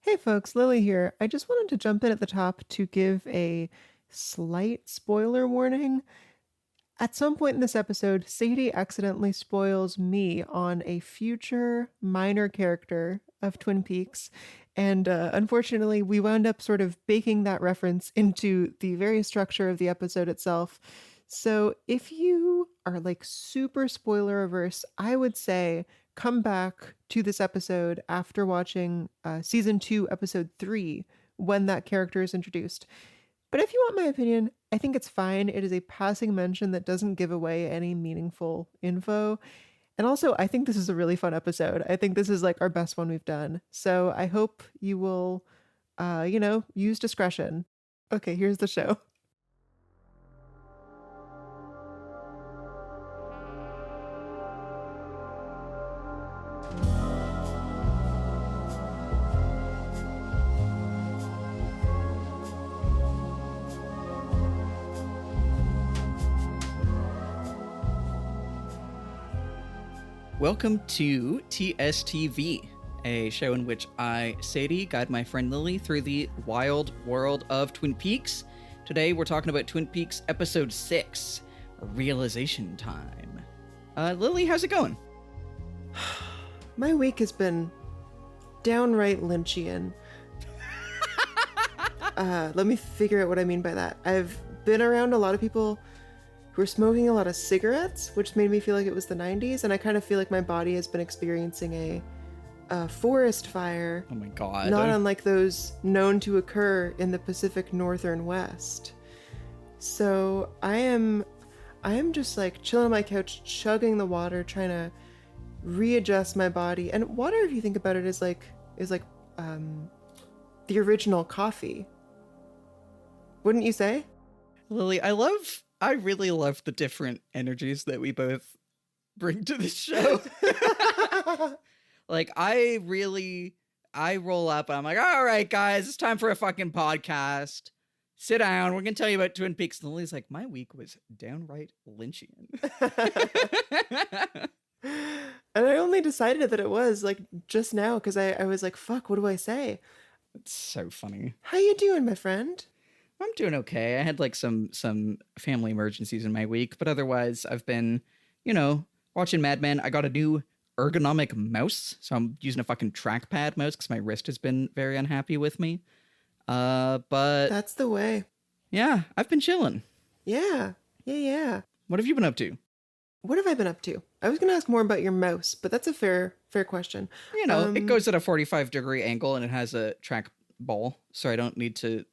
Hey folks, Lily here. I just wanted to jump in at the top to give a slight spoiler warning. At some point in this episode, Sadie accidentally spoils me on a future minor character of Twin Peaks. And unfortunately, we wound up sort of baking that reference into the very structure of the episode itself. So if you are like super spoiler averse, I would say come back to this episode after watching season 2, episode 3, when that character is introduced. But if you want my opinion, I think it's fine. It is a passing mention that doesn't give away any meaningful info. And also, I think this is a really fun episode. I think this is like our best one we've done. So I hope you will, use discretion. Okay, here's the show. Welcome to TSTV, a show in which I, Sadie, guide my friend Lily through the wild world of Twin Peaks. Today we're talking about Twin Peaks Episode 6, Realization Time. Lily, how's it going? My week has been downright Lynchian. Let me figure out what I mean by that. I've been around a lot of people who are smoking a lot of cigarettes, which made me feel like it was the 90s, and I kind of feel like my body has been experiencing a forest fire. Oh my god. Not unlike those known to occur in the Pacific Northern West. So I am just like chilling on my couch, chugging the water, trying to readjust my body. And water, if you think about it, is like the original coffee. Wouldn't you say? Lily, I really love the different energies that we both bring to this show. Like, I roll up and I'm like, all right, guys, it's time for a fucking podcast. Sit down. We're going to tell you about Twin Peaks. And Lily's like, my week was downright Lynchian. And I only decided that it was like just now because I was like, fuck, what do I say? It's so funny. How you doing, my friend? I'm doing okay. I had like some family emergencies in my week, but otherwise I've been, watching Mad Men. I got a new ergonomic mouse, so I'm using a fucking trackpad mouse because my wrist has been very unhappy with me. But That's the way. yeah, I've been chilling. Yeah. What have you been up to? What have I been up to? I was going to ask more about your mouse, but that's a fair question. It goes at a 45-degree angle and it has a track ball, so I don't need to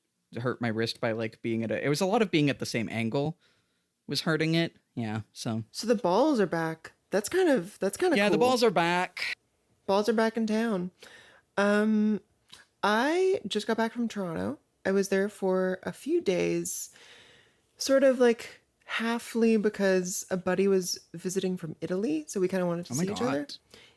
hurt my wrist by like being it was a lot of being at the same angle was hurting it. Yeah, so the balls are back. That's kind of yeah, cool. the balls are back. Balls are back in town. I just got back from Toronto. I was there for a few days, sort of like halfly because a buddy was visiting from Italy, so we kind of wanted to see each other.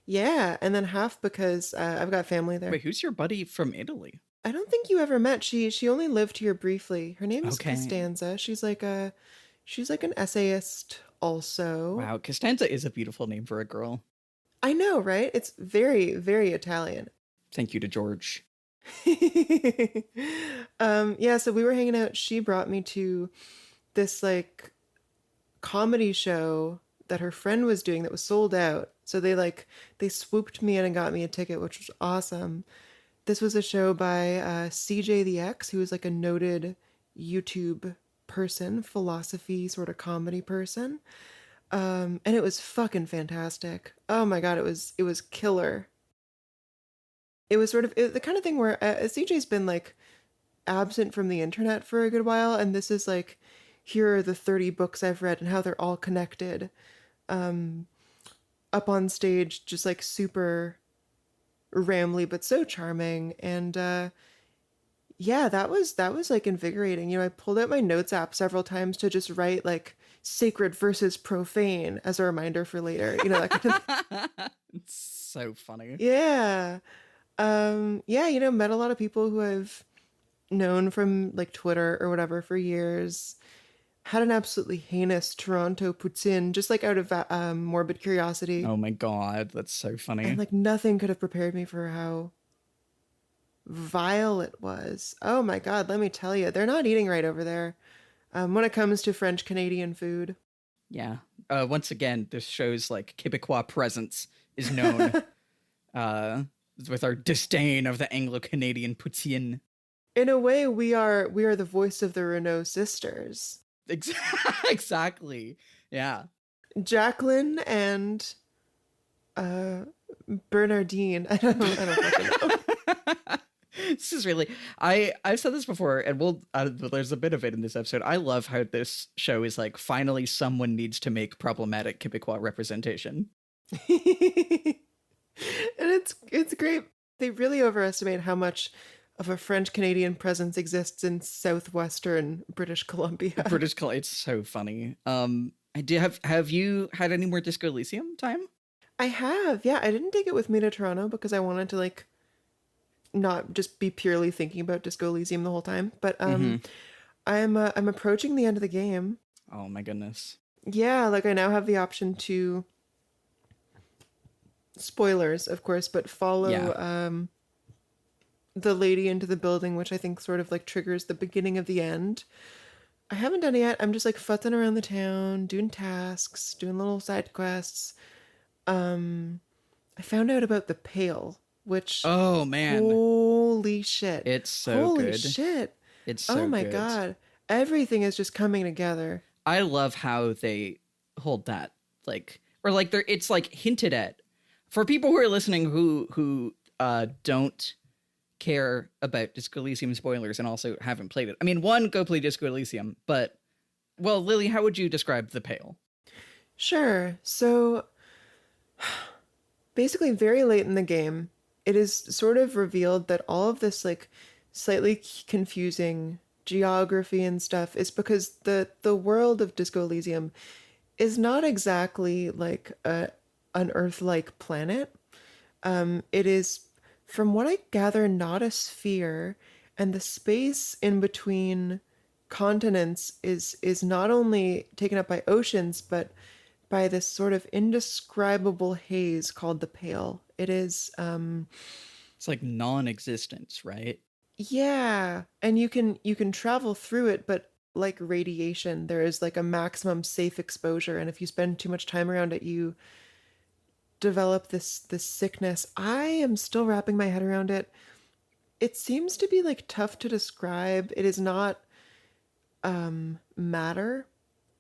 Yeah, and then half because I've got family there. Wait, who's your buddy from Italy? I don't think you ever met. She only lived here briefly. Her name is Okay. Costanza. She's like an essayist also. Wow, Costanza is a beautiful name for a girl. I know, right? It's very, very Italian. Thank you to George. Yeah, so we were hanging out. She brought me to this like comedy show that her friend was doing that was sold out. So they swooped me in and got me a ticket, which was awesome. This was a show by CJ the X, who is like a noted YouTube person, philosophy sort of comedy person. And it was fucking fantastic. Oh my God, it was killer. It was sort of the kind of thing where CJ's been like absent from the internet for a good while. And this is like, here are the 30 books I've read and how they're all connected. Up on stage, just like super rambly but so charming. And yeah, that was like invigorating. I pulled out my notes app several times to just write like sacred versus profane as a reminder for later, that kind of It's so funny. yeah. Met a lot of people who I've known from like Twitter or whatever for years. Had an absolutely heinous Toronto poutine, just like out of morbid curiosity. Oh my god, that's so funny. And like nothing could have prepared me for how vile it was. Oh my God, let me tell you, they're not eating right over there when it comes to French Canadian food. Yeah. Once again, this show's like Quebecois presence is known uh, with our disdain of the Anglo-Canadian poutine. In a way, we are the voice of the Renault sisters. Exactly. Yeah. Jacqueline and uh, Bernardine. I don't fucking know. This is really I've said this before, and there's a bit of it in this episode. I love how this show is like finally someone needs to make problematic Quebecois representation. And it's great. They really overestimate how much of a French Canadian presence exists in southwestern British Columbia. It's so funny. I do have you had any more Disco Elysium time? I have, yeah. I didn't take it with me to Toronto because I wanted to like not just be purely thinking about Disco Elysium the whole time. But I'm approaching the end of the game. Oh my goodness. Yeah, like I now have the option to spoilers, of course, but follow the lady into the building, which I think sort of like triggers the beginning of the end. I haven't done it yet. I'm just like futzing around the town, doing tasks, doing little side quests. I found out about the pail, which Oh man. holy shit. It's so holy good. shit. It's so oh my good. God. Everything is just coming together. I love how they hold that like or like they're it's like hinted at for people who are listening who don't care about Disco Elysium spoilers and also haven't played it. I mean, one, go play Disco Elysium, but well, Lily, how would you describe the Pale? Sure. So basically very late in the game, it is sort of revealed that all of this like slightly confusing geography and stuff is because the world of Disco Elysium is not exactly like an Earth-like planet. It is, from what I gather, not a sphere, and the space in between continents is not only taken up by oceans, but by this sort of indescribable haze called the Pale. It is, It's like non-existence, right? yeah, and you can travel through it, but like radiation, there is like a maximum safe exposure, and if you spend too much time around it, you develop this sickness. I am still wrapping my head around it. It seems to be like tough to describe. It is not matter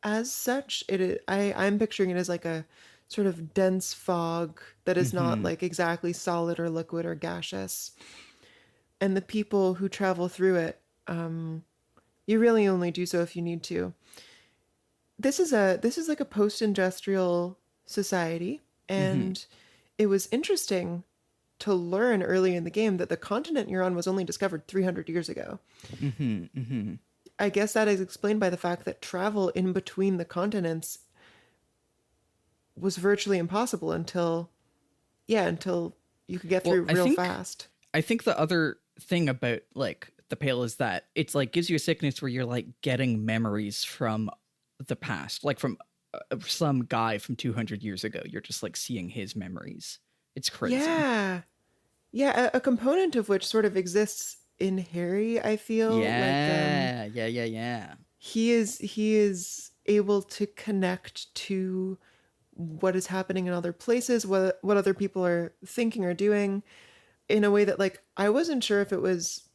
as such. I'm picturing it as like a sort of dense fog that is not like exactly solid or liquid or gaseous. And the people who travel through it, you really only do so if you need to. This is like a post-industrial society, and it was interesting to learn early in the game that the continent you're on was only discovered 300 years ago. I guess that is explained by the fact that travel in between the continents was virtually impossible until you could get through real fast. I think the other thing about like the Pale is that it's like gives you a sickness where you're like getting memories from the past, like from some guy from 200 years ago. You're just like seeing his memories. It's crazy. Yeah. Yeah, a component of which sort of exists in Harry, I feel. Yeah, like, yeah. He is able to connect to what is happening in other places, what other people are thinking or doing, in a way that like I wasn't sure if it was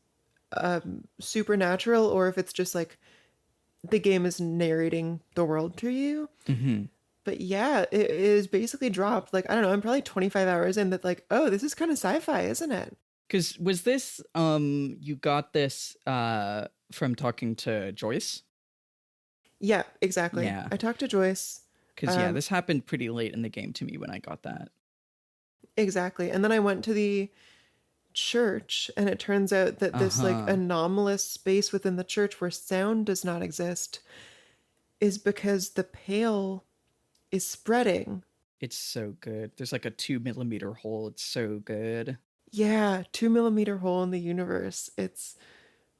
supernatural or if it's just like the game is narrating the world to you. But yeah, it is basically dropped. Like, I don't know, I'm probably 25 hours in that like, oh, this is kind of sci-fi, isn't it? Because was this, you got this from talking to Joyce? Yeah, exactly. Yeah. I talked to Joyce. Because, this happened pretty late in the game to me when I got that. Exactly. And then I went to the church, and it turns out that this like anomalous space within the church where sound does not exist is because the Pale is spreading. It's so good. There's like a 2mm hole. It's so good. Yeah, 2mm hole in the universe. It's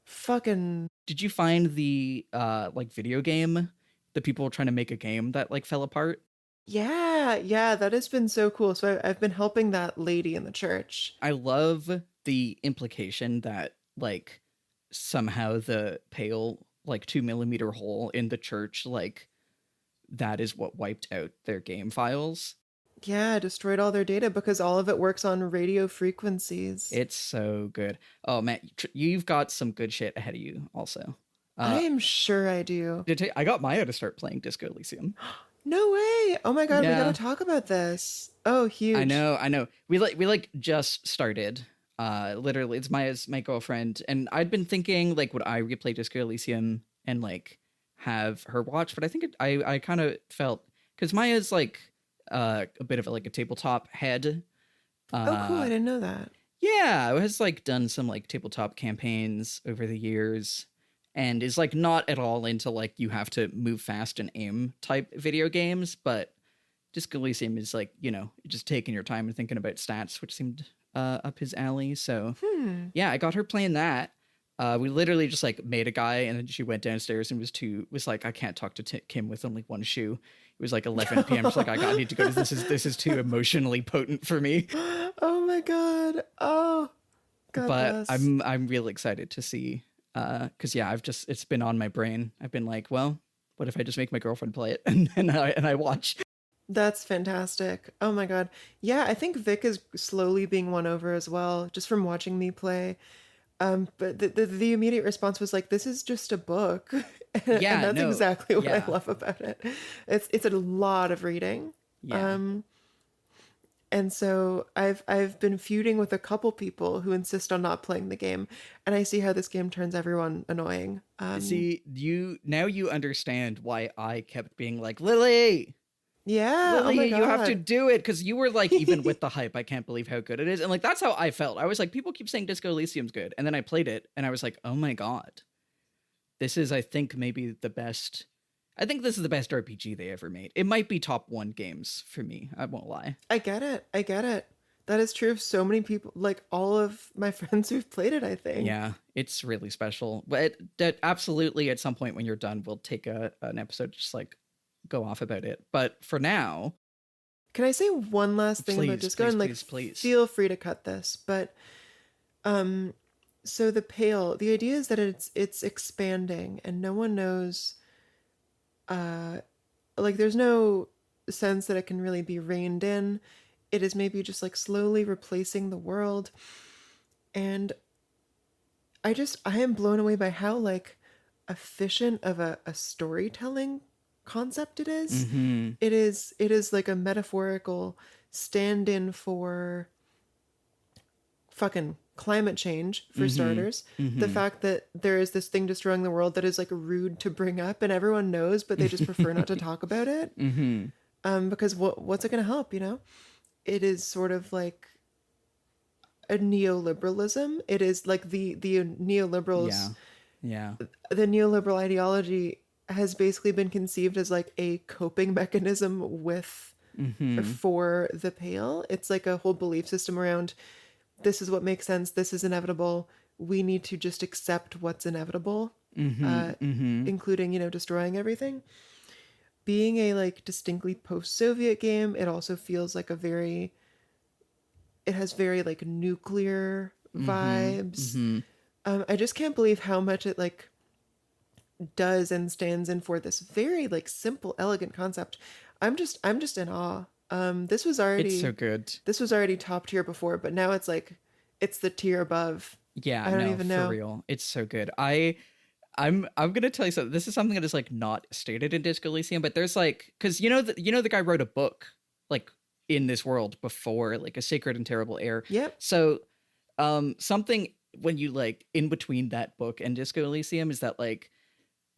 fucking. Did you find the like video game? The people trying to make a game that like fell apart? Yeah, that has been so cool. So I've been helping that lady in the church. I love the implication that like somehow the pale like 2 millimeter hole in the church, like that is what wiped out their game files. Yeah, destroyed all their data because all of it works on radio frequencies. It's so good. Oh man, you've got some good shit ahead of you also. I Uh, am sure I do. I got Maya to start playing Disco Elysium. No way. Oh my God, we Yeah, gotta talk about this. Oh, huge. I know. We just started. Literally, it's my girlfriend, and I'd been thinking like, would I replay Disco Elysium and like have her watch? But I think I kind of felt because Maya's like a bit of like a tabletop head. Oh, cool. I Uh, didn't know that. yeah, has like done some like tabletop campaigns over the years, and is like not at all into like you have to move fast and aim type video games, but Disco Elysium is like, you know, just taking your time and thinking about stats, which seemed up his alley. So Hmm. yeah, I got her playing that. We literally just like made a guy, and then she went downstairs and was like, I can't talk to Kim with only one shoe. It was like 11 p.m. She's like, I need to go. This is too emotionally potent for me. Oh my God. Oh, God But bless. I'm really excited to see, because yeah, it's been on my brain. I've been like, well, what if I just make my girlfriend play it and I watch. That's fantastic. Oh my God. Yeah, I think Vic is slowly being won over as well, just from watching me play. But the immediate response was like, "This is just a book," and Yeah, that's no, exactly what I yeah, love about it. It's a lot of reading. yeah. Um, and so I've been feuding with a couple people who insist on not playing the game, and I see how this game turns everyone annoying. See, you understand why I kept being like, Lily, Yeah. Oh my Lily, you have to God. do it, because you were like, even with the hype, I can't believe how good it is, and like that's how I felt. I was like, people keep saying Disco Elysium's good, and then I played it, and I was like, oh my god, this is, I think, maybe the best. I think this is the best RPG they ever made. It might be top one games for me. I won't lie. I get it. I get it. That is true of so many people, like all of my friends who've played it, I think. Yeah, it's really special. But that absolutely, at some point when you're done, we'll take an episode to just like go off about it. But for now, Can I say one last thing about please, Disco? please, And like, please, please. feel free to cut this. But so the pale, the idea is that it's expanding, and no one knows. Like, there's no sense that it can really be reined in. It is maybe just like slowly replacing the world, and I am blown away by how like efficient of a storytelling concept it is. Mm-hmm. It is like a metaphorical stand-in for fucking climate change, for Mm-hmm. starters. The Mm-hmm. fact that there is this thing destroying the world that is like rude to bring up and everyone knows, but they just prefer not to talk about it. Mm-hmm. Because what's it going to help, you know? It is sort of like a neoliberalism. It is like the Yeah. neoliberals, Yeah. the neoliberal ideology has basically been conceived as like a coping mechanism with Mm-hmm. for the pale. It's like a whole belief system around this is what makes sense, this is inevitable. We need to just accept what's inevitable, Mm-hmm. Mm-hmm. including, you know, destroying everything. Being a like distinctly post-Soviet game, it also feels like it has very like nuclear Mm-hmm. vibes. Mm-hmm. I just can't believe how much it like does and stands in for this very like simple, elegant concept. I'm just in awe. This was It's so already good. top tier before, but now it's like it's the tier above. Yeah, I don't no, even for know. real. It's so good. I'm gonna tell you something. This is something that is like not stated in Disco Elysium, but there's like, because the guy wrote a book like in this world before, like A Sacred and Terrible Air. Yep. So something when you like in between that book and Disco Elysium is that like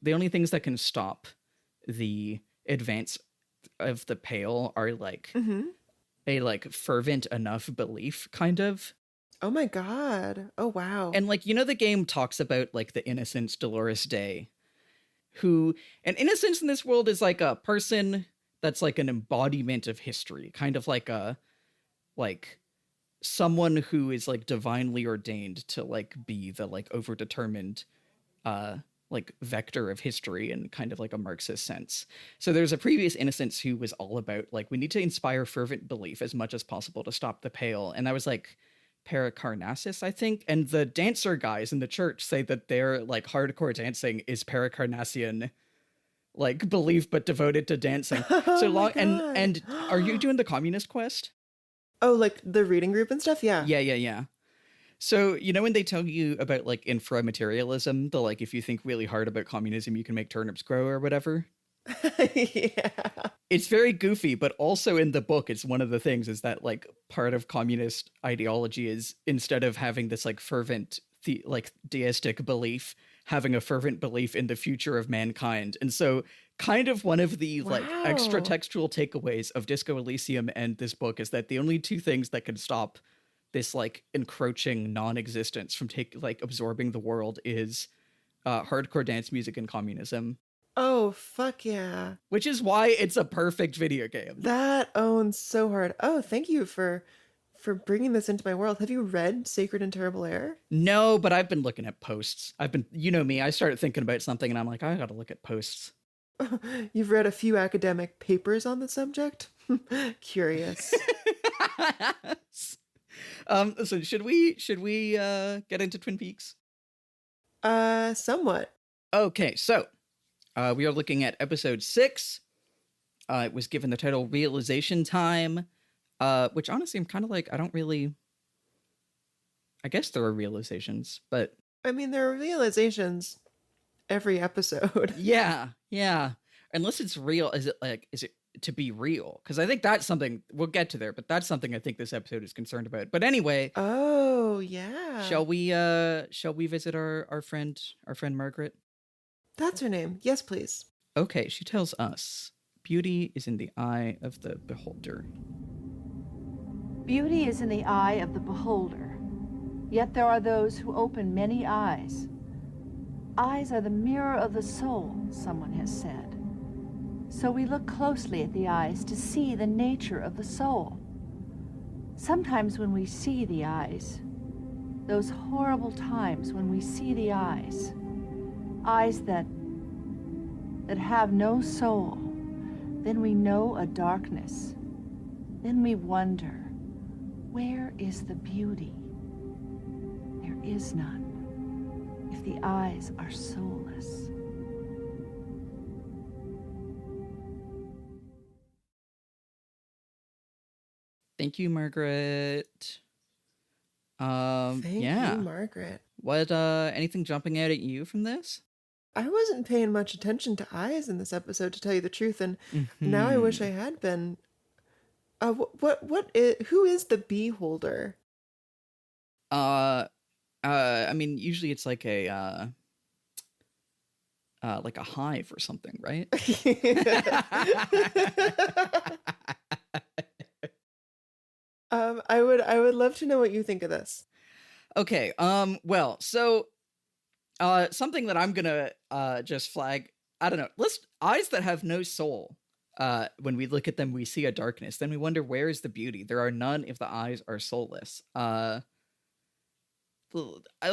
the only things that can stop the advance of the pale are like Mm-hmm. a like fervent enough belief kind of. Oh my God. Oh wow. And like, the game talks about like the innocence Dolores Day, who, and innocence in this world is like a person that's like an embodiment of history, kind of like someone who is like divinely ordained to like be the like overdetermined like vector of history in kind of like a Marxist sense. So there's a previous innocence who was all about like we need to inspire fervent belief as much as possible to stop the pale. And I was like, pericarnassus, I think, and the dancer guys in the church say that their like hardcore dancing is pericarnassian like belief but devoted to dancing. So Oh my long. and god. and are you doing the communist quest? Oh, like the reading group and stuff? Yeah. Yeah. So, you know, when they tell you about like infra-materialism, the like if you think really hard about communism, you can make turnips grow or whatever. Yeah. It's very goofy, but also in the book, it's one of the things is that like part of communist ideology is instead of having this like fervent like deistic belief, having a fervent belief in the future of mankind. And so kind of one of the like extra Wow. textual takeaways of Disco Elysium and this book is that the only two things that can stop this like encroaching non-existence from like absorbing the world is hardcore dance music and communism, Oh, fuck yeah. which is why it's a perfect video game. That owns so hard. Oh, thank you for bringing this into my world. Have you read Sacred and Terrible Air? No, but I've been looking at posts. You know me, I started thinking about something and I'm like, I gotta look at posts. You've read a few academic papers on the subject? Curious. So should we get into Twin Peaks? Somewhat. Okay, so we are looking at episode 6. It was given the title Realization Time, which honestly I'm kind of like, I guess there are realizations, but I mean, there are realizations every episode. yeah. Unless it's real, is it to be real? Because I think that's something we'll get to there, but that's something I think this episode is concerned about. But anyway, Oh, yeah. shall we visit our friend Margaret? That's her name. Yes, please. Okay, she tells us beauty is in the eye of the beholder. Beauty is in the eye of the beholder, yet there are those who open many eyes. Eyes are the mirror of the soul, someone has said. So we look closely at the eyes to see the nature of the soul. Sometimes when we see the eyes, those horrible times when we see the eyes that have no soul, then we know a darkness. Then we wonder, where is the beauty? There is none, if the eyes are soulless. Thank you, Margaret. Thank Yeah. you, Margaret. What anything jumping out at you from this? I wasn't paying much attention to eyes in this episode, to tell you the truth, and now I wish I had been. Who is the beholder? I mean, usually it's like a hive or something, right? I would love to know what you think of this. Okay. Well, so something that I'm gonna just flag. I don't know. Eyes that have no soul. When we look at them, we see a darkness. Then we wonder, where is the beauty? There are none if the eyes are soulless. I'll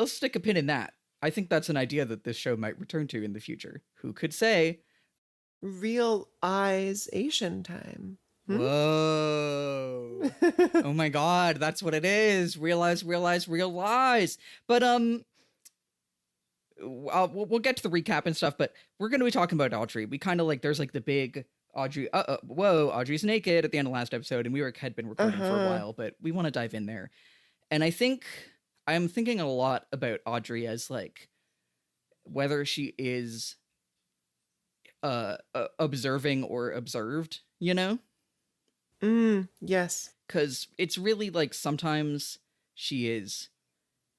stick a pin in that. I think that's an idea that this show might return to in the future. Who could say? Real eyes Asian time. Whoa. Oh my god, that's what it is. Realize. But we'll get to the recap and stuff, but we're going to be talking about Audrey. We kind of like, there's like the big Audrey, whoa, Audrey's naked at the end of last episode, and had been recording for a while, but we want to dive in there. And I think I'm thinking a lot about Audrey as like whether she is observing or observed, you know? Yes. Because it's really like sometimes she is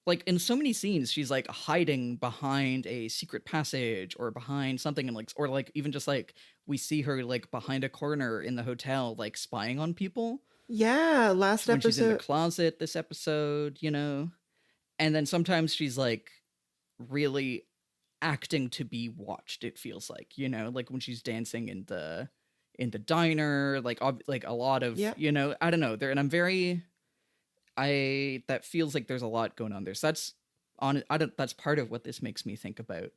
like in so many scenes she's like hiding behind a secret passage or behind something, and like, or like even just like we see her like behind a corner in the hotel like spying on people. Yeah, last when episode she's in the closet this episode, you know. And then sometimes she's like really acting to be watched, it feels like, you know, like when she's dancing in the diner, like a lot of, you know, I don't know there. And that feels like there's a lot going on there. So that's part of what this makes me think about.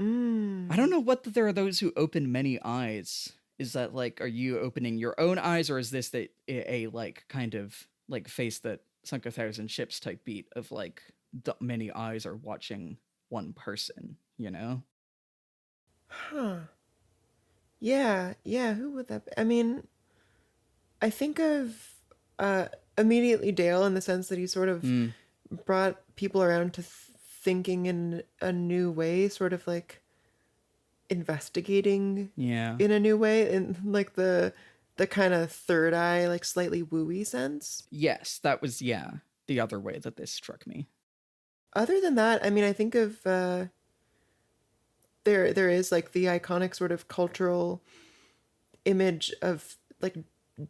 I don't know what there are those who open many eyes. Is that like, are you opening your own eyes, or is this a like kind of like face that Sunk a Thousand Ships type beat of like the many eyes are watching one person, you know? Huh. Yeah, yeah, who would that be? I mean, I think of uh immediately Dale in the sense that he sort of Mm, brought people around to thinking in a new way, sort of like investigating yeah. in a new way, in like the kind of third eye, like slightly wooey sense. Yes, that was, yeah, the other way that this struck me. Other than that, I mean, I think of there is like the iconic sort of cultural image of like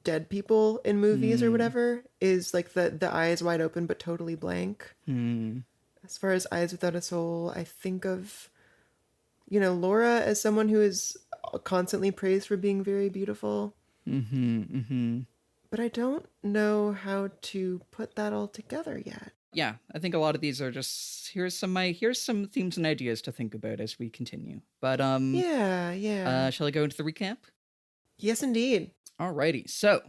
dead people in movies or Mm, whatever is like the eyes wide open but totally blank. mm, As far as Eyes Without a Soul, I think of, Laura as someone who is constantly praised for being very beautiful, mm-hmm, mm-hmm. but I don't know how to put that all together yet. Yeah, I think a lot of these are just here's some themes and ideas to think about as we continue. But Yeah, yeah. shall I go into the recap? Yes, indeed. Alrighty, so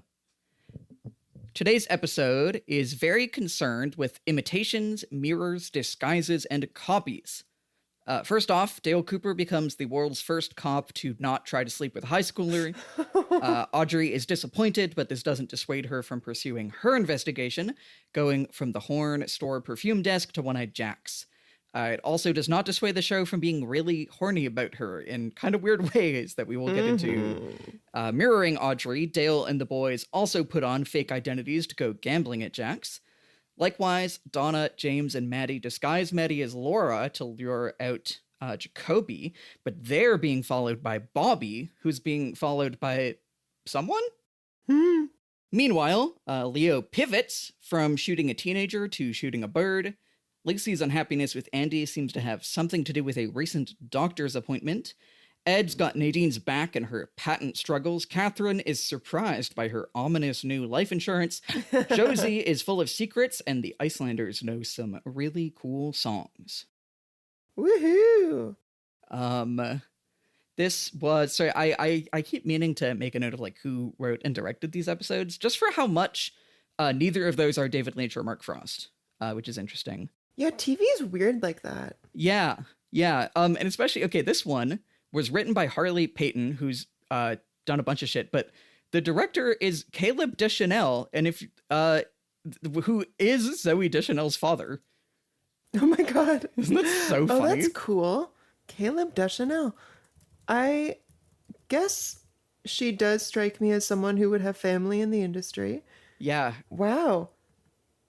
today's episode is very concerned with imitations, mirrors, disguises, and copies. First off, Dale Cooper becomes the world's first cop to not try to sleep with a high schooler. Audrey is disappointed, but this doesn't dissuade her from pursuing her investigation, going from the Horne store perfume desk to One-Eyed Jack's. It also does not dissuade the show from being really horny about her in kind of weird ways that we will get into. Mirroring Audrey, Dale and the boys also put on fake identities to go gambling at Jack's. Likewise, Donna, James, and Maddy disguise Maddy as Laura to lure out Jacoby, but they're being followed by Bobby, who's being followed by someone? Hmm. Meanwhile, Leo pivots from shooting a teenager to shooting a bird. Lacey's unhappiness with Andy seems to have something to do with a recent doctor's appointment. Ed's got Nadine's back in her patent struggles. Catherine is surprised by her ominous new life insurance. Josie is full of secrets, and the Icelanders know some really cool songs. Woohoo! This was, sorry, I keep meaning to make a note of like who wrote and directed these episodes, just for how much neither of those are David Lynch or Mark Frost, which is interesting. Yeah, TV is weird like that. Yeah, yeah. And especially, okay, this one was written by Harley Payton, who's done a bunch of shit, but the director is Caleb Deschanel, and if who is Zoe Deschanel's father. Oh my god. Isn't that so funny? Oh, that's cool. Caleb Deschanel. I guess she does strike me as someone who would have family in the industry. Yeah. Wow.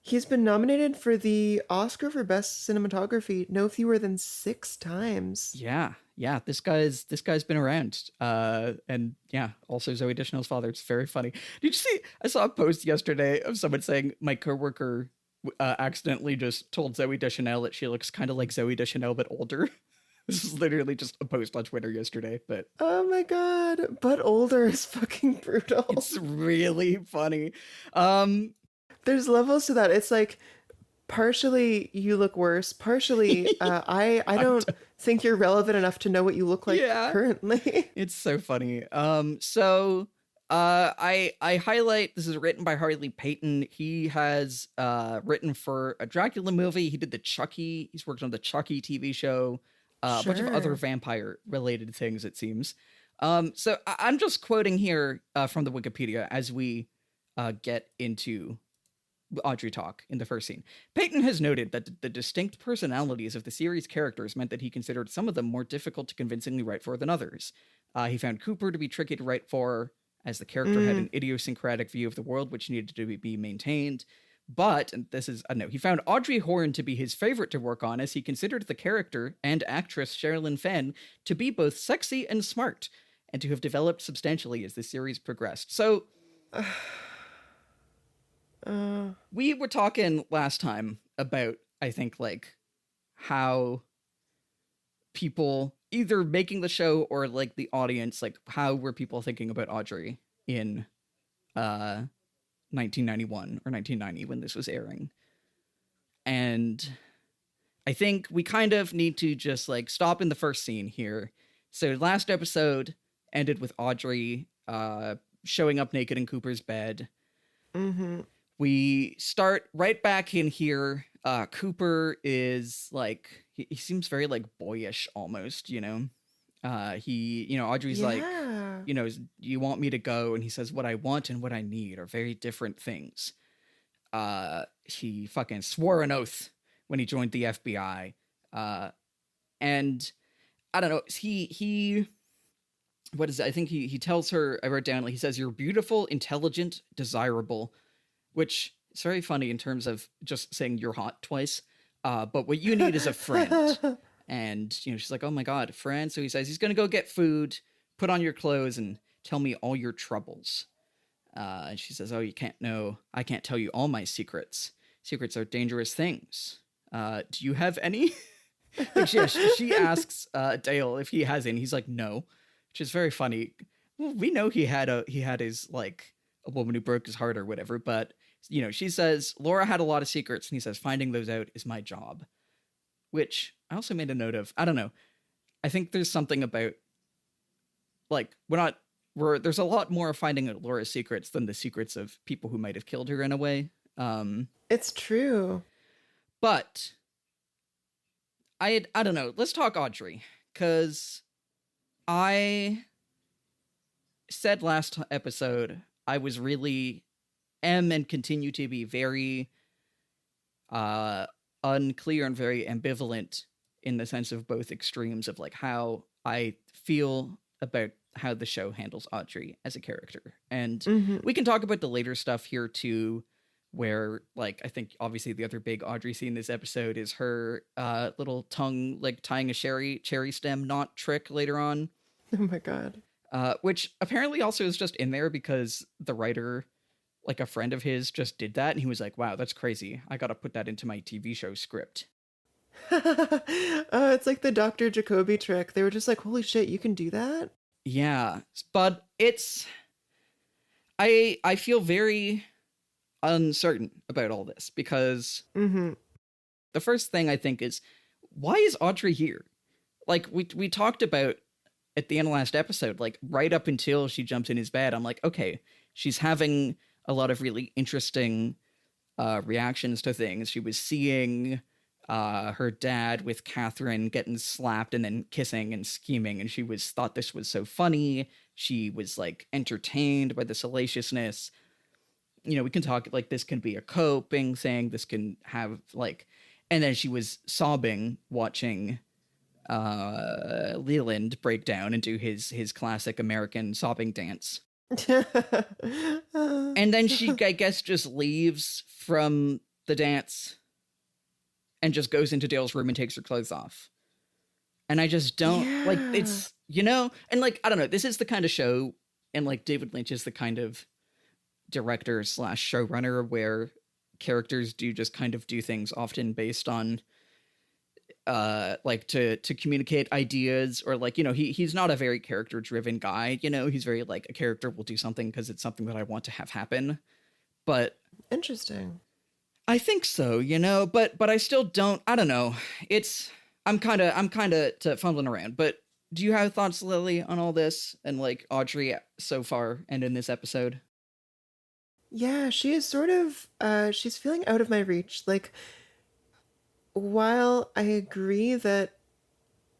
He's been nominated for the Oscar for Best Cinematography no fewer than 6 times. Yeah. Yeah. This guy's been around. And yeah, also Zoe Deschanel's father. It's very funny. Did you see, I saw a post yesterday of someone saying my coworker accidentally just told Zoe Deschanel that she looks kind of like Zoe Deschanel, but older. This is literally just a post on Twitter yesterday, but Oh my god, but older is fucking brutal. it's really funny. There's levels to that. It's like partially you look worse, partially I don't think you're relevant enough to know what you look like currently. It's so funny. So I highlight, this is written by Harley Payton. He has written for a Dracula movie. He did the Chucky. He's worked on the Chucky TV show. A bunch of other vampire related things, it seems. So I'm just quoting here from the Wikipedia as we get into Audrey talk in the first scene. Payton has noted that the distinct personalities of the series' characters meant that he considered some of them more difficult to convincingly write for than others. He found Cooper to be tricky to write for, as the character had an idiosyncratic view of the world which needed to be maintained. But, and this is a note, he found Audrey Horne to be his favorite to work on, as he considered the character and actress Sherilyn Fenn to be both sexy and smart, and to have developed substantially as the series progressed. So, we were talking last time about, I think, like, how people either making the show or, like, the audience, like, how were people thinking about Audrey in 1991 or 1990 when this was airing. And I think we kind of need to just like stop in the first scene here. So last episode ended with Audrey showing up naked in Cooper's bed. We start right back in here. Cooper is like, he seems very like boyish almost, you know? Audrey's like, Yeah. you want me to go? And he says, what I want and what I need are very different things. He fucking swore an oath when he joined the FBI. And I don't know, what is it? I think he tells her, I wrote down, like, he says, you're beautiful, intelligent, desirable, which is very funny in terms of just saying you're hot twice. But what you need is a friend. And, she's like, oh my God, friend. So he says he's going to go get food, put on your clothes, and tell me all your troubles. And she says, oh, you can't know. I can't tell you all my secrets. Secrets are dangerous things. Do you have any? Like she asks Dale if he has any. He's like, no, which is very funny. Well, we know he had his, like, a woman who broke his heart or whatever. But, she says, Laura had a lot of secrets. And he says, finding those out is my job. Which I also made a note of. I don't know. I think there's something about, like, there's a lot more of finding out Laura's secrets than the secrets of people who might have killed her in a way. It's true. But I don't know. Let's talk Audrey, because I said last episode I was really and continue to be very unclear and very ambivalent in the sense of both extremes of, like, how I feel about how the show handles Audrey as a character. And we can talk about the later stuff here too, where, like, I think obviously the other big Audrey scene this episode is her little tongue, like, tying a cherry stem knot trick later on. Oh my God. Which apparently also is just in there because the writer, like, a friend of his, just did that, and he was like, wow, that's crazy. I gotta put that into my TV show script. It's like the Dr. Jacoby trick. They were just like, holy shit, you can do that? Yeah, but I feel very uncertain about all this because the first thing I think is, why is Audrey here? Like, we talked about at the end of last episode, like, right up until she jumps in his bed, I'm like, okay, she's having a lot of really interesting reactions to things. She was seeing her dad with Catherine getting slapped and then kissing and scheming, and she thought this was so funny. She was, like, entertained by the salaciousness. We can talk, like, this can be a coping thing. This can have, like, and then she was sobbing watching Leland break down and do his classic American sobbing dance. And then she, I guess, just leaves from the dance and just goes into Dale's room and takes her clothes off. And I just don't, like, it's, and, like, I don't know, this is the kind of show, and, like, David Lynch is the kind of director / showrunner where characters do just kind of do things often based on like to communicate ideas, or, like, he's not a very character driven guy. He's very, like, a character will do something because it's something that I want to have happen. But interesting. I think so, but I still don't, I don't know. I'm kind of fumbling around. But do you have thoughts, Lily, on all this and, like, Audrey so far and in this episode? Yeah, she is sort of she's feeling out of my reach. Like, while I agree that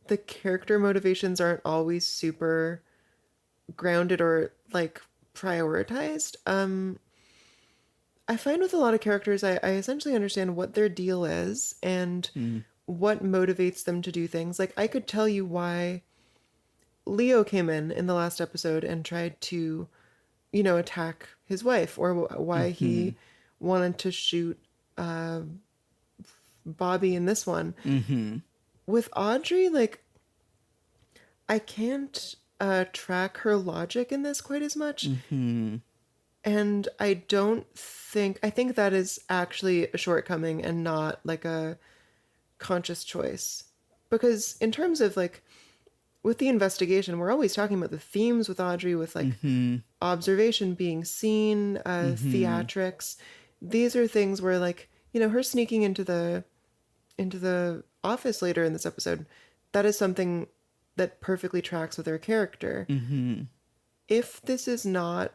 the character motivations aren't always super grounded or, like, prioritized, I find with a lot of characters, I essentially understand what their deal is and what motivates them to do things. Like, I could tell you why Leo came in the last episode and tried to, attack his wife, or why he wanted to shoot Bobby in this one. With Audrey, like, I can't track her logic in this quite as much. And I think that is actually a shortcoming and not, like, a conscious choice. Because in terms of, like, with the investigation, we're always talking about the themes with Audrey, with, like, observation, being seen, theatrics. These are things where, like, her sneaking into the office later in this episode, that is something that perfectly tracks with her character. If this is not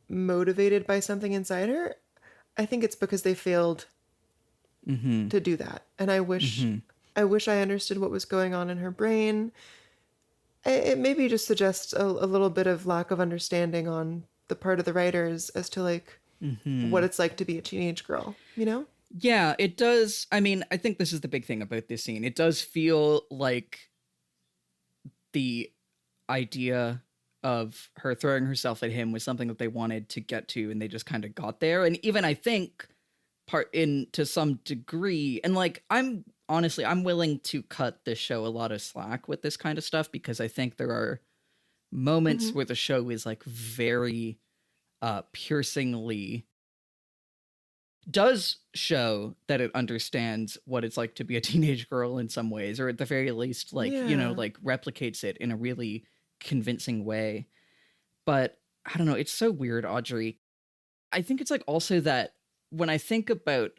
motivated by something inside her, I think it's because they failed to do that. And I wish I understood what was going on in her brain. It maybe just suggests a little bit of lack of understanding on the part of the writers as to like what it's like to be a teenage girl, you know? Yeah, it does. I mean, I think this is the big thing about this scene. It does feel like the idea of her throwing herself at him was something that they wanted to get to, and they just kind of got there. And even I think part in to some degree, and like I'm willing to cut this show a lot of slack with this kind of stuff, because I think there are moments where the show is like very piercingly does show that it understands what it's like to be a teenage girl in some ways, or at the very least, like, you know, like replicates it in a really convincing way. But I don't know, it's so weird, Audrey. I think it's like also that when I think about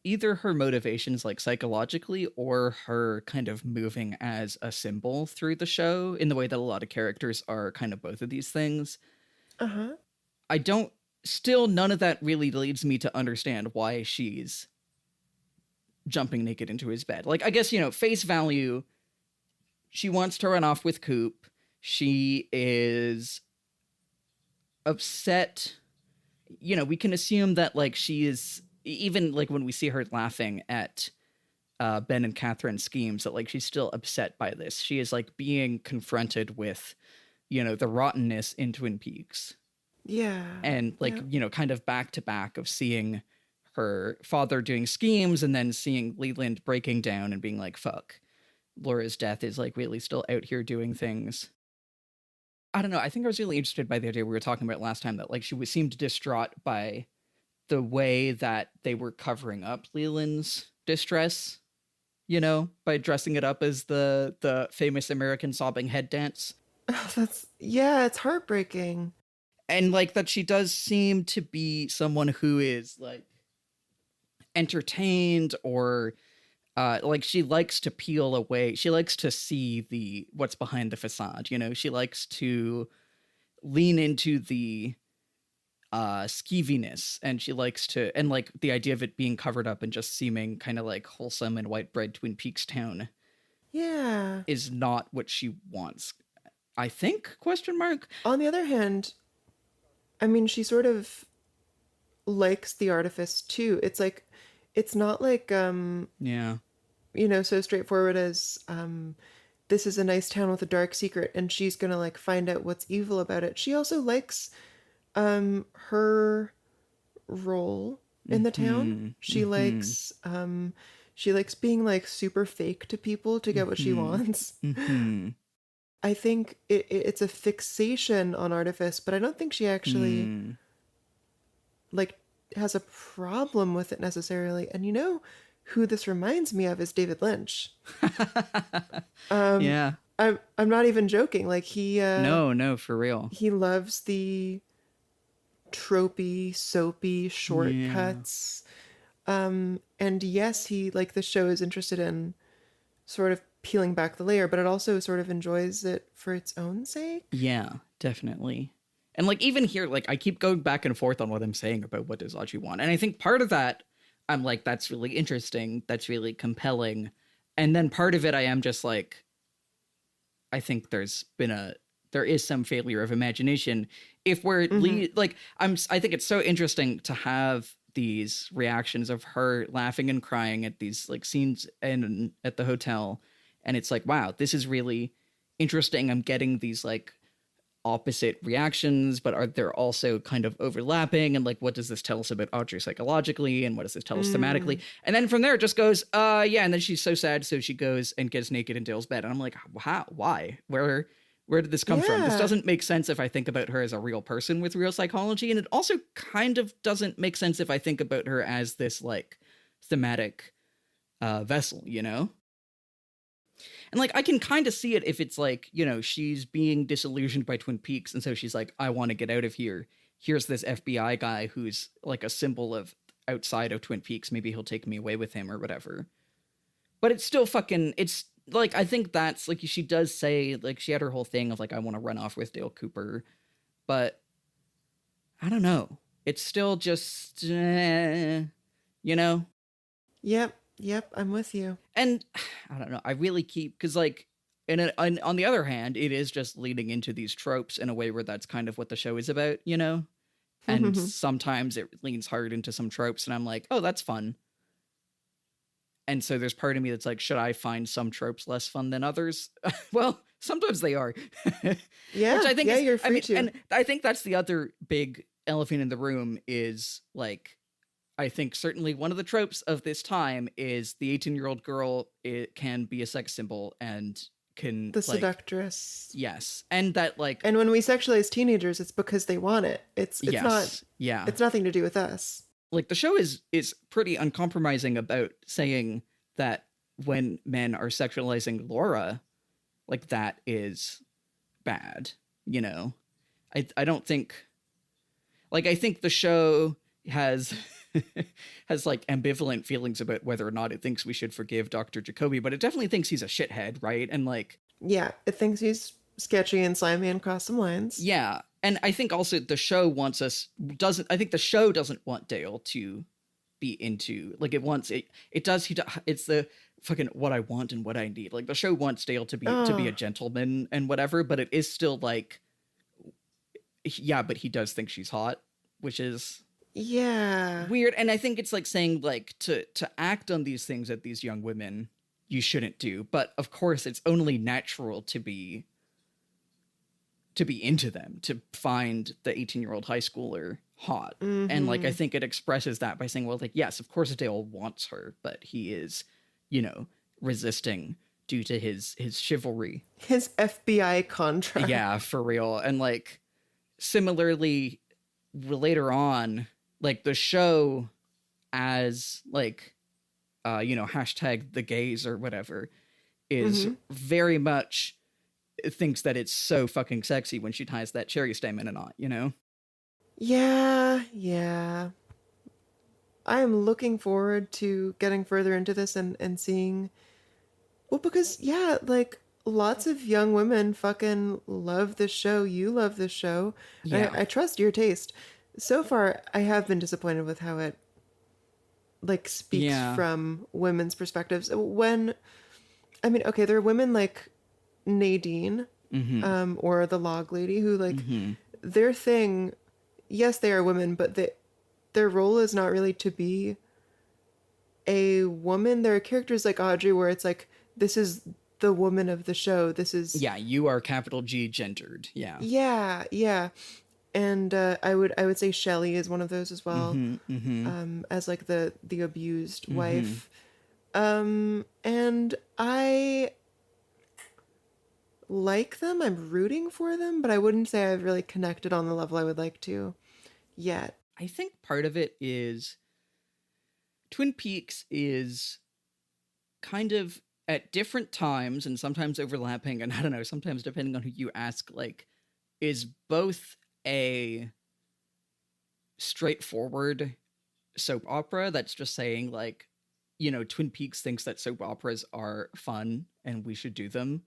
either her motivations, like psychologically, or her kind of moving as a symbol through the show in the way that a lot of characters are kind of both of these things, I don't, still none of that really leads me to understand why she's jumping naked into his bed. Like, I guess, you know, face value, she wants to run off with Coop. She is upset. You know, we can assume that, like, she is, even, like, when we see her laughing at Ben and Catherine's schemes, that, like, she's still upset by this. She is, like, being confronted with, you know, the rottenness in Twin Peaks. Yeah. And, like, you know, kind of back to back of seeing her father doing schemes and then seeing Leland breaking down and being like, fuck, Laura's death is, like, really still out here doing things. I don't know. I think I was really interested by the idea we were talking about last time, that, like, she seemed distraught by the way that they were covering up Leland's distress, you know, by dressing it up as the famous American sobbing head dance. It's heartbreaking. And, like, that she does seem to be someone who is, like, entertained, or like, she likes to peel away. She likes to see what's behind the facade, you know? She likes to lean into the skeeviness, and she likes to, and, like, the idea of it being covered up and just seeming kind of like wholesome and white bread Twin Peaks town is not what she wants, I think, question mark. On the other hand, I mean, she sort of likes the artifice too. It's like, it's not like, you know, so straightforward as, this is a nice town with a dark secret and she's gonna, like, find out what's evil about it. She also likes, her role in the town. She likes being, like, super fake to people to get what she wants. I think it's a fixation on artifice, but I don't think she actually like has a problem with it necessarily. And you know who this reminds me of is David Lynch. Yeah. I'm not even joking. Like, he no, for real. He loves the tropey, soapy shortcuts. And yes, he, like, the show is interested in sort of peeling back the layer, but it also sort of enjoys it for its own sake. Yeah, definitely. And, like, even here, like, I keep going back and forth on what I'm saying about what does Audrey want. And I think part of that, I'm like, that's really interesting. That's really compelling. And then part of it, I am just like, I think there is some failure of imagination. If we're I think it's so interesting to have these reactions of her laughing and crying at these, like, scenes and at the hotel. And it's like, wow, this is really interesting. I'm getting these, like, opposite reactions, but they're also kind of overlapping. And, like, what does this tell us about Audrey psychologically? And what does this tell us thematically? And then from there, it just goes, and then she's so sad. So she goes and gets naked in Dale's bed. And I'm like, how? Why? Where did this come from? This doesn't make sense if I think about her as a real person with real psychology. And it also kind of doesn't make sense if I think about her as this, like, thematic vessel, you know? And, like, I can kind of see it if it's like, you know, she's being disillusioned by Twin Peaks. And so she's like, I want to get out of here. Here's this FBI guy who's, like, a symbol of outside of Twin Peaks. Maybe he'll take me away with him or whatever. But it's still it's, like, I think that's, like, she does say, like, she had her whole thing of, like, I want to run off with Dale Cooper. But I don't know. it's still just, you know? Yep, I'm with you. And I don't know, I really keep, because like, on the other hand, it is just leading into these tropes in a way where that's kind of what the show is about, you know? And sometimes it leans hard into some tropes, and I'm like, oh, that's fun. And so there's part of me that's like, should I find some tropes less fun than others? Well, sometimes they are. Yeah, which I think is, you're free to. And I think that's the other big elephant in the room is like, I think certainly one of the tropes of this time is the 18-year-old girl, it can be a sex symbol and can The like, seductress. yes. And that like, And when we sexualize teenagers, it's because they want it. It's yes, not, yeah. it's nothing to do with us. Like the show is pretty uncompromising about saying that when men are sexualizing Laura, like that is bad, you know? I don't think, like, I think the show has has like ambivalent feelings about whether or not it thinks we should forgive Dr. Jacoby, but it definitely thinks he's a shithead, right? And like, Yeah, it thinks he's sketchy and slimy and crossed some lines. yeah. And I think also the show I think the show doesn't want Dale to be into, like it wants, it's the fucking what I want and what I need. Like the show wants Dale to be a gentleman and whatever, but it is still like, yeah, but he does think she's hot, which is weird. And I think it's like saying like to act on these things at these young women you shouldn't do, but of course it's only natural to be into them, to find the 18-year-old high schooler hot. And like I think it expresses that by saying, well, like, yes, of course Dale wants her, but he is, you know, resisting due to his chivalry, his FBI contract. Yeah, for real. And like similarly later on, like the show as like you know, hashtag the gays or whatever is very much thinks that it's so fucking sexy when she ties that cherry stem in a knot, you know? Yeah. I am looking forward to getting further into this and seeing, well, because yeah, like lots of young women fucking love this show. You love this show. Yeah. I trust your taste. So far, I have been disappointed with how it like speaks from women's perspectives. When, I mean, okay, there are women like Nadine, or the log lady who like their thing, yes, they are women, but their role is not really to be a woman. There are characters like Audrey where it's like, this is the woman of the show. This is... Yeah, you are capital G gendered. Yeah. Yeah. And I would say Shelley is one of those as well, as like the abused wife. And I like them. I'm rooting for them, but I wouldn't say I've really connected on the level I would like to yet. I think part of it is Twin Peaks is kind of at different times and sometimes overlapping, and I don't know, sometimes depending on who you ask, like, is both a straightforward soap opera that's just saying, like, you know, Twin Peaks thinks that soap operas are fun and we should do them.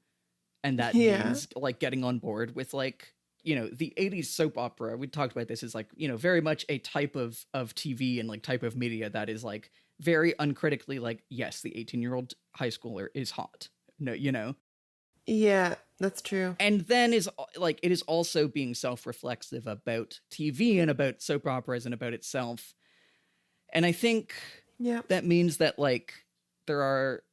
And that means, like, getting on board with, like, you know, the 80s soap opera, we talked about this, is, like, you know, very much a type of TV and, like, type of media that is, like, very uncritically, like, yes, the 18-year-old high schooler is hot. No, you know? Yeah, that's true. And then is, like, it is also being self-reflexive about TV and about soap operas and about itself. And I think that means that, like, there are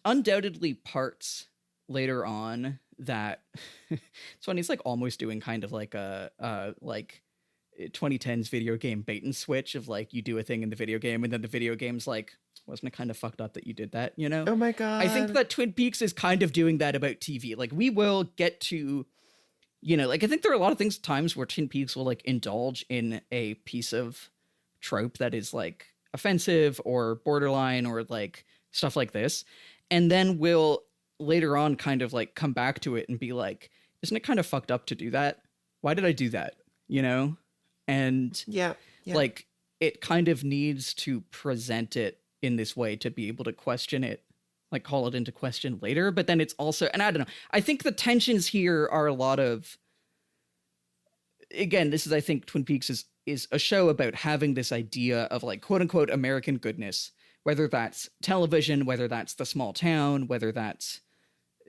undoubtedly parts later on that it's funny, it's like almost doing kind of like a like 2010s video game bait and switch of, like, you do a thing in the video game and then the video game's like, wasn't it kind of fucked up that you did that, you know? Oh my god. I think that Twin Peaks is kind of doing that about TV. Like, we will get to, you know, like, I think there are a lot of times where Twin Peaks will, like, indulge in a piece of trope that is, like, offensive or borderline or, like, stuff like this, and then will later on kind of, like, come back to it and be like, isn't it kind of fucked up to do that? Why did I do that? You know? And like, it kind of needs to present it in this way to be able to question it, like, call it into question later. But then it's also, and I don't know, I think the tensions here are a lot of, again, this is, I think, Twin Peaks is a show about having this idea of like quote unquote American goodness, whether that's television, whether that's the small town, whether that's,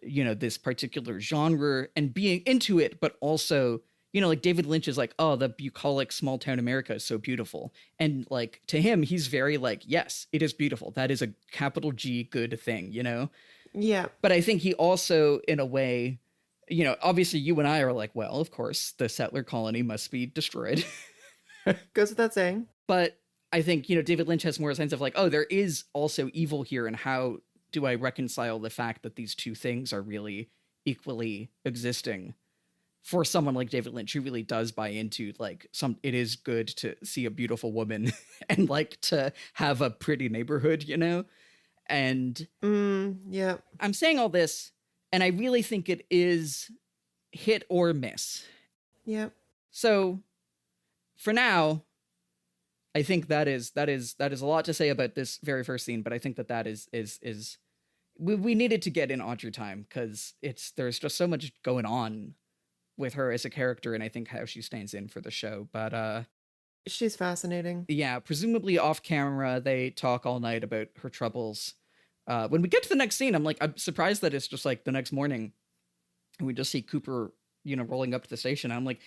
you know, this particular genre and being into it, but also, you know, like David Lynch is like, oh, the bucolic small town America is so beautiful. And like to him, he's very like, yes, it is beautiful. That is a capital G good thing, you know? Yeah. But I think he also, in a way, you know, obviously you and I are like, well, of course, the settler colony must be destroyed. Goes without saying. But I think, you know, David Lynch has more a sense of like, oh, there is also evil here. And how do I reconcile the fact that these two things are really equally existing for someone like David Lynch, who really does buy into like it is good to see a beautiful woman and like to have a pretty neighborhood, you know? And yeah, I'm saying all this, and I really think it is hit or miss. Yeah. So for now, I think that is a lot to say about this very first scene, but I think that is we needed to get in Audrey time because there's just so much going on with her as a character, and I think how she stands in for the show. But she's fascinating. Yeah, presumably off camera, they talk all night about her troubles. When we get to the next scene, I'm surprised that it's just like the next morning, and we just see Cooper, you know, rolling up to the station. I'm like,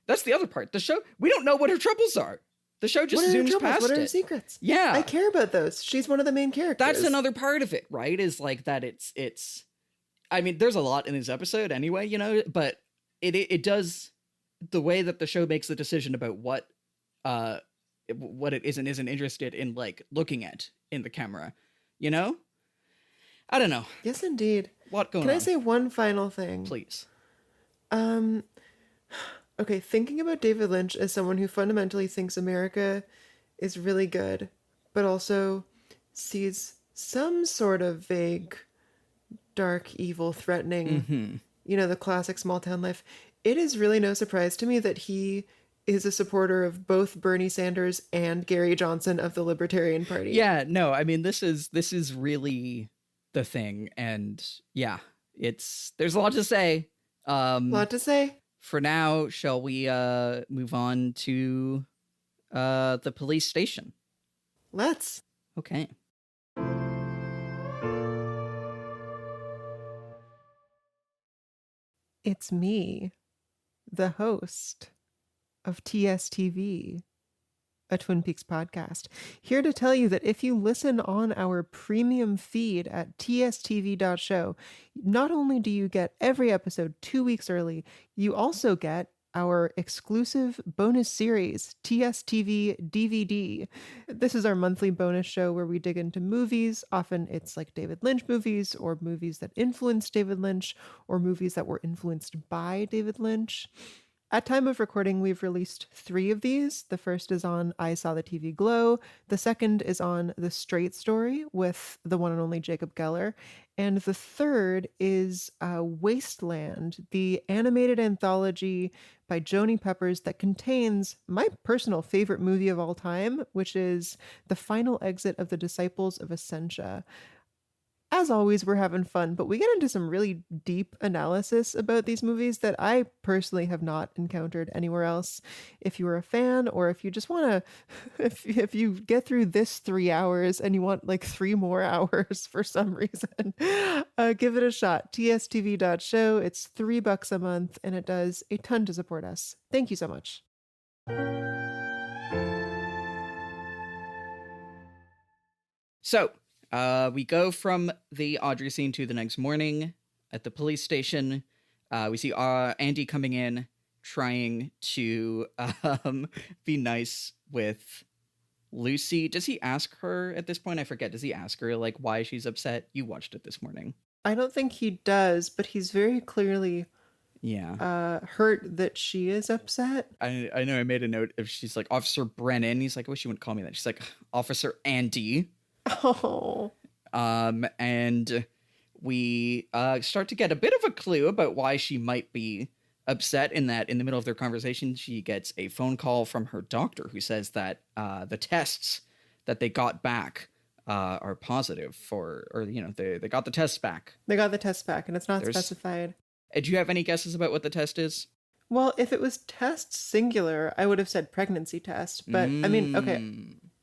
that's the other part. The show, we don't know what her troubles are. The show just zooms past it. What are her secrets? Yeah. I care about those. She's one of the main characters. That's another part of it, right? Is like that it's I mean, there's a lot in this episode anyway, you know, but it does, the way that the show makes the decision about what it is and isn't interested in like looking at in the camera, you know? I don't know. Yes, indeed. What going on? Can I say one final thing? Please. Okay, thinking about David Lynch as someone who fundamentally thinks America is really good, but also sees some sort of vague, dark, evil, threatening, you know, the classic small town life. It is really no surprise to me that he is a supporter of both Bernie Sanders and Gary Johnson of the Libertarian Party. Yeah, no, I mean, this is really the thing. And yeah, there's a lot to say. Lot to say. For now, shall we move on to the police station? Let's. Okay. It's me, the host of TSTV, a Twin Peaks podcast, here to tell you that if you listen on our premium feed at tstv.show, not only do you get every episode 2 weeks early, you also get our exclusive bonus series, TSTV DVD. This is our monthly bonus show where we dig into movies. Often it's like David Lynch movies, or movies that influenced David Lynch, or movies that were influenced by David Lynch. At time of recording, we've released 3 of these. The first is on I Saw the TV Glow. The second is on The Straight Story with the one and only Jacob Geller. And the third is Wasteland, the animated anthology by Joni Peppers that contains my personal favorite movie of all time, which is The Final Exit of the Disciples of Essentia. As always, we're having fun, but we get into some really deep analysis about these movies that I personally have not encountered anywhere else. If you're a fan, or if you just want to, if you get through this 3 hours and you want like 3 more hours for some reason, give it a shot. tstv.show. It's $3 a month, and it does a ton to support us. Thank you so much. So, we go from the Audrey scene to the next morning at the police station. We see Andy coming in, trying to be nice with Lucy. Does he ask her at this point? I forget. Does he ask her like why she's upset? You watched it this morning. I don't think he does, but he's very clearly hurt that she is upset. I know I made a note of, she's like, Officer Brennan. He's like, I wish you wouldn't call me that. She's like, Officer Andy. Oh. And we start to get a bit of a clue about why she might be upset, in that in the middle of their conversation, she gets a phone call from her doctor who says that the tests that they got back are positive for, or, you know, they got the tests back. They got the tests back, and it's not specified. Do you have any guesses about what the test is? Well, if it was test singular, I would have said pregnancy test. But I mean, okay.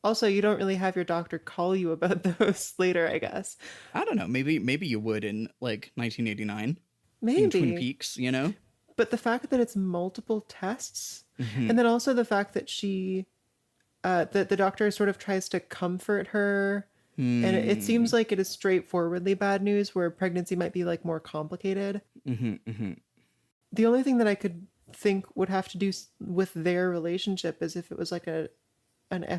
Also, you don't really have your doctor call you about those later, I guess. I don't know. Maybe you would in like 1989 in Twin Maybe. Peaks, you know? But the fact that it's multiple tests, Hmm. and then also the fact that that the doctor sort of tries to comfort her, and it Hmm. seems like it is straightforwardly bad news, where pregnancy might be like more complicated. Hmm. Hmm. The only thing that I could think would have to do with their relationship is if it was like an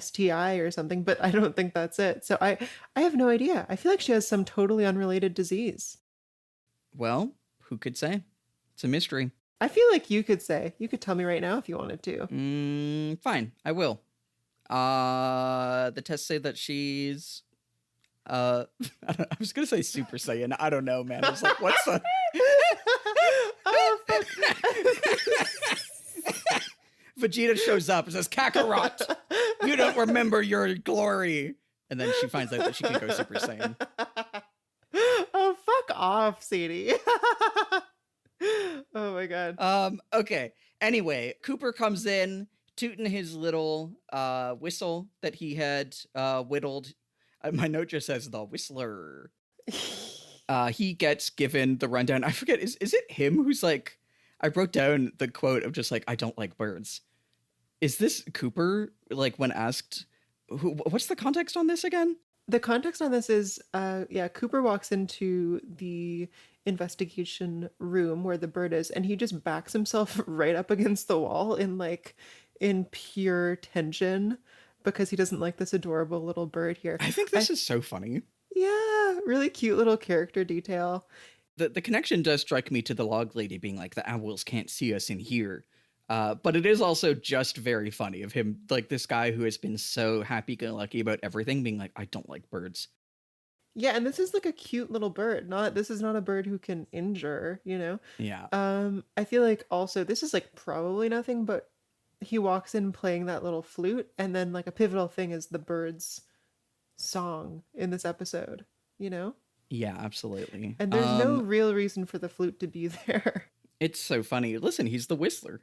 STI or something, but I don't think that's it. So I have no idea. I feel like she has some totally unrelated disease. Well, who could say? It's a mystery. I feel like you could tell me right now if you wanted to. Fine, I will. The tests say that she's I was gonna say Super Saiyan. I don't know, man. I was like, what's the Oh fuck. Vegeta shows up and says, Kakarot, you don't remember your glory. And then she finds out that she can go Super Saiyan. Oh fuck off, Sadie. Oh my god. Okay. Anyway, Cooper comes in, tooting his little whistle that he had whittled. My note just says the whistler. He gets given the rundown. I forget, is it him who's like, I wrote down the quote of just like, I don't like birds. Is this Cooper, like, when asked, what's the context on this again? The context on this is yeah, Cooper walks into the investigation room where the bird is, and he just backs himself right up against the wall in pure tension because he doesn't like this adorable little bird here. I think this is so funny. Yeah, really cute little character detail. The connection does strike me to the log lady being like, the owls can't see us in here. But it is also just very funny of him, like this guy who has been so happy-go-lucky about everything being like, I don't like birds. Yeah, and this is like a cute little bird. Not This is not a bird who can injure, you know? Yeah. I feel like also this is like probably nothing, but he walks in playing that little flute, and then like a pivotal thing is the bird's song in this episode, you know? Yeah, absolutely. And there's no real reason for the flute to be there. It's so funny. Listen, he's the whistler.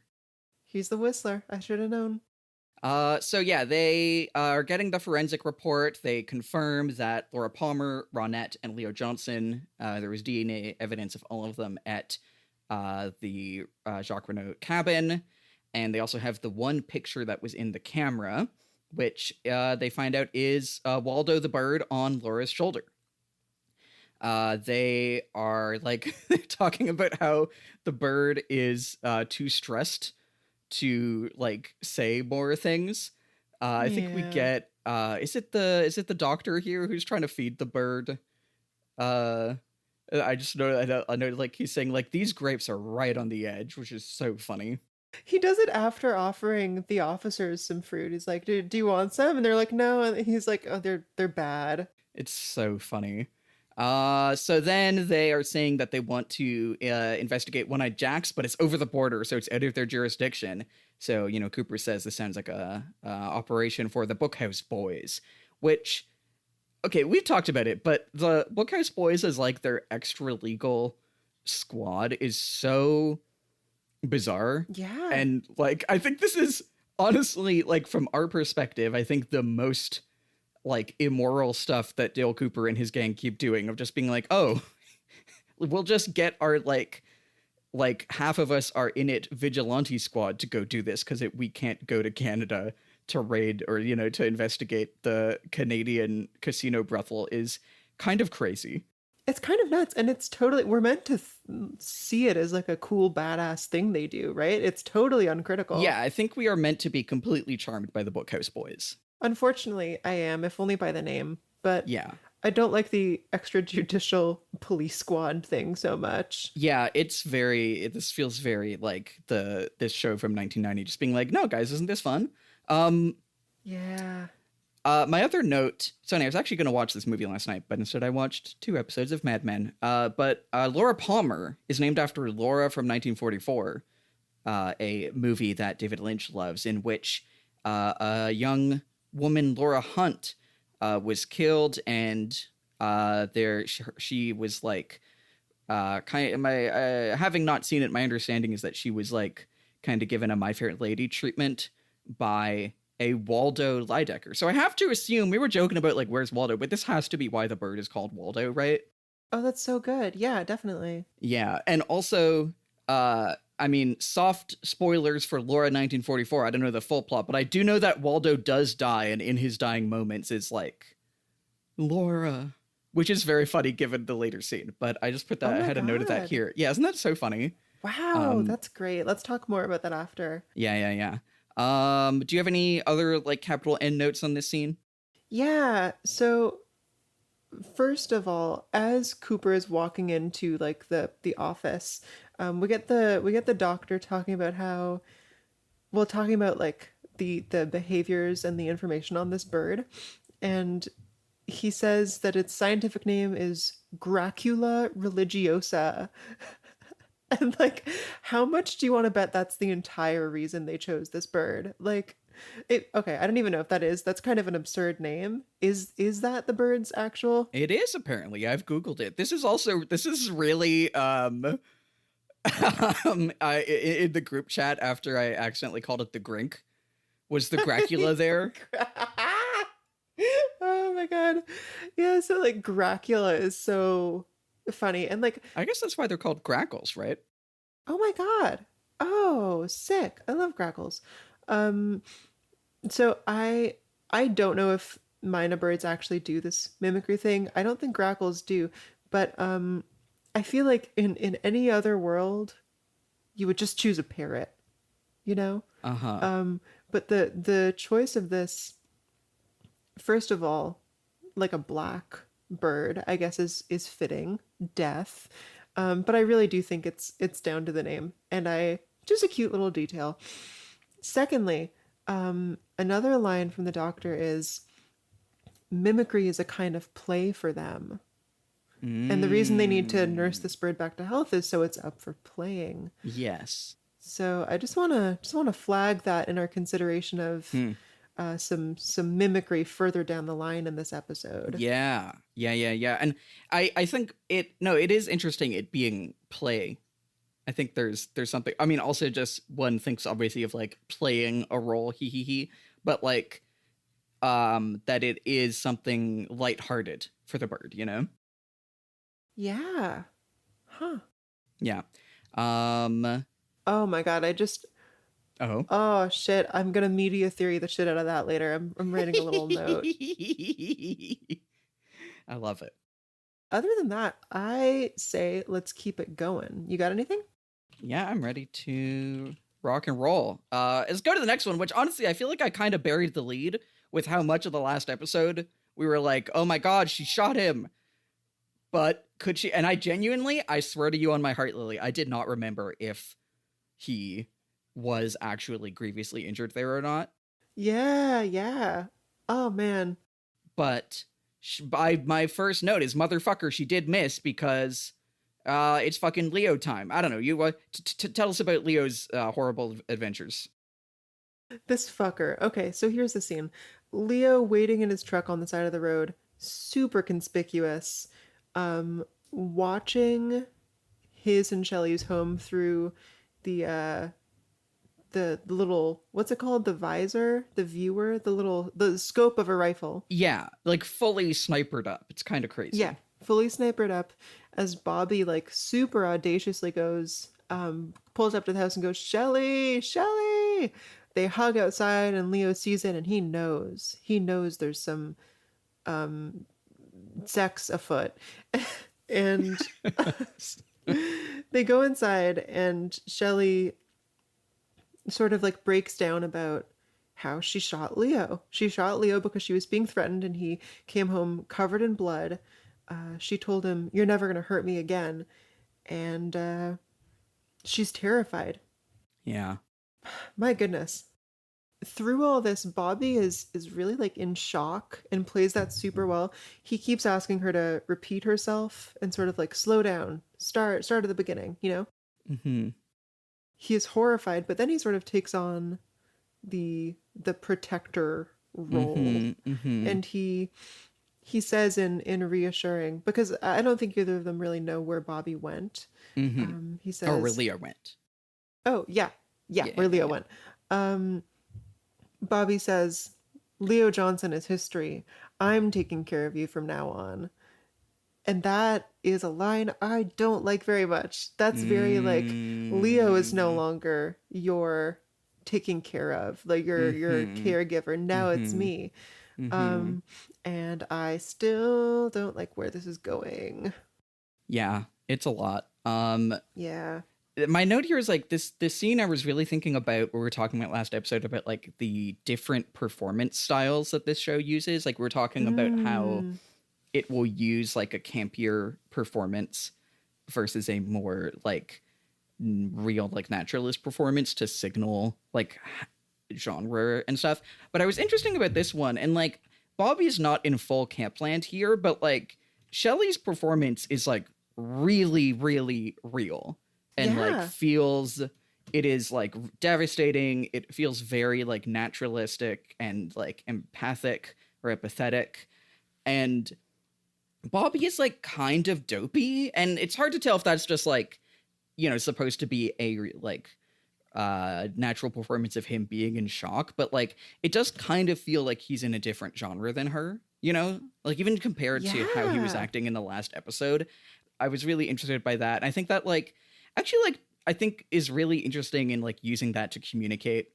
He's the whistler. I should have known. So yeah, they are getting the forensic report. They confirm that Laura Palmer, Ronette, and Leo Johnson, there was DNA evidence of all of them at the Jacques Renault cabin. And they also have the one picture that was in the camera, which they find out is Waldo the bird on Laura's shoulder. They are like talking about how the bird is too stressed to like say more things. I think we Yeah. get is it the doctor here who's trying to feed the bird? I just know I know like he's saying like these grapes are right on the edge, which is so funny. He does it after offering the officers some fruit. He's like, do you want some? And they're like, no. And he's like, oh, they're bad. It's so funny. So then they are saying that they want to investigate One-Eyed Jacks, but it's over the border, so it's out of their jurisdiction. So, you know, Cooper says this sounds like a operation for the Bookhouse Boys, which, okay, we've talked about it, but the Bookhouse Boys as like their extra legal squad is so bizarre. Yeah. And like, I think this is honestly, like, from our perspective, I think the most like immoral stuff that Dale Cooper and his gang keep doing of just being like, oh, we'll just get our like half of us are in it vigilante squad to go do this because we can't go to Canada to raid or, you know, to investigate the Canadian casino brothel is kind of crazy. It's kind of nuts. And it's totally, we're meant to see it as like a cool, badass thing they do, right? It's totally uncritical. Yeah, I think we are meant to be completely charmed by the Bookhouse Boys. Unfortunately, I am, if only by the name. But Yeah. I don't like the extrajudicial police squad thing so much. Yeah, it's very, this feels very like this show from 1990 just being like, no, guys, isn't this fun? Yeah. My other note, so I was actually going to watch this movie last night, but instead I watched 2 episodes of Mad Men. But Laura Palmer is named after Laura from 1944, a movie that David Lynch loves, in which a young woman, Laura Hunt, was killed, and she was like, kind of, having not seen it, my understanding is that she was like kind of given a My Fair Lady treatment by a Waldo Lydecker. So I have to assume, we were joking about like where's Waldo, but this has to be why the bird is called Waldo, right? Oh, that's so good. Yeah, definitely. Yeah, and also, I mean, soft spoilers for Laura 1944. I don't know the full plot, but I do know that Waldo does die, and in his dying moments is like, Laura, which is very funny given the later scene. But I just put that, Oh I my had a note of that God. here. Yeah, isn't that so funny? Wow, that's great. Let's talk more about that after. Yeah. Do you have any other like capital N notes on this scene? Yeah, so first of all, as Cooper is walking into like the office, we get the doctor talking about how, well, talking about like the behaviors and the information on this bird, and he says that its scientific name is Gracula religiosa. And like, how much do you want to bet that's the entire reason they chose this bird? Like, okay, I don't even know if that's kind of an absurd name. Is that the bird's actual? It is apparently. I've Googled it. This is really in the group chat after I accidentally called it the Grink. Was the Gracula there? Oh my God. Yeah, so like Gracula is so funny. And like, I guess that's why they're called grackles, right? oh my God. Oh, sick. I love grackles. Um, so I don't know if Mina birds actually do this mimicry thing. I don't think grackles do, but I feel like in any other world, you would just choose a parrot, you know? Uh-huh. But the choice of this, first of all, like a black bird, I guess is fitting. Death. But I really do think it's down to the name, and just a cute little detail. Secondly, another line from the doctor is mimicry is a kind of play for them. And the reason they need to nurse this bird back to health is so it's up for playing. Yes. So I just wanna flag that in our consideration of some mimicry further down the line in this episode. Yeah. And I think it is interesting it being play. I think there's something, I mean, also just one thinks obviously of like playing a role, he, but like that it is something lighthearted for the bird, you know? Yeah. Huh. Yeah. Oh my God, Oh. oh shit, I'm gonna media theory the shit out of that later. I'm writing a little note. I love it. Other than that, I say let's keep it going. You got anything? Yeah, I'm ready to rock and roll. Let's go to the next one, which honestly, I feel like I kind of buried the lead with how much of the last episode we were like, oh my God, she shot him. But could she? And I swear to you on my heart, Lily, I did not remember if he was actually grievously injured there or not. Yeah. Oh man. But by my first note is motherfucker, she did miss because it's fucking Leo time. I don't know. You tell us about Leo's horrible adventures. This fucker. Okay, so here's the scene. Leo waiting in his truck on the side of the road, super conspicuous, watching his and Shelley's home through the little, what's it called? The visor, the viewer, the scope of a rifle. Yeah, like fully snipered up. It's kind of crazy. Yeah, fully snipered up as Bobby like super audaciously goes, pulls up to the house and goes, Shelley. They hug outside and Leo sees it and he knows there's some sex afoot. And they go inside and Shelley sort of like breaks down about how she shot Leo. She shot Leo because she was being threatened and he came home covered in blood. She told him, "You're never going to hurt me again." And she's terrified. Yeah. My goodness. Through all this, Bobby is really like in shock and plays that super well. He keeps asking her to repeat herself and sort of like slow down, start at the beginning, you know? Mm-hmm. He is horrified, but then he sort of takes on the protector role. And he says in reassuring, because I don't think either of them really know where Bobby went. He says, or where Leo went. oh yeah, Yeah, Yeah. where Leo went. Um, Bobby says, Leo Johnson is history. I'm taking care of you from now on. And that is a line I don't like very much. That's very like Leo is no Mm, longer your taking care of, like your mm-hmm. caregiver. Now it's Mm-hmm. me. Mm-hmm. Um, and I still don't like where this is going. Yeah, it's a lot. Yeah. My note here is like this scene I was really thinking about what we were talking about last episode about like the different performance styles that this show uses. Like we were talking about how Mm. it will use like a campier performance versus a more like real like naturalist performance to signal like genre and stuff. But I was interesting about this one, and like Bobby's not in full campland here, but like Shelley's performance is like really, really real and like Yeah. feels it is like devastating. It feels very like naturalistic and like empathic or empathetic. And Bobby is like kind of dopey, and it's hard to tell if that's just like, you know, supposed to be a like natural performance of him being in shock, but like it does kind of feel like he's in a different genre than her, you know? Like even compared to how he was Yeah. acting in the last episode, I was really interested by that. And I think that like actually like I think is really interesting in like using that to communicate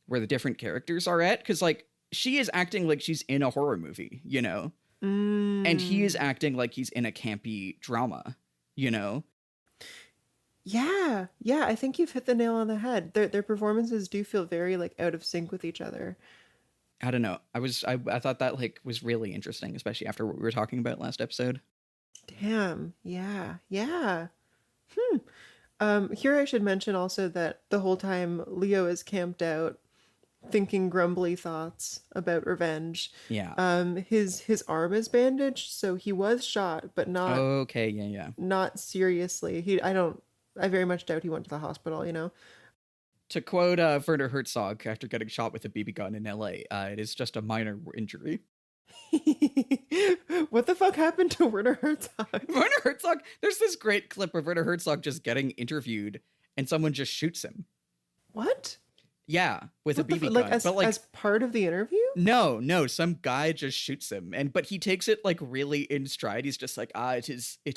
where the different characters are at, cuz like she is acting like she's in a horror movie, you know? And he is Mm. acting like he's in a campy drama, you know? Yeah. Yeah, I think you've hit the nail on the head. Their performances do feel very like out of sync with each other. I don't know. I thought that like was really interesting, especially after what we were talking about last episode. Damn. Yeah. Yeah. Here I should mention also that the whole time Leo is camped out thinking grumbly thoughts about revenge. Yeah. His arm is bandaged, so he was shot, but Okay, yeah, yeah. not seriously. I very much doubt he went to the hospital, you know. To quote Werner Herzog after getting shot with a BB gun in LA, it is just a minor injury. What the fuck happened to Werner Herzog? Werner Herzog, there's this great clip of Werner Herzog just getting interviewed and someone just shoots him. What? Yeah, with a What the BB like gun. But like as part of the interview? no, some guy just shoots him, but he takes it like really in stride. He's just like, it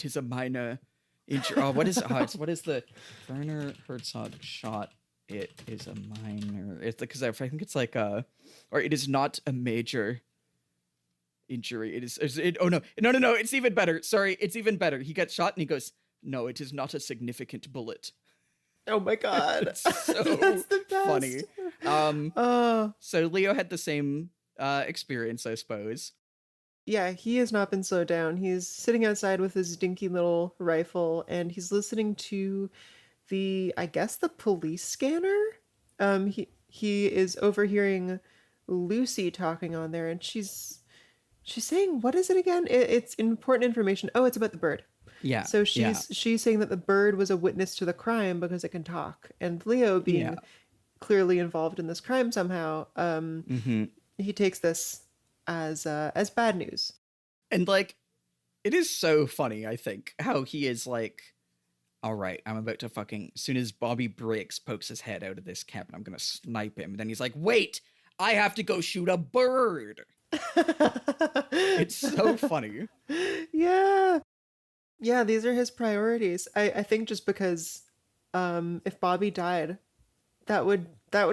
is a minor injury. Oh, what is what is the Werner Herzog shot? It is a minor. It's because I think it's like or it is not a major injury. Oh no. It's even better. Sorry, it's even better. He gets shot and he goes, no, it is not a significant bullet. Oh my god. It's so That's the best. funny. Oh. So Leo had the same experience, I suppose. Yeah, he has not been slowed down. He's sitting outside with his dinky little rifle and he's listening to I guess the police scanner. He is overhearing Lucy talking on there and she's saying, what is it again? It's important information. Oh, it's about the bird. Yeah. So yeah. she's saying that the bird was a witness to the crime because it can talk. And Leo being Yeah. clearly involved in this crime somehow, Mm-hmm. he takes this as bad news. And like, it is so funny, I think, how he is like, all right, I'm about to fucking, as soon as Bobby Briggs pokes his head out of this cabin, I'm gonna snipe him. And then he's like, wait, I have to go shoot a bird. It's so funny. Yeah. Yeah, these are his priorities. I think just because if Bobby died, that would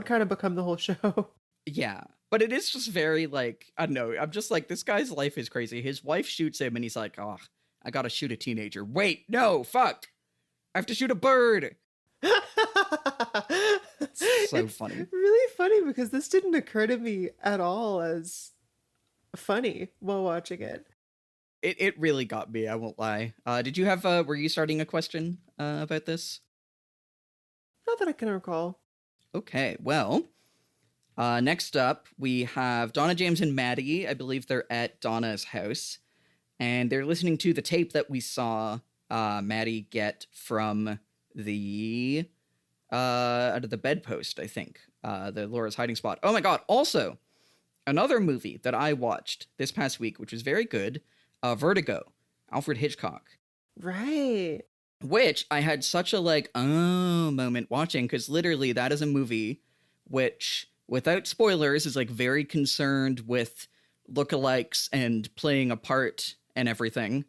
kind of become the whole show. Yeah. But it is just very like, I don't know, I'm just like, this guy's life is crazy. His wife shoots him and he's like, oh, I gotta shoot a teenager. Wait, no, fuck. I have to shoot a bird. It's funny. Really funny because this didn't occur to me at all as funny while watching it. It really got me, I won't lie. Did you have, were you starting a question about this? Not that I can recall. Okay, well, next up, we have Donna, James, and Maddy. I believe they're at Donna's house, and they're listening to the tape that we saw Maddy get from the out of the bedpost, I think, the Laura's hiding spot. Oh my god! Also, another movie that I watched this past week, which was very good, Vertigo, Alfred Hitchcock. Right. which I had such a like, oh moment watching, because literally that is a movie which, without spoilers, is like very concerned with lookalikes and playing a part and everything.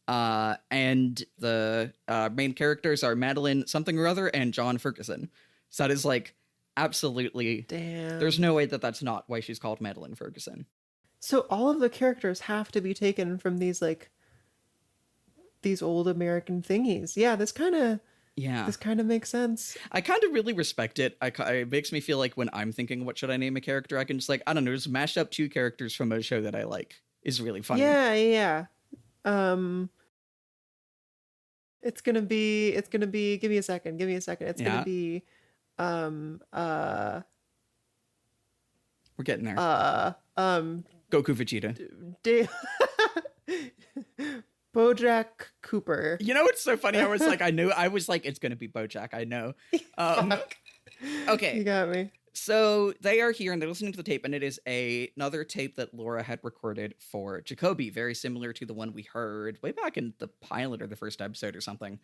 And the main characters are Madeline something or other and John Ferguson. So that is like absolutely, Damn. there's no way that that's not why she's called Madeline Ferguson. So all of the characters have to be taken from these like these old American thingies. Yeah, this kind of makes sense. I kind of really respect it. It makes me feel like when I'm thinking, what should I name a character? I can just like, I don't know, just mash up two characters from a show that I like is really funny. Yeah. It's gonna be, give me a second. It's gonna be, we're getting there. Goku Vegeta. Bojack Cooper. You know what's so funny? I was like, it's gonna be Bojack. I know. Okay. You got me. So they are here and they're listening to the tape, and it is another tape that Laura had recorded for Jacoby, very similar to the one we heard way back in the pilot or the first episode or something,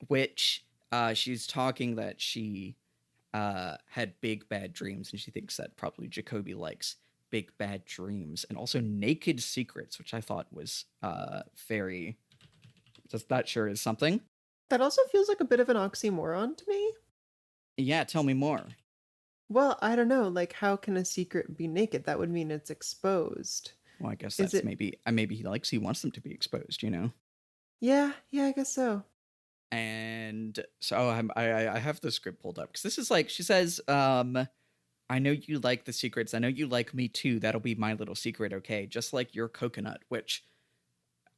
which she's talking that she had big bad dreams, and she thinks that probably Jacoby likes big bad dreams, and also naked secrets, which I thought was very, that sure is something. That also feels like a bit of an oxymoron to me. Yeah, tell me more. Well, I don't know. Like, how can a secret be naked? That would mean it's exposed. Well, I guess that's maybe he wants them to be exposed, you know? Yeah, I guess so. And so I have the script pulled up, because this is like, she says, I know you like the secrets. I know you like me too. That'll be my little secret, okay? Just like your coconut, which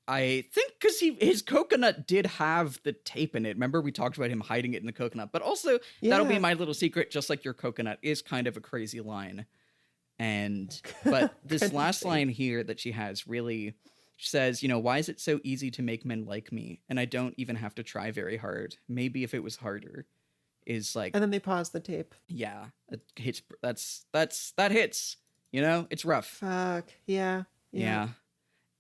I think because his coconut did have the tape in it. Remember, we talked about him hiding it in the coconut, but also that'll be my little secret, just like your coconut, is kind of a crazy line. But this last line here that she has really, she says, you know, why is it so easy to make men like me? And I don't even have to try very hard. Maybe if it was harder, is like. And then they pause the tape. Yeah, it hits. That hits. You know, it's rough. Fuck. Yeah.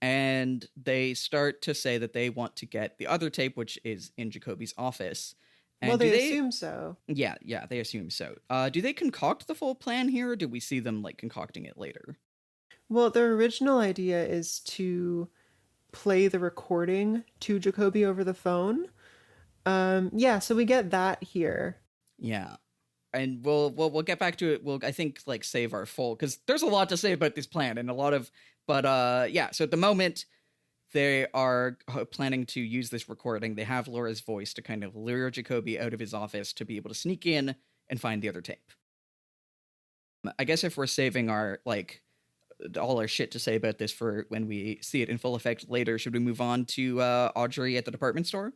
And they start to say that they want to get the other tape, which is in Jacoby's office. And well, they assume so. Yeah, they assume so. Do they concoct the full plan here, or do we see them like concocting it later? Well, their original idea is to play the recording to Jacoby over the phone. So we get that here. Yeah. And we'll get back to it. We'll, I think, like, save our full, because there's a lot to say about this plan and a lot of, but so at the moment they are planning to use this recording. They have Laura's voice to kind of lure Jacoby out of his office to be able to sneak in and find the other tape. I guess if we're saving our, like, all our shit to say about this for when we see it in full effect later, should we move on to Audrey at the department store?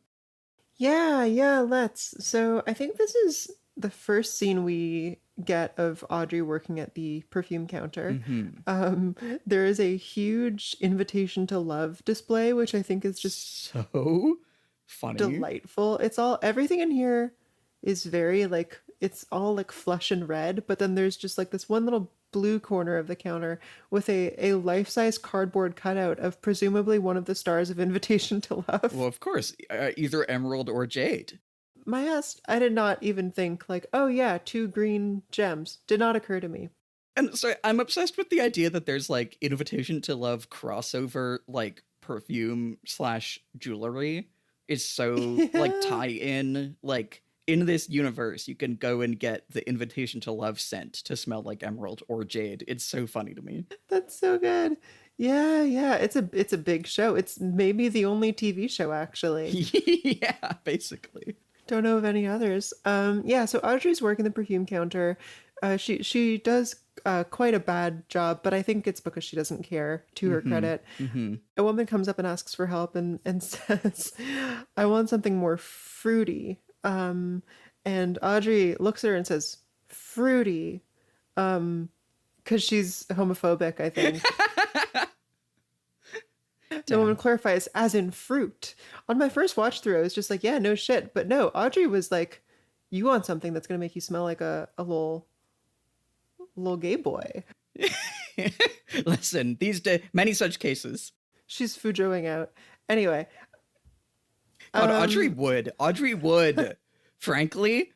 Yeah, let's. So I think this is the first scene we get of Audrey working at the perfume counter. Mm-hmm. There is a huge invitation to love display, which I think is just so funny, delightful. Everything in here is very like, it's all like flush and red, but then there's just like this one little blue corner of the counter with a life-size cardboard cutout of presumably one of the stars of Invitation to Love. Well, of course, either Emerald or Jade. My ass, I did not even think like, oh yeah, 2 green gems. Did not occur to me. And so I'm obsessed with the idea that there's like Invitation to Love crossover, like perfume / jewelry is so like tie in, like in this universe, you can go and get the Invitation to Love scent to smell like Emerald or Jade. It's so funny to me. That's so good. Yeah. It's a big show. It's maybe the only TV show, actually. Yeah, basically. Don't know of any others. So Audrey's working the perfume counter. She does quite a bad job, but I think it's because she doesn't care, to her credit. Mm-hmm. A woman comes up and asks for help and says, I want something more fruity. And Audrey looks at her and says, fruity, because she's homophobic, I think. The woman clarifies, as in fruit. On my first watch through, I was just like, yeah, no shit. But no, Audrey was like, you want something that's going to make you smell like a little gay boy. Listen, these days, many such cases. She's Fujoing out. Anyway, God, Audrey Um, would. Audrey would. Frankly.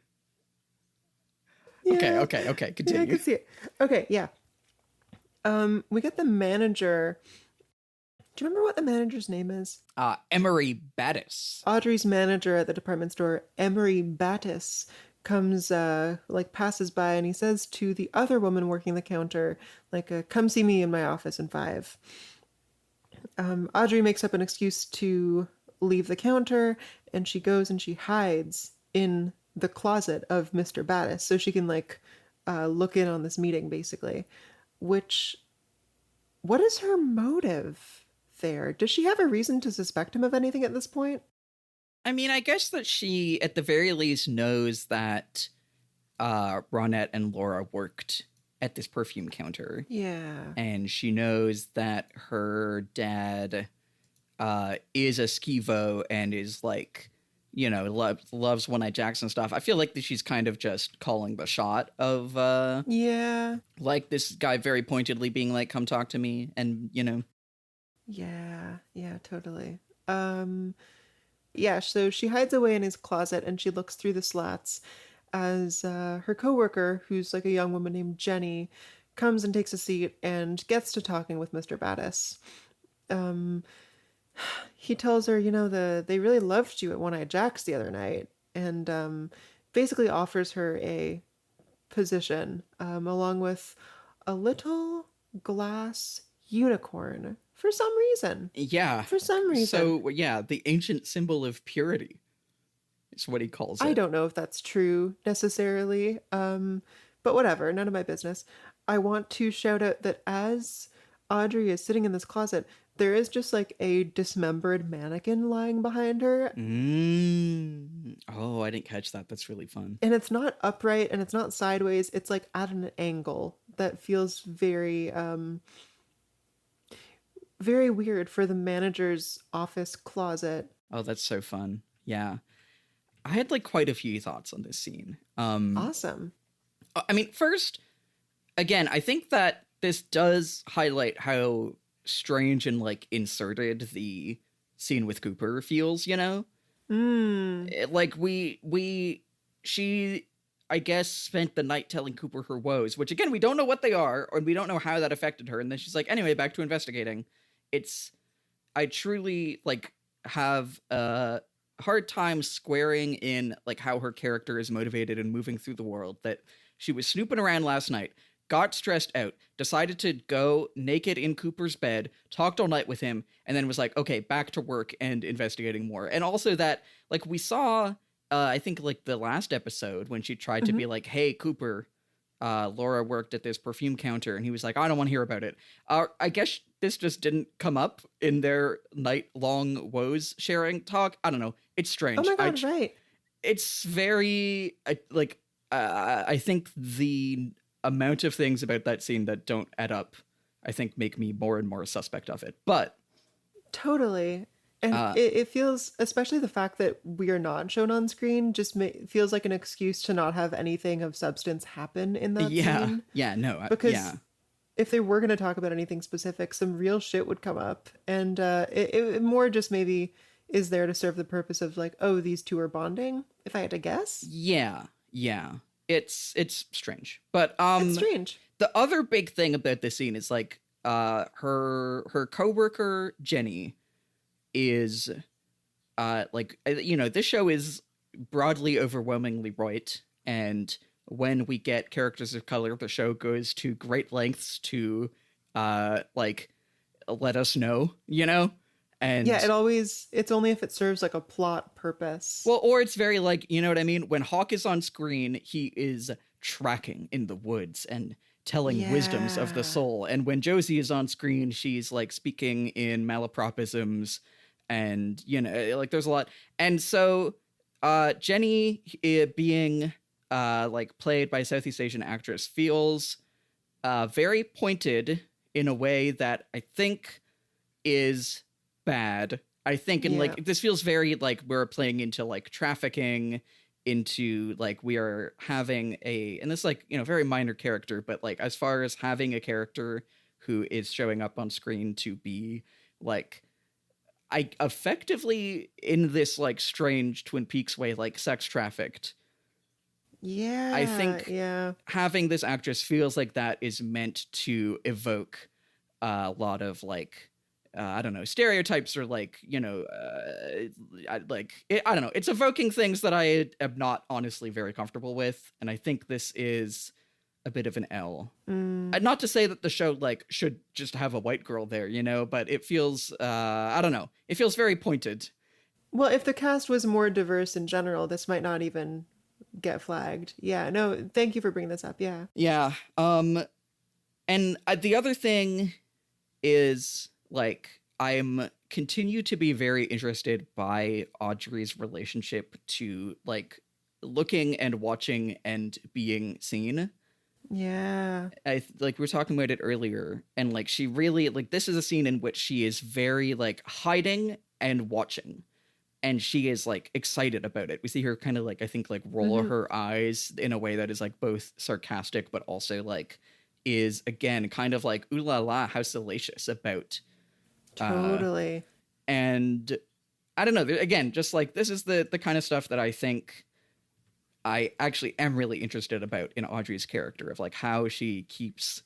Okay, yeah, okay, okay. yeah, I Continue. can see it. Okay, yeah. We get the manager. Do you remember what the manager's name is? Emery Battis. Audrey's manager at the department store, Emery Battis, comes like passes by and he says to the other woman working the counter, like, come see me in my office in 5. Audrey makes up an excuse to leave the counter and she goes and she hides in the closet of Mr. Battis so she can like look in on this meeting basically. Which, what is her motive there? Does she have a reason to suspect him of anything at this point? I mean, I guess that she, at the very least, knows that Ronette and Laura worked at this perfume counter. Yeah. And she knows that her dad is a skeevo and is like, you know, loves One-Eyed Jacks and stuff. I feel like that she's kind of just calling the shot of Yeah. like this guy very pointedly being like, come talk to me. And, you know. Yeah. Yeah, totally. Yeah, so she hides away in his closet and she looks through the slats as her coworker, who's like a young woman named Jenny, comes and takes a seat and gets to talking with Mr. Battis. Um, he tells her, you know, they really loved you at One-Eyed Jack's the other night, and basically offers her a position along with a little glass unicorn for some reason. Yeah. For some reason. So, yeah, the ancient symbol of purity is what he calls it. I don't know if that's true necessarily, but whatever, none of my business. I want to shout out that as Audrey is sitting in this closet, there is just like a dismembered mannequin lying behind her. Oh, I didn't catch that. That's really fun. And it's not upright and it's not sideways. It's like at an angle that feels very, very weird for the manager's office closet. Oh, that's so fun. Yeah. I had like quite a few thoughts on this scene. Awesome. I mean, first, again, I think that this does highlight how strange and like inserted the scene with Cooper feels, you know? Like she, I guess, spent the night telling Cooper her woes, which again, we don't know what they are, or we don't know how that affected her. And then she's like, anyway, back to investigating. I truly like have a hard time squaring in like how her character is motivated and moving through the world, that she was snooping around last night, got stressed out, decided to go naked in Cooper's bed, talked all night with him, and then was like, okay, back to work and investigating more. And also that, like, we saw, I think, like, the last episode when she tried to be like, hey, Cooper, Laura worked at this perfume counter, and he was like, I don't want to hear about it. I guess this just didn't come up in their night-long woes sharing talk. I don't know. It's strange. Oh my God, right. It's very, I think the amount of things about that scene that don't add up, I think, make me more and more suspect of it. But totally. And it feels, especially the fact that we are not shown on screen, just feels like an excuse to not have anything of substance happen in that scene. Yeah, no. Because yeah. if they were going to talk about anything specific, some real shit would come up. And it more just maybe is there to serve the purpose of like, oh, these two are bonding, if I had to guess. Yeah. It's strange. But it's strange. The other big thing about this scene is like her coworker Jenny is like, you know, this show is broadly overwhelmingly white, and when we get characters of color, the show goes to great lengths to like let us know, you know. And yeah, it's only if it serves like a plot purpose. Well, or it's very like, you know what I mean? When Hawk is on screen, he is tracking in the woods and telling wisdoms of the soul. And when Josie is on screen, she's like speaking in malapropisms, and, you know, like there's a lot. And so Jenny being like played by a Southeast Asian actress feels very pointed in a way that I think is bad. I think, and like this feels very like we're playing into like trafficking, into like we are having and this like, you know, very minor character, but like as far as having a character who is showing up on screen to be like, I effectively, in this like strange Twin Peaks way, like sex trafficked. Yeah. I think yeah. having this actress feels like that is meant to evoke a lot of like, I don't know, stereotypes or like, you know, I don't know. It's evoking things that I am not honestly very comfortable with. And I think this is a bit of an L. Not to say that the show like should just have a white girl there, you know, but it feels, I don't know. It feels very pointed. Well, if the cast was more diverse in general, this might not even get flagged. Yeah, no, thank you for bringing this up. Yeah. Yeah. And the other thing is like I'm continue to be very interested by Audrey's relationship to like looking and watching and being seen. Yeah. Like we were talking about it earlier, and like she really like this is a scene in which she is very like hiding and watching, and she is like excited about it. We see her kind of like I think like roll her eyes in a way that is like both sarcastic but also like is again kind of like ooh la la, how salacious about Totally. and I don't know, again, just like this is the kind of stuff that I think I actually am really interested about in Audrey's character, of like how she keeps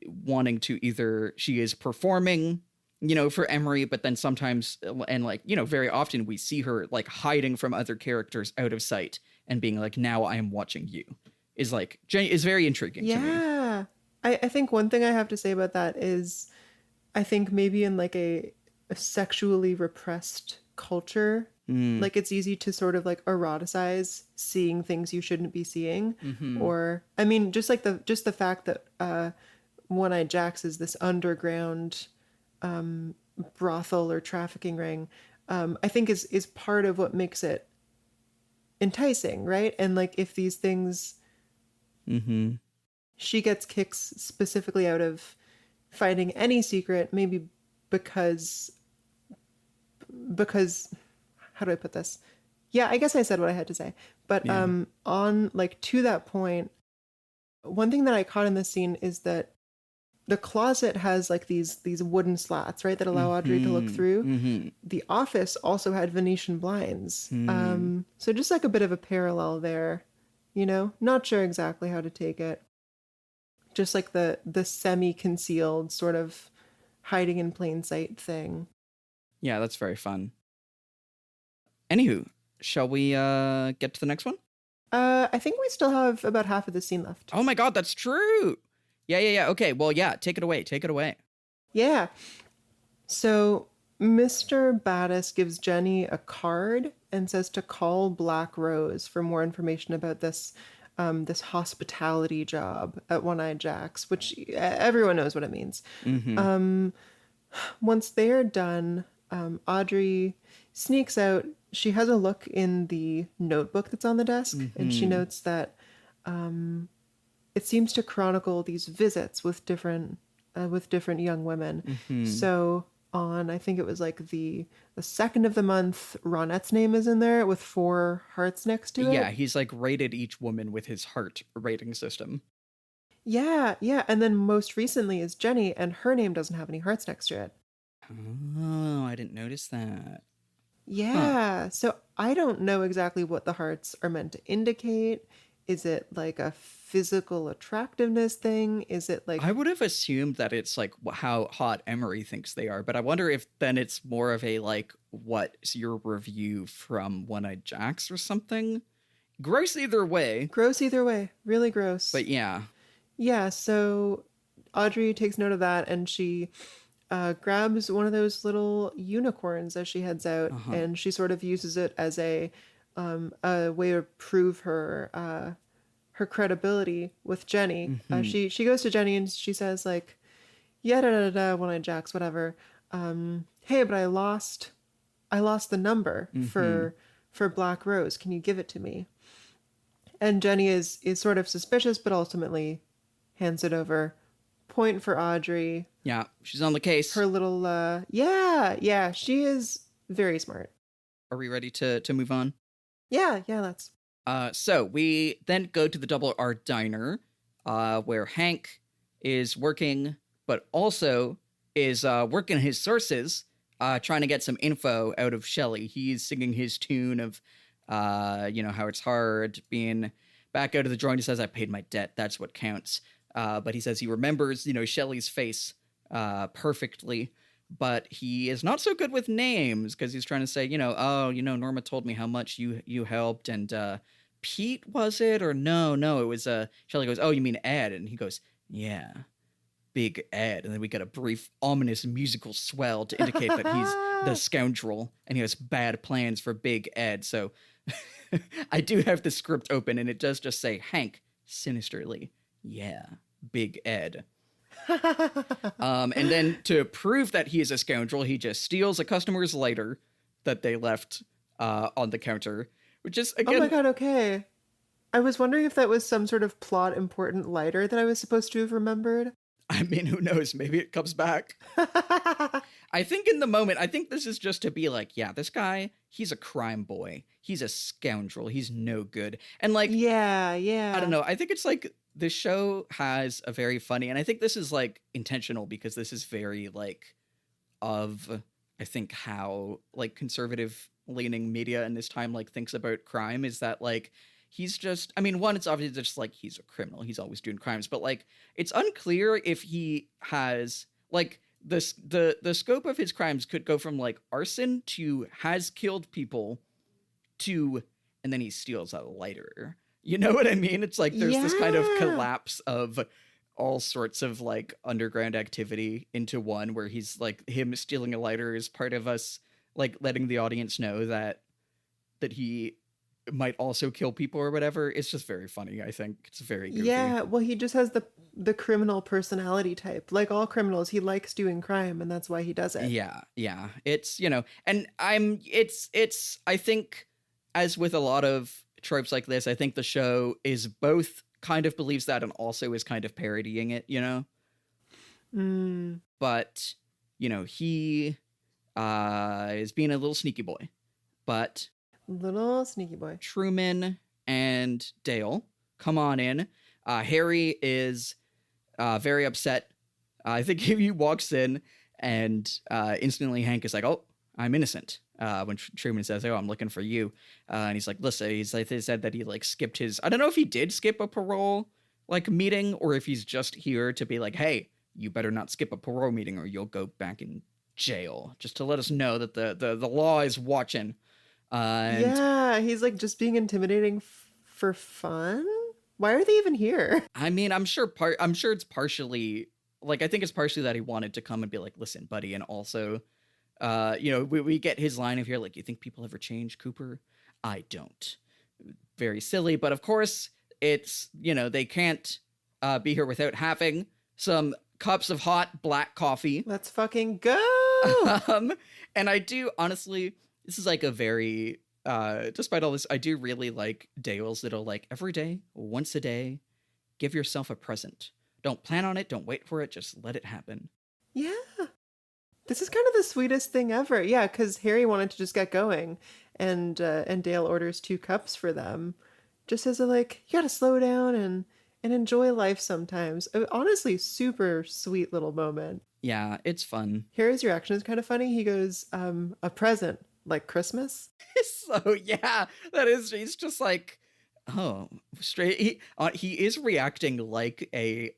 wanting to either she is performing, you know, for Emery, but then sometimes and like, you know, very often we see her like hiding from other characters out of sight and being like, now I am watching you, is like is very intriguing to me. Yeah. I think one thing I have to say about that is I think maybe in like a sexually repressed culture, like it's easy to sort of like eroticize seeing things you shouldn't be seeing. Or I mean, just the fact that One-Eyed Jacks is this underground brothel or trafficking ring, I think is part of what makes it enticing, right? And like if these things she gets kicks specifically out of finding any secret, maybe because how do I put this? Yeah, I guess I said what I had to say. But on like to that point, one thing that I caught in this scene is that the closet has like these wooden slats, right, that allow Audrey to look through. The office also had Venetian blinds. So just like a bit of a parallel there, you know, not sure exactly how to take it. Just like the semi-concealed sort of hiding in plain sight thing. Yeah, that's very fun. Anywho, shall we get to the next one? I think we still have about half of the scene left. Oh my god, that's true. Yeah. Okay, well, yeah, take it away. Yeah. So Mr. Battis gives Jenny a card and says to call Black Rose for more information about this this hospitality job at One-Eyed Jacks, which everyone knows what it means. Once they're done, Audrey sneaks out. She has a look in the notebook that's on the desk, and she notes that it seems to chronicle these visits with different young women. So on, I think it was like the second of the month, Ronette's name is in there with 4 hearts next to it. Yeah, he's like rated each woman with his heart rating system. Yeah. And then most recently is Jenny, and her name doesn't have any hearts next to it. Oh, I didn't notice that. Yeah. So I don't know exactly what the hearts are meant to indicate. Is it like a physical attractiveness thing? Is it like... I would have assumed that it's like how hot Emery thinks they are, but I wonder if then it's more of a like, what's your review from One-Eyed Jacks or something? Gross either way. Really gross. But yeah. Yeah, so Audrey takes note of that, and she grabs one of those little unicorns as she heads out, and she sort of uses it as a way to prove her credibility with Jenny. She goes to Jenny and she says like, yeah, One-Eyed Jacks, whatever. Hey, but I lost the number for Black Rose. Can you give it to me? And Jenny is sort of suspicious, but ultimately hands it over. Point for Audrey. Yeah, she's on the case. Her little yeah, she is very smart. Are we ready to move on? Yeah, let's. So we then go to the Double R Diner, where Hank is working, but also is working his sources trying to get some info out of Shelley. He's singing his tune of, how it's hard being back out of the joint. He says, I paid my debt. That's what counts. But he says he remembers, Shelley's face perfectly, but he is not so good with names because he's trying to say, Norma told me how much you helped, and Pete, was it? Or no, it was, Shelley goes, oh, you mean Ed? And he goes, yeah, Big Ed. And then we get a brief, ominous musical swell to indicate that he's the scoundrel and he has bad plans for Big Ed. So I do have the script open and it does just say, Hank, sinisterly, yeah, Big Ed. And then to prove that he is a scoundrel, he just steals a customer's lighter that they left on the counter, which is, again... Oh my god, okay. I was wondering if that was some sort of plot important lighter that I was supposed to have remembered. I mean, who knows? Maybe it comes back. I think in the moment, I think this is just to be like, yeah, this guy, he's a crime boy. He's a scoundrel. He's no good. And like, yeah. I don't know. I think it's like the show has a very funny, and I think this is like intentional because this is very like I think how like conservative leaning media in this time like thinks about crime is that like, he's just, I mean, one, it's obviously just like he's a criminal. He's always doing crimes, but like it's unclear if he has like the scope of his crimes could go from like arson to has killed people to, and then he steals a lighter. You know what I mean? It's like there's this kind of collapse of all sorts of like underground activity into one where he's like him stealing a lighter is part of us like letting the audience know that he might also kill people or whatever. It's just very funny. I think it's very goofy. Yeah, well, he just has the criminal personality type. Like all criminals, he likes doing crime, and that's why he does it. Yeah. It's, and it's I think, as with a lot of tropes like this, I think the show is both kind of believes that and also is kind of parodying it, But, he is being a little sneaky boy. But little sneaky boy. Truman and Dale come on in. Harry is very upset. I think he walks in and instantly Hank is like, oh, I'm innocent. When Truman says, oh, I'm looking for you. And he's like, listen, they said that he like skipped his, I don't know if he did skip a parole like meeting or if he's just here to be like, hey, you better not skip a parole meeting or you'll go back in jail, just to let us know that the law is watching. Yeah, he's like just being intimidating for fun. Why are they even here? I mean, I'm sure it's partially like, I think it's partially that he wanted to come and be like, listen, buddy. And also, we get his line of here, like, you think people ever change, Cooper? I don't. Very silly. But of course it's, they can't be here without having some cups of hot black coffee. Let's fucking go. And I do honestly, this is like a very, despite all this, I do really like Dale's little, like, every day, once a day, give yourself a present. Don't plan on it. Don't wait for it. Just let it happen. Yeah. This is kind of the sweetest thing ever. Yeah, because Harry wanted to just get going, and Dale orders 2 cups for them. Just as a, like, you gotta slow down and enjoy life sometimes. Honestly, super sweet little moment. Yeah, it's fun. Harry's reaction is kind of funny. He goes, a present. Like Christmas? So yeah, that is, he's just like, oh, straight. He is reacting like a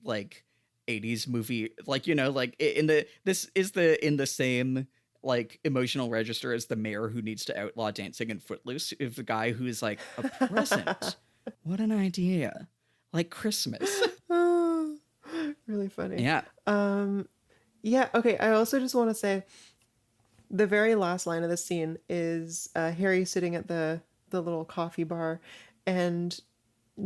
80s movie, like, like in the same like emotional register as the mayor who needs to outlaw dancing in Footloose. If the guy who's like, a present, what an idea, like Christmas. Oh, really funny. Yeah. Yeah. Okay. I also just want to say, the very last line of the scene is Harry sitting at the little coffee bar, and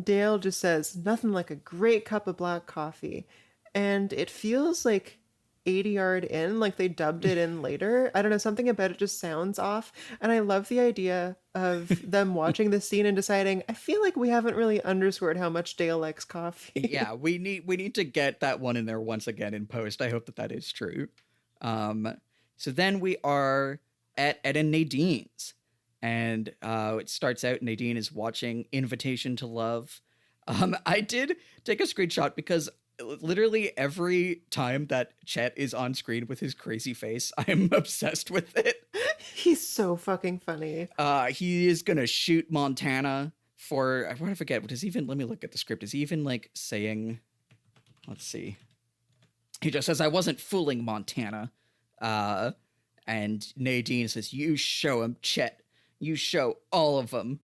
Dale just says, nothing like a great cup of black coffee. And it feels like 80 yard in, like they dubbed it in later. I don't know, something about it just sounds off. And I love the idea of them watching this scene and deciding, I feel like we haven't really underscored how much Dale likes coffee. Yeah, we need to get that one in there once again in post. I hope that is true. So then we are at Ed and Nadine's, and it starts out Nadine is watching Invitation to Love. I did take a screenshot because literally every time that Chet is on screen with his crazy face, I'm obsessed with it. He's so fucking funny. He is gonna shoot Montana for, I want to forget what is even, let me look at the script. Is he even like saying, let's see. He just says, I wasn't fooling Montana. And Nadine says, you show him, Chet. You show all of them.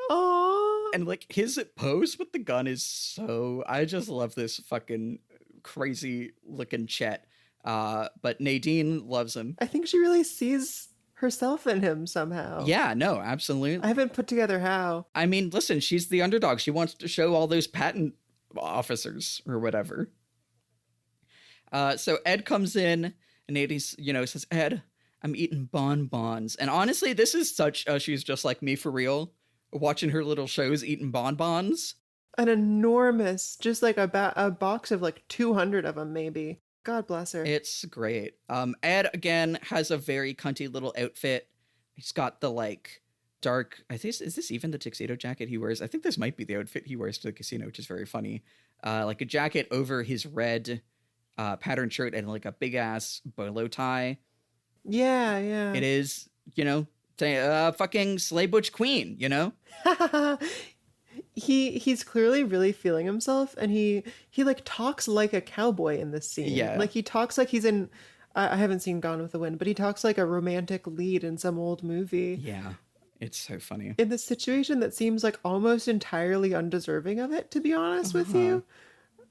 Aww. And like his pose with the gun is so, I just love this fucking crazy looking Chet. But Nadine loves him. I think she really sees herself in him somehow. Yeah, no, absolutely. I haven't put together how. I mean, listen, she's the underdog. She wants to show all those patent officers or whatever. So Ed comes in and Nadine, says, Ed, I'm eating bonbons. And honestly, this is such, she's just like me for real. Watching her little shows eating bonbons. An enormous, just like a box of like 200 of them, maybe. God bless her. It's great. Ed, again, has a very cunty little outfit. He's got the like dark, I think, is this even the tuxedo jacket he wears? I think this might be the outfit he wears to the casino, which is very funny. Like a jacket over his red patterned shirt and like a big ass bolo tie. Yeah, yeah. It is, fucking Slay Butch Queen, He's clearly really feeling himself, and he like talks like a cowboy in this scene. Yeah. Like he talks like he's in, I haven't seen Gone with the Wind, but he talks like a romantic lead in some old movie. Yeah. It's so funny. In this situation that seems like almost entirely undeserving of it, to be honest with you.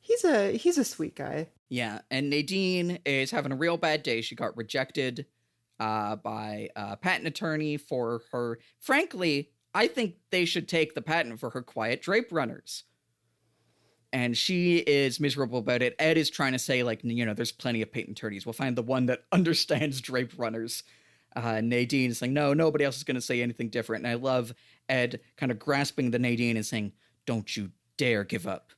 He's a sweet guy. Yeah, and Nadine is having a real bad day. She got rejected by a patent attorney for her. Frankly, I think they should take the patent for her quiet drape runners. And she is miserable about it. Ed is trying to say, like, there's plenty of patent attorneys. We'll find the one that understands drape runners. Nadine's like, no, nobody else is going to say anything different. And I love Ed kind of grasping the Nadine and saying, don't you dare give up.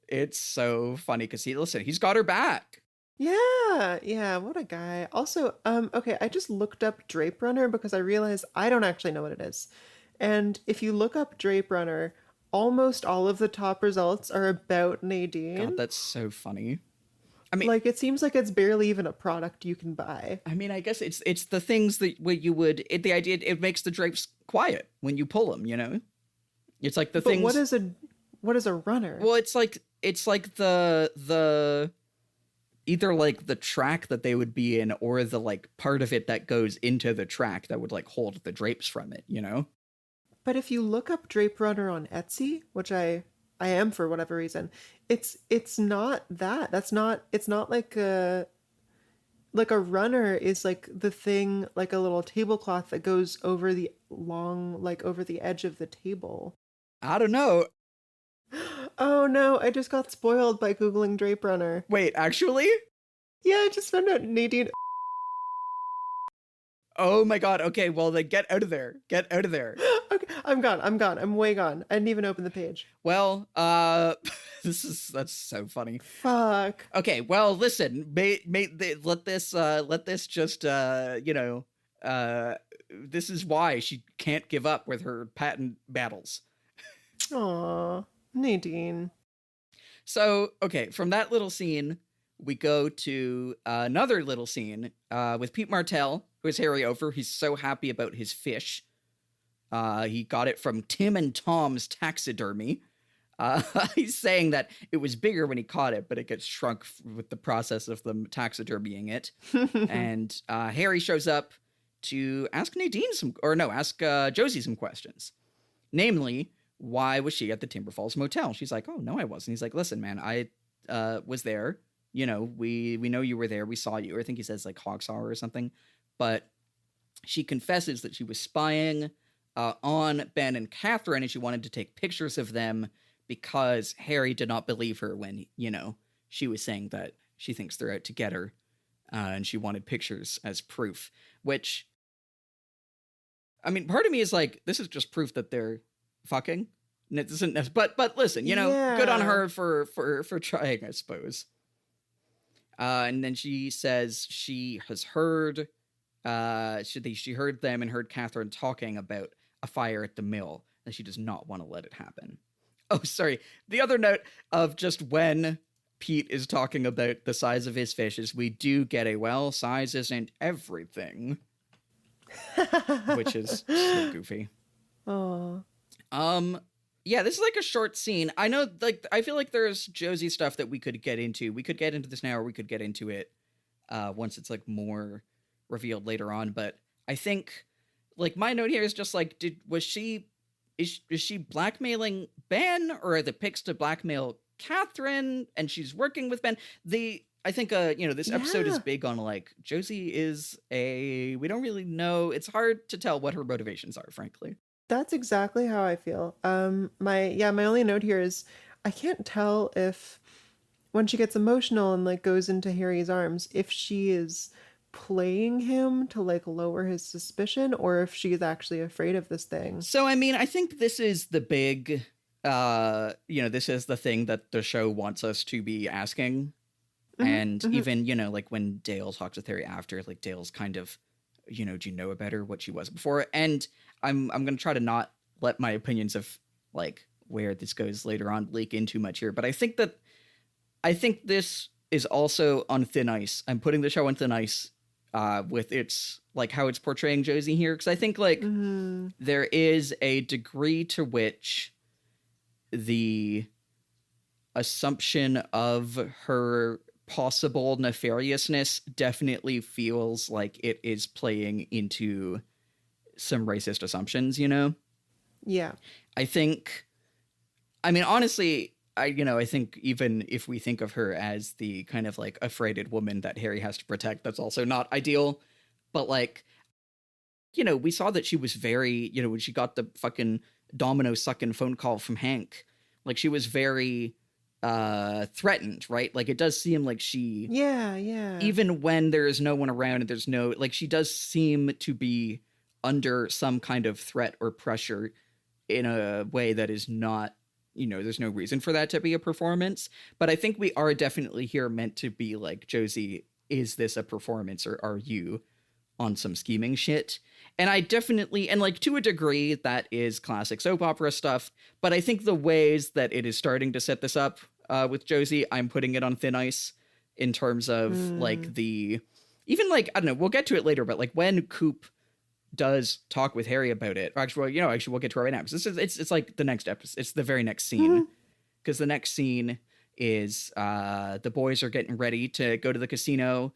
It's so funny because he's got her back. Yeah, what a guy. Also, okay, I just looked up Drape Runner because I realized I don't actually know what it is. And if you look up Drape Runner, almost all of the top results are about Nadine. God, that's so funny. I mean, like, it seems like it's barely even a product you can buy. I mean, I guess it's the things that where you would, the idea, it makes the drapes quiet when you pull them, It's like the things. What is a runner? Well, it's like the either like the track that they would be in or the like part of it that goes into the track that would like hold the drapes from it, But if you look up Drape Runner on Etsy, which I am for whatever reason, it's not that. It's not like a runner is like the thing, like a little tablecloth that goes over the over the edge of the table. I don't know. Oh no, I just got spoiled by Googling Drape Runner. Wait, actually? Yeah, I just found out Nadine. Oh my god, okay, well then get out of there. Get out of there. Okay, I'm gone. I'm way gone. I didn't even open the page. Well, that's so funny. Fuck. Okay, well, listen, let this just, this is why she can't give up with her patent battles. Aw, Nadine. So, okay, from that little scene, we go to another little scene with Pete Martell, who is Harry over. He's so happy about his fish. He got it from Tim and Tom's Taxidermy. He's saying that it was bigger when he caught it, but it gets shrunk with the process of them taxidermying it. And Harry shows up to ask Josie some questions. Namely, why was she at the Timber Falls Motel? She's like, oh, no, I wasn't. He's like, listen, man, I was there. We know you were there. We saw you. Or I think he says like hog saw her or something. But she confesses that she was spying on Ben and Catherine, and she wanted to take pictures of them because Harry did not believe her when, she was saying that she thinks they're out to get her, and she wanted pictures as proof, which, I mean, part of me is like, this is just proof that they're fucking. And it doesn't, but listen, good on her for trying, I suppose. And then she says she has heard, she heard them and heard Catherine talking about a fire at the mill, and she does not want to let it happen. Oh, sorry. The other note of just when Pete is talking about the size of his fishes, we do get a, well, size isn't everything, which is so goofy. Oh. Yeah, this is like a short scene. I know, like, I feel like there's Josie stuff that we could get into. We could get into this now, or we could get into it once it's like more revealed later on. But I think, like, my note here is just like, is she blackmailing Ben, or are the pics to blackmail Catherine, and she's working with Ben? I think this episode is big on like Josie is we don't really know. It's hard to tell what her motivations are, frankly. That's exactly how I feel. My only note here is I can't tell if when she gets emotional and like goes into Harry's arms, if she is playing him to like lower his suspicion, or if she is actually afraid of this thing. So I mean, I think this is the big this is the thing that the show wants us to be asking. And even, like when Dale talks with Harry after, like Dale's kind of, do you know about her, what she was before? And I'm going to try to not let my opinions of like where this goes later on leak in too much here. But I think this is also on thin ice. I'm putting the show on thin ice with its like how it's portraying Josie here. Cause I think like there is a degree to which the assumption of her possible nefariousness definitely feels like it is playing into some racist assumptions, Yeah. Honestly, I think even if we think of her as the kind of like afraided woman that Harry has to protect, that's also not ideal. But like, we saw that she was very, when she got the fucking domino sucking phone call from Hank, like she was very threatened, right? Like it does seem like she even when there is no one around and there's no, like, she does seem to be under some kind of threat or pressure in a way that is not, there's no reason for that to be a performance. But I think we are definitely here meant to be like, Josie, is this a performance, or are you on some scheming shit? And I definitely, and like to a degree, that is classic soap opera stuff. But I think the ways that it is starting to set this up with Josie, I'm putting it on thin ice in terms of like even like, I don't know, we'll get to it later, but like when Coop does talk with Harry about it, or actually, we'll get to it right now, because it's like the next episode, it's the very next scene, because the next scene is the boys are getting ready to go to the casino.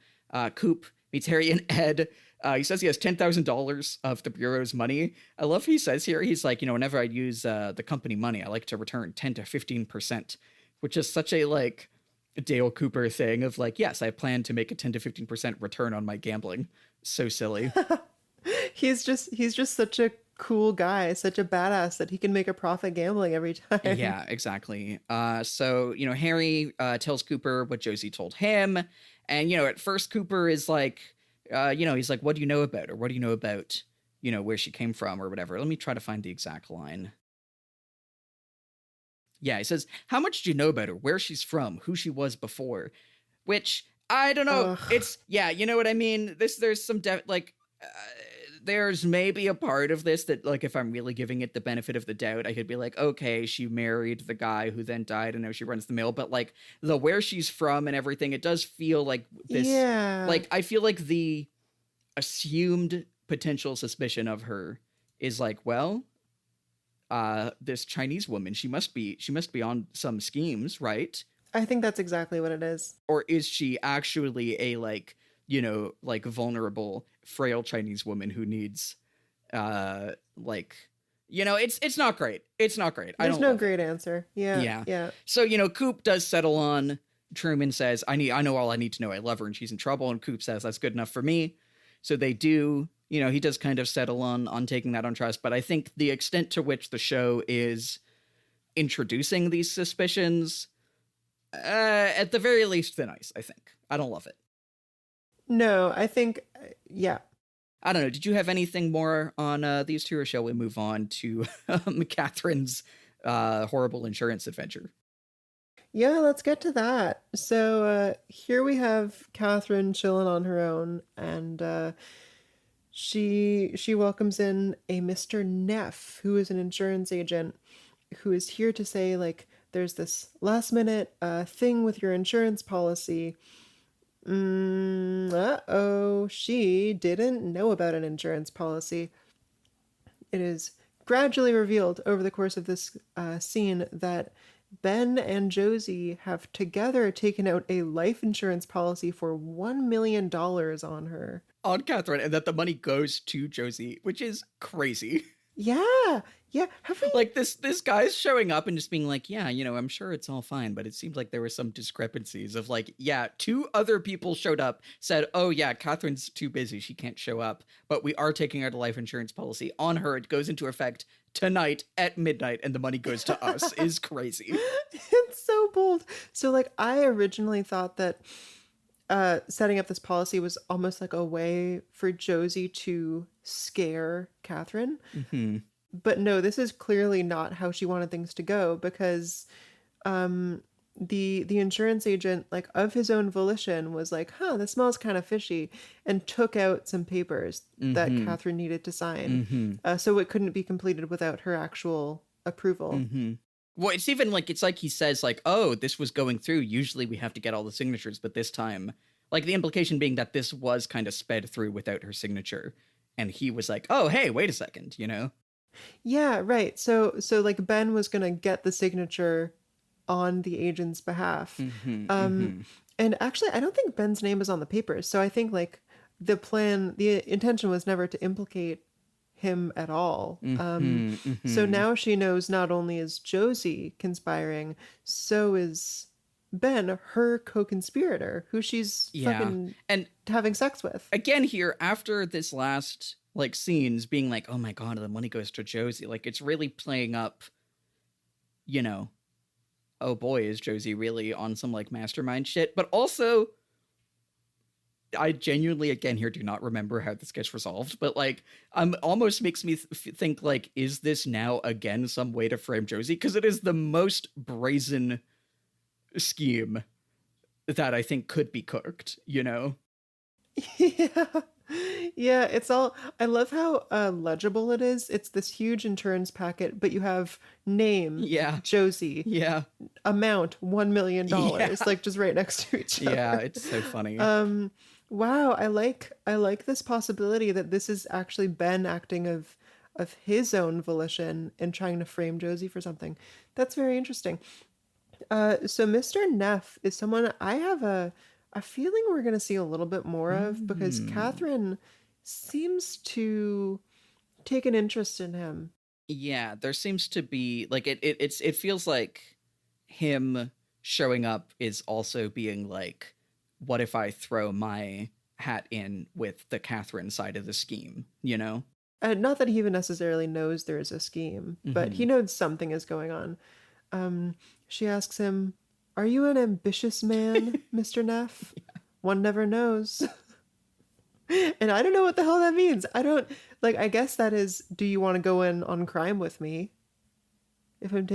Coop meets Harry and Ed. He says he has $10,000 of the Bureau's money. I love he says here, he's like, whenever I use the company money, I like to return 10 to 15%, which is such a like Dale Cooper thing of like, yes, I plan to make a 10 to 15% return on my gambling. So silly. He's just such a cool guy, such a badass that he can make a profit gambling every time. Yeah, exactly. So, Harry tells Cooper what Josie told him. And, at first Cooper is like, he's like, what do you know about her? What do you know about, where she came from or whatever? Let me try to find the exact line. Yeah, he says, how much do you know about her? Where she's from? Who she was before? Which, I don't know. It's, yeah, you know what I mean? There's some, there's maybe a part of this that, like, if I'm really giving it the benefit of the doubt, I could be like, okay, she married the guy who then died, and now she runs the mill. But, like, the where she's from and everything, it does feel like this. Yeah. Like, I feel like the assumed potential suspicion of her is like, well, this Chinese woman, she must be on some schemes, right? I think that's exactly what it is. Or is she actually a, like, vulnerable, frail Chinese woman who needs, it's not great. It's not great. There's no great answer. Yeah. So, Coop does settle on, Truman says, I know all I need to know. I love her and she's in trouble. And Coop says, that's good enough for me. So they do, he does kind of settle on taking that on trust. But I think the extent to which the show is introducing these suspicions, at the very least, thin ice, I think. I don't love it. No, I think, yeah. I don't know. Did you have anything more on these two, or shall we move on to Catherine's horrible insurance adventure? Yeah, let's get to that. So here we have Catherine chilling on her own, and she welcomes in a Mr. Neff, who is an insurance agent, who is here to say, like, there's this last minute thing with your insurance policy. Uh-oh, she didn't know about an insurance policy. It is gradually revealed over the course of this scene that Ben and Josie have together taken out a life insurance policy for $1 million on her. On Catherine, and that the money goes to Josie, which is crazy. Yeah, yeah. Have we... Like this guy's showing up and just being like, yeah, I'm sure it's all fine, but it seems like there were some discrepancies of like, yeah, 2 other people showed up, said, oh yeah, Catherine's too busy, she can't show up, but we are taking out a life insurance policy on her. It goes into effect tonight at midnight, and the money goes to us. Is crazy. It's so bold. So like, I originally thought that setting up this policy was almost like a way for Josie to scare Catherine. Mm-hmm. But no, this is clearly not how she wanted things to go, because the insurance agent, like of his own volition, was like, huh, this smells kind of fishy, and took out some papers that Catherine needed to sign. So it couldn't be completed without her actual approval. Well, it's like he says, like, oh, this was going through. Usually we have to get all the signatures, but this time, like the implication being that this was kind of sped through without her signature. And he was like, oh, hey, wait a second, Yeah, right. So like Ben was going to get the signature on the agent's behalf. And actually, I don't think Ben's name is on the papers. So I think like the intention was never to implicate him at all. So now she knows not only is Josie conspiring, so is Ben, her co-conspirator, who she's fucking and having sex with. Again here, after this last like scenes being like, oh my god, the money goes to Josie, like it's really playing up, oh boy, is Josie really on some like mastermind shit. But also, I genuinely, again, here do not remember how this gets resolved, but like, almost makes me think like, is this now again some way to frame Josie? Because it is the most brazen scheme that I think could be cooked, Yeah, it's all. I love how legible it is. It's this huge insurance packet, but you have name, Josie, amount $1 million, like just right next to each other. Yeah, it's so funny. Wow, I like this possibility that this is actually Ben acting of his own volition and trying to frame Josie for something. That's very interesting. So Mr. Neff is someone I have a feeling we're going to see a little bit more of, because Catherine seems to take an interest in him. Yeah, there seems to be like it feels like him showing up is also being like, what if I throw my hat in with the Catherine side of the scheme, Not that he even necessarily knows there is a scheme, but he knows something is going on. She asks him, are you an ambitious man, Mr. Neff? Yeah. One never knows. And I don't know what the hell that means. I guess that is, do you want to go in on crime with me? If I'm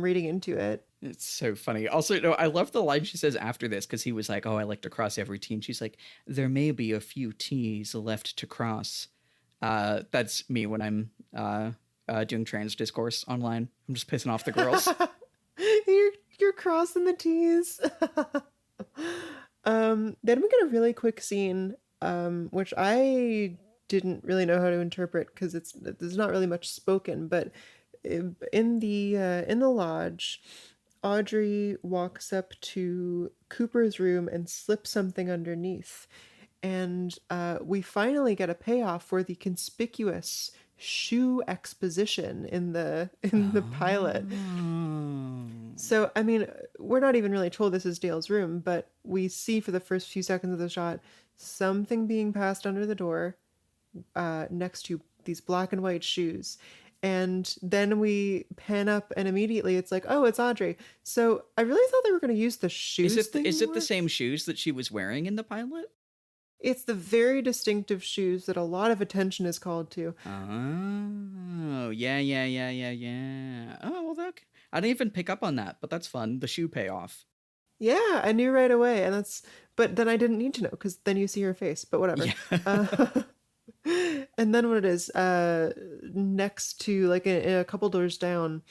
reading into it. It's so funny. Also, no, I love the line she says after this, because he was like, oh, I like to cross every T. And she's like, there may be a few T's left to cross. That's me when I'm doing trans discourse online. I'm just pissing off the girls. You're crossing the T's. Then we get a really quick scene, which I didn't really know how to interpret, because there's not really much spoken, but in the lodge, Audrey walks up to Cooper's room and slips something underneath. And we finally get a payoff for the conspicuous shoe exposition in the pilot. So, I mean, we're not even really told this is Dale's room, but we see for the first few seconds of the shot something being passed under the door next to these black and white shoes. And then we pan up and immediately it's like, oh, it's Audrey. So I really thought they were going to use the shoes. Is it the same shoes that she was wearing in the pilot? It's the very distinctive shoes that a lot of attention is called to. Oh, yeah. Oh, well, I didn't even pick up on that, but that's fun. The shoe payoff. Yeah, I knew right away. But then I didn't need to know, because then you see her face, but whatever. Yeah. And then what it is, next to, like, a couple doors down,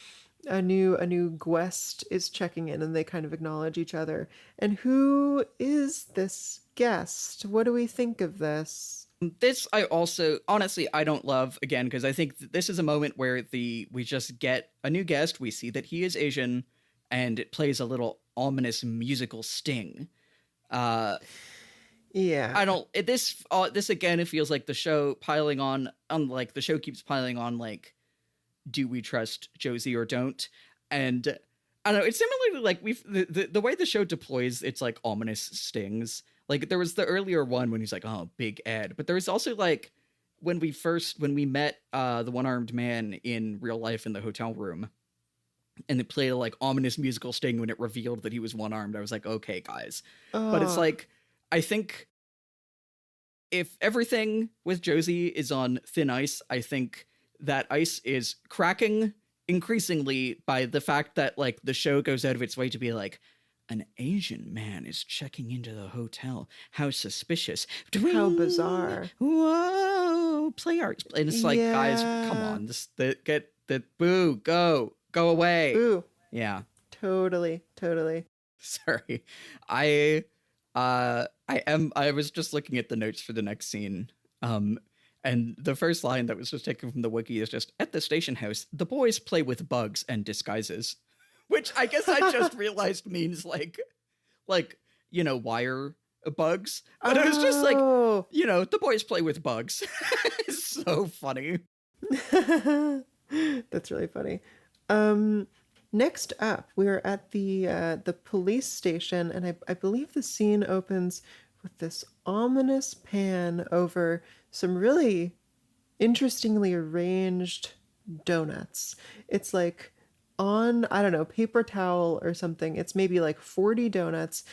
A new guest is checking in, and they kind of acknowledge each other. And who is this guest? What do we think of this? This I also honestly I don't love again because I think this is a moment where we just get a new guest. We see that he is Asian, and it plays a little ominous musical sting. Yeah. I don't. This again. It feels like the show piling on. Like the show keeps piling on. Like, do we trust Josie or don't? And I don't know. It's similarly like the way the show deploys its like ominous stings. Like there was the earlier one when he's like, "Oh, Big Ed," but there was also like when we met the one-armed man in real life in the hotel room, and they played a like ominous musical sting when it revealed that he was one-armed. I was like, okay, guys, but it's like. I think if everything with Josie is on thin ice, I think that ice is cracking increasingly by the fact that like the show goes out of its way to be like, an Asian man is checking into the hotel. How suspicious. How bizarre. Whoa, play arts. And it's like, guys, come on. Get the boo, go away. Boo. Yeah. Totally. Sorry. I was just looking at the notes for the next scene. And the first line that was just taken from the wiki is just, at the station house, the boys play with bugs and disguises. Which I guess I just realized means like, wire bugs. But it was just like, the boys play with bugs. It's so funny. That's really funny. Next up, we're at the police station, and I believe the scene opens with this ominous pan over some really interestingly arranged donuts. It's like on, I don't know, paper towel or something. It's maybe like 40 donuts,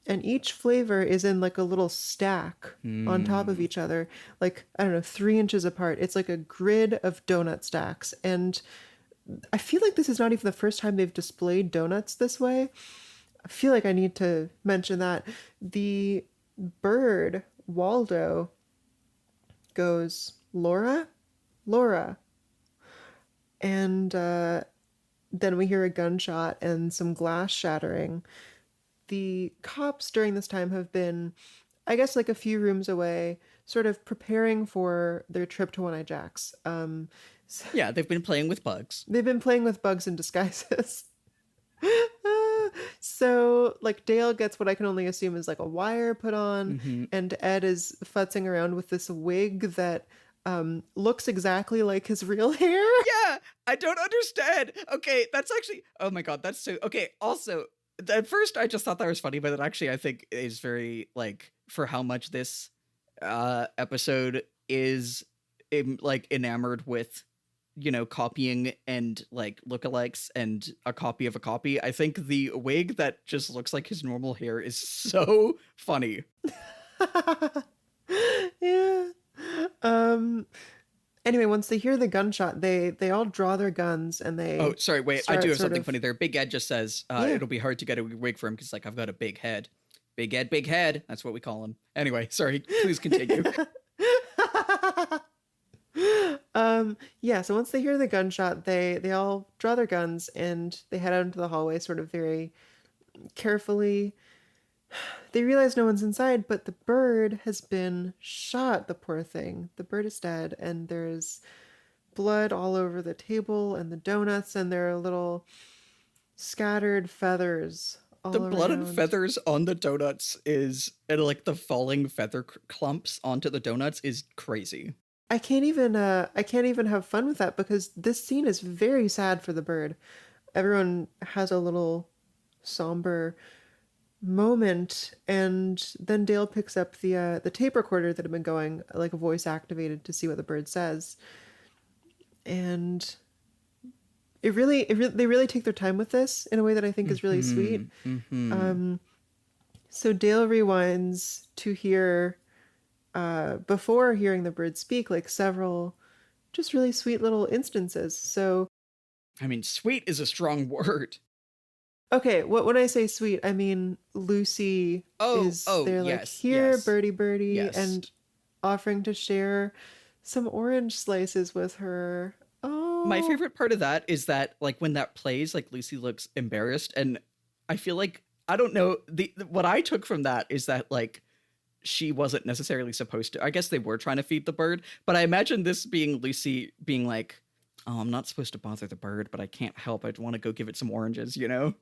and each flavor is in like a little stack on top of each other, like, I don't know, 3 inches apart. It's like a grid of donut stacks, and I feel like this is not even the first time they've displayed donuts this way. I feel like I need to mention that. The bird, Waldo, goes, Laura? And then we hear a gunshot and some glass shattering. The cops during this time have been, I guess, like a few rooms away, sort of preparing for their trip to One-Eye Jack's. Yeah, they've been playing with bugs. They've been playing with bugs in disguises. So, like, Dale gets what I can only assume is like a wire put on, and Ed is futzing around with this wig that looks exactly like his real hair. Yeah, I don't understand. Okay, that's actually, oh my god, that's so, okay, also, at first I just thought that was funny, but it actually I think is very, like, for how much this episode is, like, enamored with, copying and like lookalikes and a copy of a copy. I think the wig that just looks like his normal hair is so funny. Yeah. Anyway, once they hear the gunshot, they all draw their guns and they. Oh, sorry, wait. I do have something funny there. Big Ed just says it'll be hard to get a wig for him because like I've got a big head. Big Ed, big head. That's what we call him. Anyway, sorry. Please continue. Yeah, so once they hear the gunshot, they all draw their guns and they head out into the hallway sort of very carefully. They realize no one's inside, but the bird has been shot, the poor thing. The bird is dead, and there's blood all over the table and the donuts, and there are little scattered feathers all the blood around. and feathers on the donuts and like the falling feather clumps onto the donuts is crazy. I can't even have fun with that because this scene is very sad for the bird. Everyone has a little somber moment, and then Dale picks up the tape recorder that had been going, like a voice activated, to see what the bird says. And they really take their time with this in a way that I think is really sweet. So Dale rewinds to hear, before hearing the bird speak, like several just really sweet little instances. So, I mean, sweet is a strong word. Okay, when I say sweet, I mean Lucy is there, like, yes, here, yes, birdie, yes. and offering to share some orange slices with her. Oh, My favorite part of that is that, like, when that plays, like, Lucy looks embarrassed, and I feel like, I don't know, what I took from that is that, like, she wasn't necessarily supposed to. I guess they were trying to feed the bird, but I imagine this being Lucy being like, oh, I'm not supposed to bother the bird, but I can't help. I want to go give it some oranges, you know?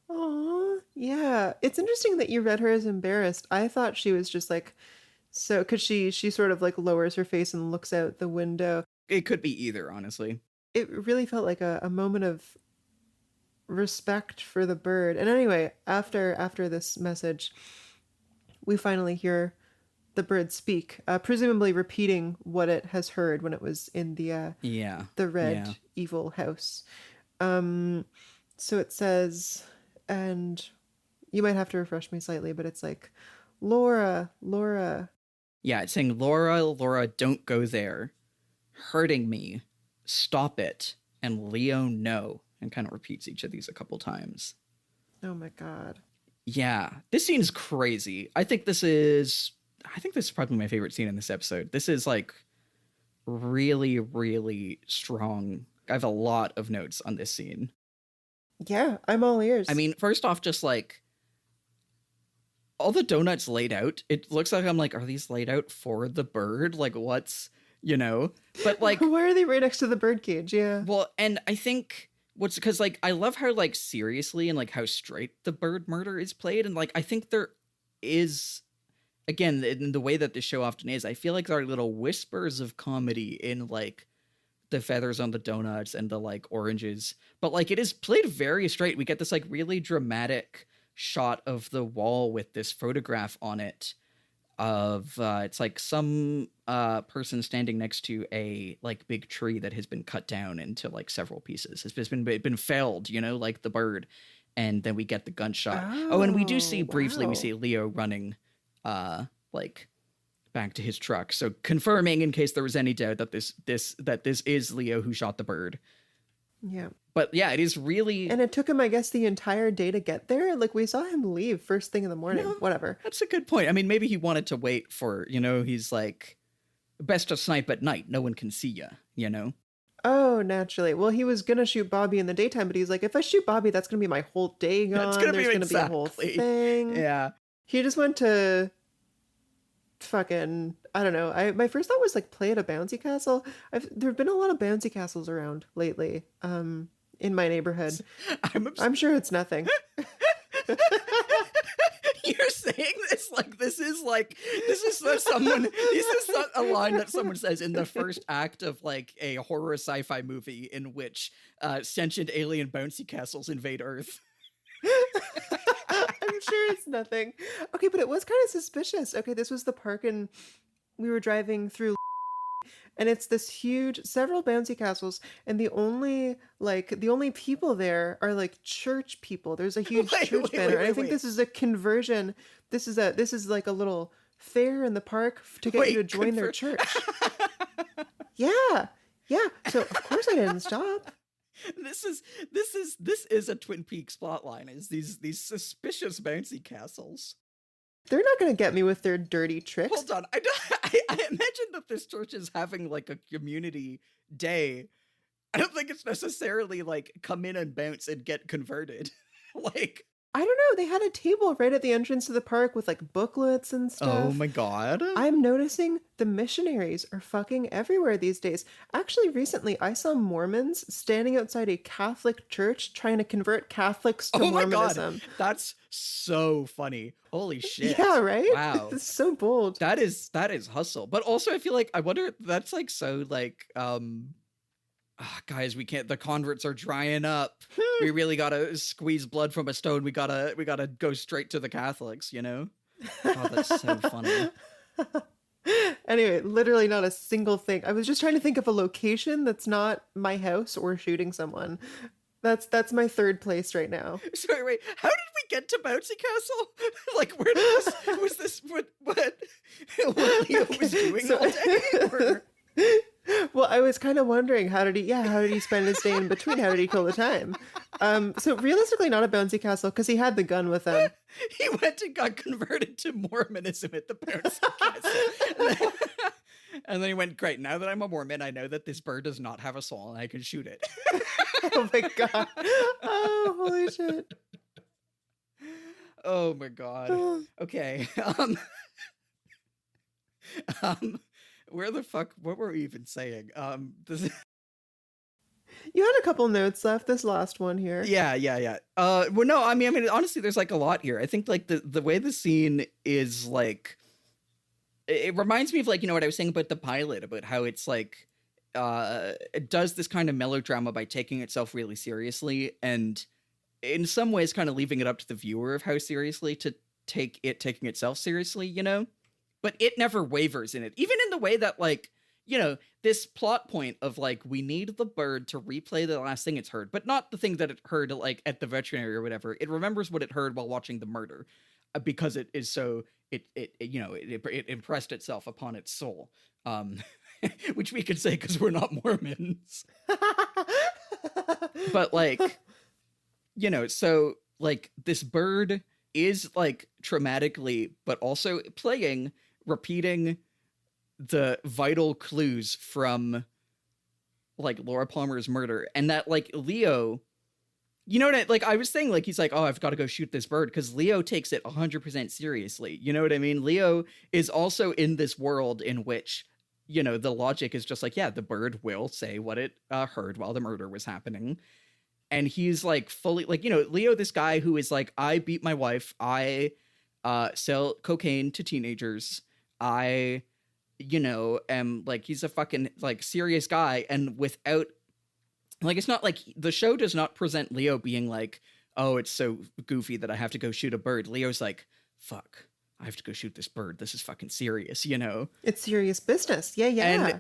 Oh, yeah. It's interesting that you read her as embarrassed. I thought she was just like, so, because she sort of like lowers her face and looks out the window. It could be either, honestly. It really felt like a moment of respect for the bird. And anyway, after this message, we finally hear the bird speak, presumably repeating what it has heard when it was in the red evil house. So it says, and you might have to refresh me slightly, but it's like, Laura. Yeah, it's saying, Laura, don't go there. Hurting me. Stop it. And Leo, no. And kind of repeats each of these a couple times. Oh my God. Yeah, this scene's crazy. I think this is probably my favorite scene in this episode. This is like really, really strong. I have a lot of notes on this scene. Yeah, I'm all ears. I mean, first off, just like all the donuts laid out, it looks like, I'm like, are these laid out for the bird? Like, what's, you know? But like, why are they right next to the bird cage? Yeah. Well, and I think because like, I love how like seriously and like how straight the bird murder is played. And like, I think there is, again, in the way that the show often is, I feel like there are little whispers of comedy in like the feathers on the donuts and the like oranges, but like it is played very straight. We get this like really dramatic shot of the wall with this photograph on it of it's like some person standing next to a like big tree that has been cut down into like several pieces. It's been felled, you know, like the bird. And then we get the gunshot. Oh, and we do see briefly, we see Leo running like back to his truck. So confirming, in case there was any doubt, that this is Leo who shot the bird. Yeah. But yeah, it is really... And it took him, I guess, the entire day to get there. Like, we saw him leave first thing in the morning. No, whatever. That's a good point. I mean, maybe he wanted to wait for, you know, he's like, best to snipe at night. No one can see you, you know? Oh, naturally. Well, he was going to shoot Bobby in the daytime, but he's like, if I shoot Bobby, that's going to be my whole day gone. That's gonna There's going to be a whole thing. Yeah. He just went to fucking, I don't know. My first thought was like play at a bouncy castle. There have been a lot of bouncy castles around lately. In my neighborhood. I'm sure it's nothing. You're saying this like this is not a line that someone says in the first act of like a horror sci-fi movie in which sentient alien bouncy castles invade Earth. I'm sure it's nothing. Okay, but it was kind of suspicious. Okay, this was the park and we were driving through and it's this huge, several bouncy castles, and the only people there are like church people. There's a huge church banner, and I think this is a conversion. This is like a little fair in the park to get you to join their church. Yeah. So of course I didn't stop. This is a Twin Peaks plotline. Is these suspicious bouncy castles? They're not going to get me with their dirty tricks. Hold on. I imagine that this church is having like a community day. I don't think it's necessarily like come in and bounce and get converted. Like, I don't know. They had a table right at the entrance to the park with like booklets and stuff. Oh my God. I'm noticing the missionaries are fucking everywhere these days. Actually, recently I saw Mormons standing outside a Catholic church trying to convert Catholics to Mormonism. God. That's so funny. Holy shit. Yeah, right? Wow. It's so bold. That is hustle. But also I feel like, I wonder, that's like so like, guys, we can't, the converts are drying up. We really gotta squeeze blood from a stone. We gotta go straight to the Catholics, you know? Oh, that's so funny. Anyway, literally not a single thing. I was just trying to think of a location that's not my house or shooting someone. That's my third place right now. Sorry, wait. How did we get to Bouncy Castle? Like, where did what Leo was doing all day? Or? Well, I was kind of wondering how did he spend his day in between? How did he kill the time? So realistically not a bouncy castle because he had the gun with him. He went and got converted to Mormonism at the bouncy castle. And then he went, great, now that I'm a Mormon, I know that this bird does not have a soul and I can shoot it. Oh my god. Oh, holy shit. Oh my god. Okay. Where the fuck, what were we even saying? You had a couple notes left, this last one here. Yeah. Well, no, I mean, honestly, there's like a lot here. I think like the way the scene is like, it reminds me of like, you know, what I was saying about the pilot, about how it's like, it does this kind of melodrama by taking itself really seriously, and in some ways kind of leaving it up to the viewer of how seriously to taking itself seriously, you know? But it never wavers in it, even in the way that, like, you know, this plot point of like, we need the bird to replay the last thing it's heard, but not the thing that it heard like at the veterinary or whatever. It remembers what it heard while watching the murder, because it is so it impressed itself upon its soul, which we could say because we're not Mormons. But like, you know, so like this bird is like traumatically, but also repeating the vital clues from like Laura Palmer's murder. And that like Leo, you know what like I was saying, like he's like, oh, I've got to go shoot this bird, because Leo takes it 100% seriously. You know what I mean? Leo is also in this world in which, you know, the logic is just like, yeah, the bird will say what it heard while the murder was happening. And he's like fully like, you know, Leo, this guy who is like, I beat my wife, I sell cocaine to teenagers, I, you know, am like, he's a fucking like serious guy. And without, like, it's not like the show does not present Leo being like, oh, it's so goofy that I have to go shoot a bird. Leo's like, fuck, I have to go shoot this bird. This is fucking serious, you know? It's serious business. Yeah.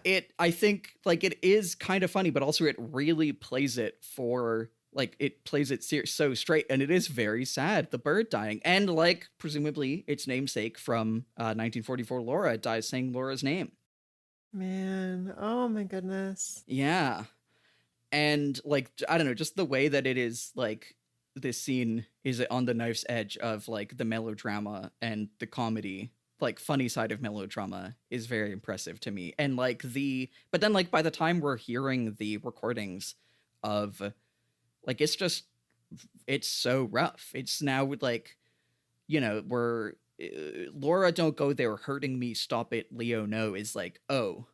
And I think like it is kind of funny, but also it really plays it for like, it plays it so straight, and it is very sad, the bird dying. And like, presumably its namesake from 1944 Laura dies saying Laura's name. Man, oh my goodness. Yeah. And like, I don't know, just the way that it is like, this scene is on the knife's edge of like the melodrama and the comedy, like funny side of melodrama, is very impressive to me. And like but then like by the time we're hearing the recordings of like, it's so rough. It's now like, you know, we're Laura, don't go there, hurting me, stop it, Leo, no, is like, oh,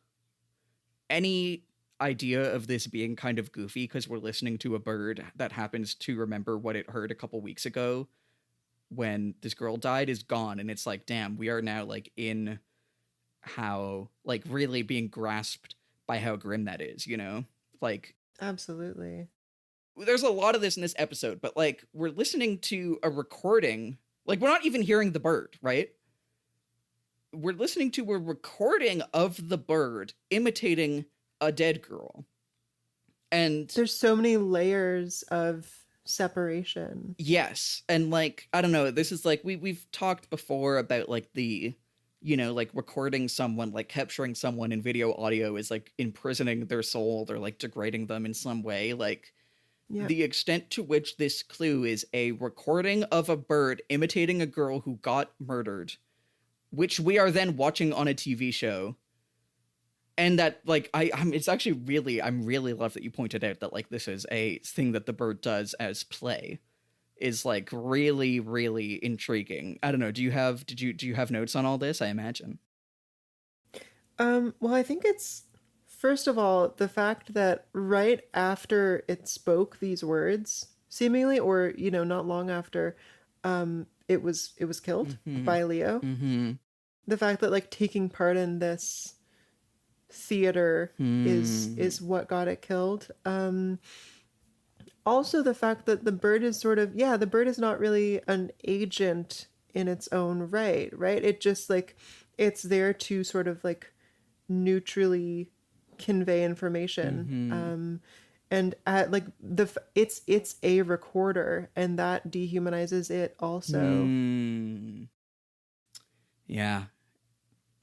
any idea of this being kind of goofy because we're listening to a bird that happens to remember what it heard a couple weeks ago when this girl died is gone. And it's like, damn, we are now like in how like really being grasped by how grim that is, you know? Like, Absolutely. there's a lot of this in this episode, but like, we're listening to a recording, like we're not even hearing the bird, right? We're listening to a recording of the bird imitating a dead girl. And there's so many layers of separation. Yes. And like, I don't know, this is like, we've talked before about like the, you know, like recording someone, like capturing someone in video audio is like imprisoning their soul, they're like degrading them in some way. Like, the extent to which this clue is a recording of a bird imitating a girl who got murdered, which we are then watching on a TV show. And that, like, it's actually really, I'm really love that you pointed out that, like, this is a thing that the bird does as play, is, like, really, really intriguing. I don't know, do you have notes on all this, I imagine? Well, I think it's, first of all, the fact that right after it spoke these words, seemingly, or, you know, not long after, it was killed by Leo. Mm-hmm. The fact that, like, taking part in this theater is what got it killed. Also the fact that the bird is sort of, the bird is not really an agent in its own right? It just like, it's there to sort of like neutrally convey information. And at like it's a recorder, and that dehumanizes it also. Yeah.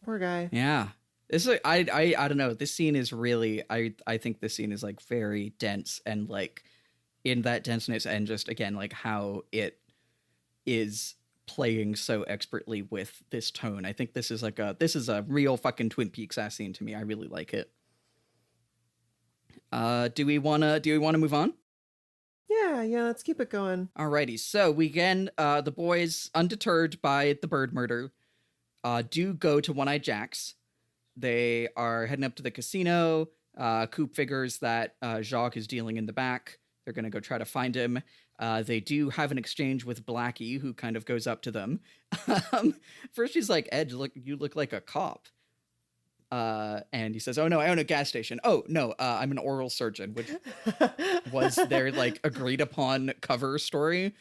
Poor guy. Yeah. This is I don't know. This scene is really, I think this scene is like very dense, and like in that denseness, and just again like how it is playing so expertly with this tone. I think this is a real fucking Twin Peaks ass scene to me. I really like it. Do we wanna move on? Yeah, let's keep it going. Alrighty, so we again, the boys, undeterred by the bird murder, do go to One-Eyed Jack's. They are heading up to the casino. Coop figures that Jacques is dealing in the back. They're going to go try to find him. They do have an exchange with Blackie, who kind of goes up to them. First, she's like, Ed, you look like a cop. And he says, oh, no, I own a gas station. Oh, no, I'm an oral surgeon, which was their, like, agreed upon cover story.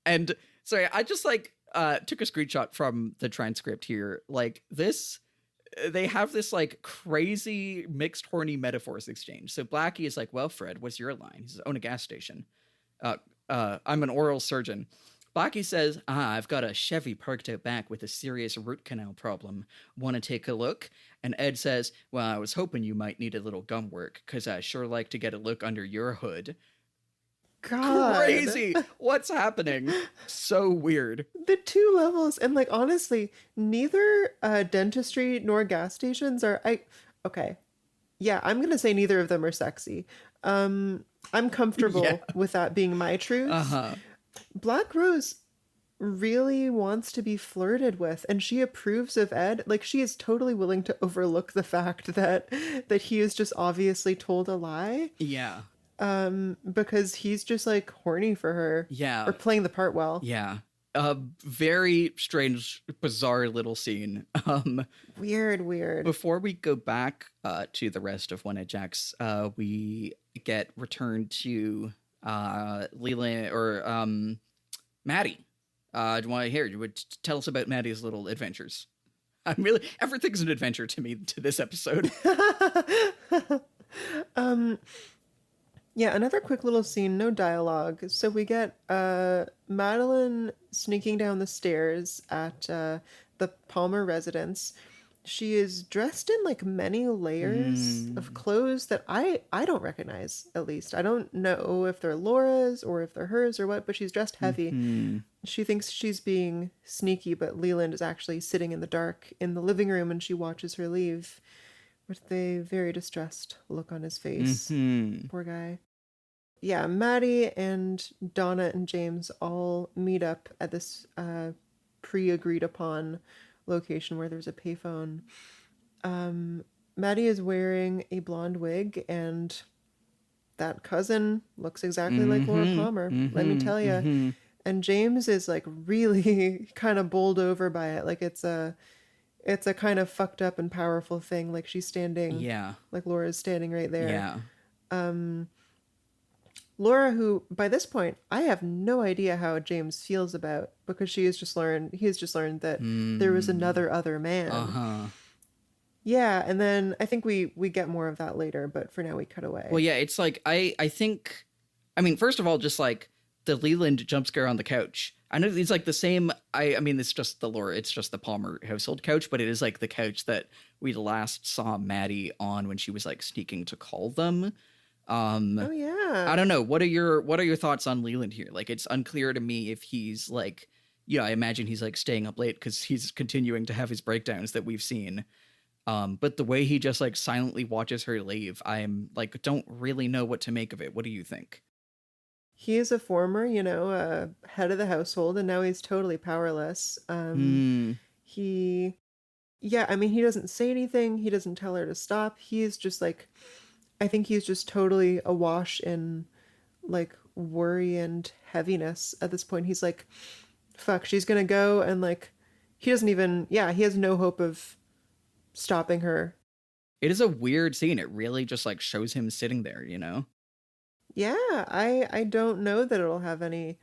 And, sorry, I just, like, took a screenshot from the transcript here. Like, this... They have this like crazy mixed horny metaphors exchange. So Blackie is like, well, Fred, what's your line? He says, own a gas station. I'm an oral surgeon. Blackie says, I've got a Chevy parked out back with a serious root canal problem. Want to take a look? And Ed says, well, I was hoping you might need a little gum work, because I sure like to get a look under your hood. God. Crazy. What's happening? So weird. The two levels, and like honestly, neither dentistry nor gas stations are okay. Yeah, I'm gonna say neither of them are sexy. I'm comfortable with that being my truth. Black Rose really wants to be flirted with, and she approves of Ed. Like, she is totally willing to overlook the fact that he is just obviously told a lie. Yeah. Because he's just like horny for her. Yeah. Or playing the part well. Yeah. Very strange, bizarre little scene. Weird. Before we go back to the rest of One-Eyed Jack's, we get returned to Leland or Maddy. Do you want to hear? You would tell us about Maddy's little adventures. Everything's an adventure to me to this episode. Yeah, another quick little scene, no dialogue. So we get Madeline sneaking down the stairs at the Palmer residence. She is dressed in like many layers of clothes that I don't recognize, at least. I don't know if they're Laura's or if they're hers or what, but she's dressed heavy. She thinks she's being sneaky, but Leland is actually sitting in the dark in the living room, and she watches her leave with a very distressed look on his face. Poor guy. Yeah, Maddy and Donna and James all meet up at this pre-agreed upon location where there's a payphone. Maddy is wearing a blonde wig, and that cousin looks exactly like Laura Palmer, let me tell you. And James is like really kind of bowled over by it. Like it's a kind of fucked up and powerful thing. Like she's standing, like Laura's standing right there. Laura, who by this point I have no idea how James feels about, because he has just learned that there was another other man. Yeah, and then I think we get more of that later, but for now we cut away. Well, yeah, it's like I think, I mean, first of all, just like the Leland jump scare on the couch. I know it's like the same. I mean, it's just the Laura. It's just the Palmer household couch, but it is like the couch that we last saw Maddy on when she was like sneaking to call them. Oh yeah. I don't know. What are your thoughts on Leland here? Like, it's unclear to me if he's like, I imagine he's like staying up late because he's continuing to have his breakdowns that we've seen. But the way he just like silently watches her leave, I'm like, don't really know what to make of it. What do you think? He is a former, head of the household, and now he's totally powerless. He doesn't say anything. He doesn't tell her to stop. He's just like, I think he's just totally awash in like worry and heaviness at this point. He's like, fuck, she's gonna go, and like, he has no hope of stopping her. It is a weird scene. It really just like shows him sitting there, Yeah, I don't know that it'll have any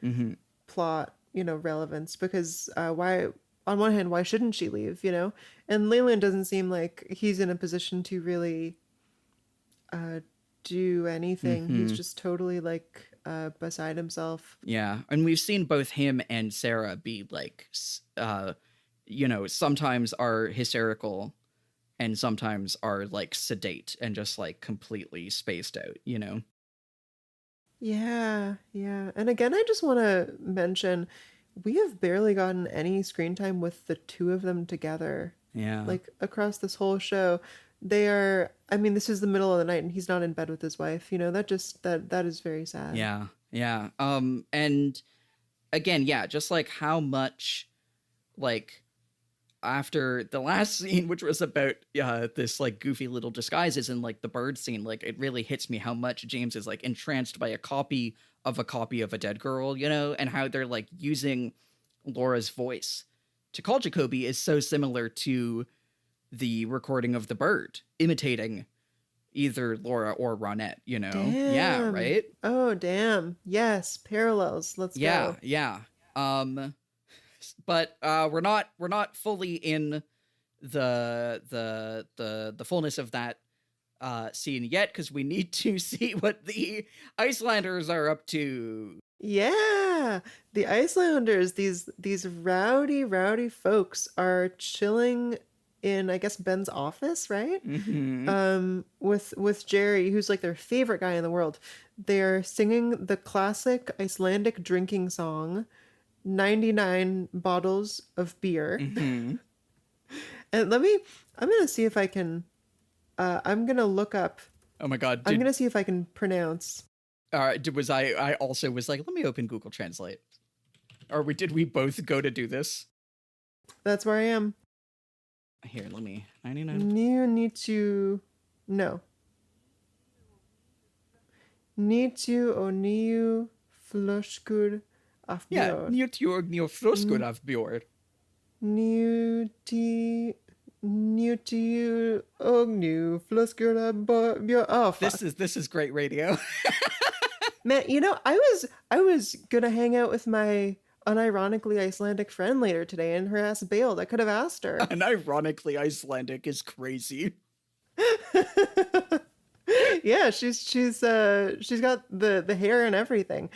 plot, relevance, because why, on one hand, why shouldn't she leave, And Leland doesn't seem like he's in a position to really do anything. He's just totally like beside himself. Yeah, and we've seen both him and Sarah be like, sometimes are hysterical and sometimes are like sedate and just like completely spaced out, Yeah. And again, I just want to mention, we have barely gotten any screen time with the two of them together. Yeah. Like across this whole show, they are. I mean, this is the middle of the night, and he's not in bed with his wife. You know, that is very sad. Yeah. Yeah. And again, yeah, just like how much, like, after the last scene, which was about this like goofy little disguises and like the bird scene, like it really hits me how much James is like entranced by a copy of a dead girl, you know, and how they're like using Laura's voice to call Jacoby is so similar to the recording of the bird, imitating either Laura or Ronette, you know? Damn. Yeah, right? Oh, damn. Yes, parallels. Let's go. Yeah. But we're not fully in the fullness of that scene yet, because we need to see what the Icelanders are up to. Yeah, the Icelanders, these rowdy folks are chilling in, I guess, Ben's office, right? Mm-hmm. With Jerry, who's like their favorite guy in the world. They're singing the classic Icelandic drinking song, 99 bottles of beer. Mm-hmm. And I'm gonna see if I can, I'm gonna look up, Oh my god! I'm gonna see if I can pronounce. I also was like, let me open Google Translate. Or did we both go to do this? That's where I am. Here, let me 99. You need to no. Need to or new flöskur af Yeah, bjór. New Froskur of Bjord. Newty og new flöskur af bjór. Oh, fuck. This is great radio. Man, you know, I was gonna hang out with my unironically Icelandic friend later today, and her ass bailed. I could have asked her. Unironically Icelandic is crazy. Yeah, she's got the hair and everything.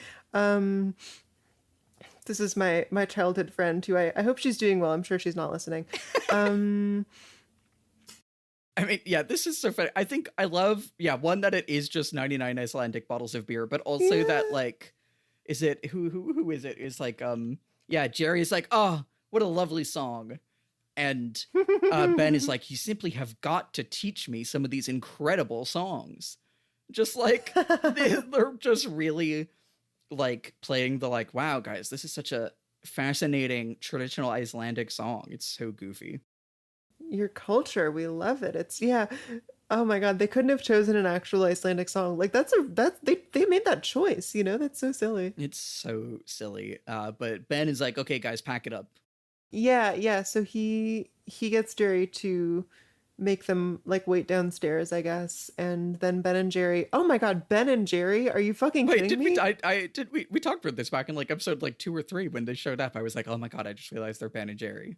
This is my childhood friend who I hope she's doing well. I'm sure she's not listening. I mean, yeah, this is so funny. I think I love, one, that it is just 99 Icelandic bottles of beer, but also that, like, is it, who is it? Is like, Jerry's like, oh, what a lovely song. And Ben is like, you simply have got to teach me some of these incredible songs. Just like, they're just really, like, playing the, like, wow, guys, this is such a fascinating traditional Icelandic song. It's so goofy. Your culture, we love it. It's oh my god, they couldn't have chosen an actual Icelandic song. Like they made that choice, you know? That's so silly. It's so silly. But Ben is like, okay, guys, pack it up. Yeah, so he gets Jerry to make them like wait downstairs, I guess. And then Ben and Jerry, oh my god, Ben and Jerry, are you fucking kidding me? We talked about this back in like episode like 2 or 3 when they showed up. I was like, oh my god, I just realized they're Ben and Jerry.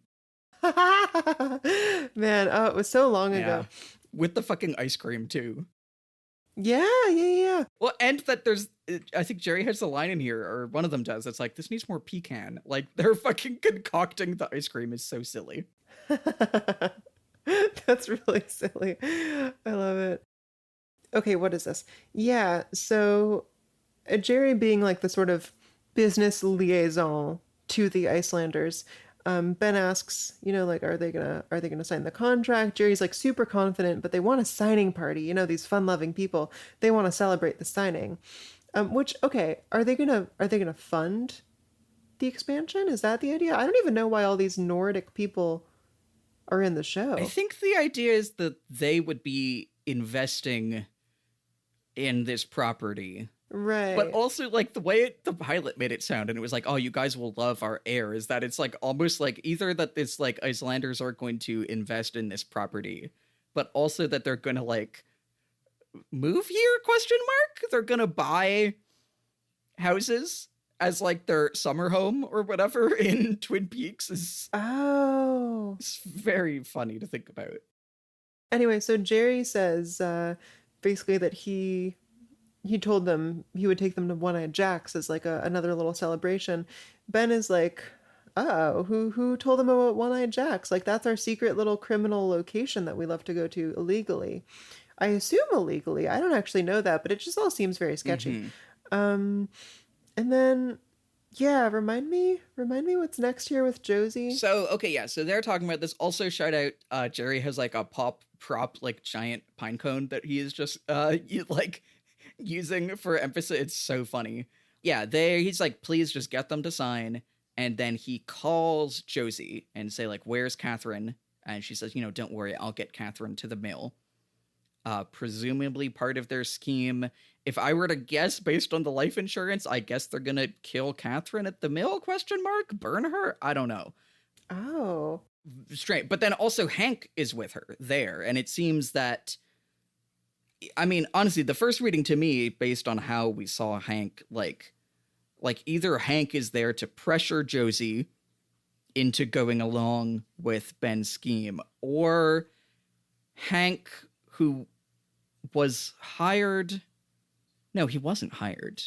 Man, oh, it was so long ago. With the fucking ice cream too. Yeah. Well, and that I think Jerry has the line in here, or one of them does. It's like, this needs more pecan. Like, they're fucking concocting the ice cream is so silly. That's really silly. I love it. Okay, what is this? Yeah, so Jerry being like the sort of business liaison to the Icelanders. Ben asks, you know, like, are they gonna sign the contract? Jerry's like super confident, but they want a signing party. You know, these fun-loving people, they want to celebrate the signing. Which, okay, are they gonna fund the expansion? Is that the idea? I don't even know why all these Nordic people are in the show. I think the idea is that they would be investing in this property. Right. But also, like, the way the pilot made it sound, and it was like, oh, you guys will love our air, is that it's, like, almost like either that this, like, Icelanders are going to invest in this property, but also that they're going to, like, move here, question mark? They're going to buy houses as, like, their summer home or whatever in Twin Peaks. It's very funny to think about. Anyway, so Jerry says, basically that he told them he would take them to One-Eyed Jack's as like another little celebration. Ben is like, oh, who told them about One-Eyed Jack's? Like, that's our secret little criminal location that we love to go to illegally. I assume illegally. I don't actually know that, but it just all seems very sketchy. Mm-hmm. And then Yeah, remind me what's next here with Josie. So, okay, yeah, so they're talking about this. Also, shout out, Jerry has like a prop, like giant pine cone that he is just, like using for emphasis. It's so funny. Yeah, he's like, please just get them to sign. And then he calls Josie and say like, where's Catherine? And she says, don't worry, I'll get Catherine to the mill. Presumably part of their scheme. If I were to guess based on the life insurance, I guess they're gonna kill Catherine at the mill, ? Burn her? I don't know. Oh. Straight. But then also Hank is with her there. And it seems that, I mean, honestly, the first reading to me, based on how we saw Hank, like either Hank is there to pressure Josie into going along with Ben's scheme, or Hank, who was hired. No, he wasn't hired.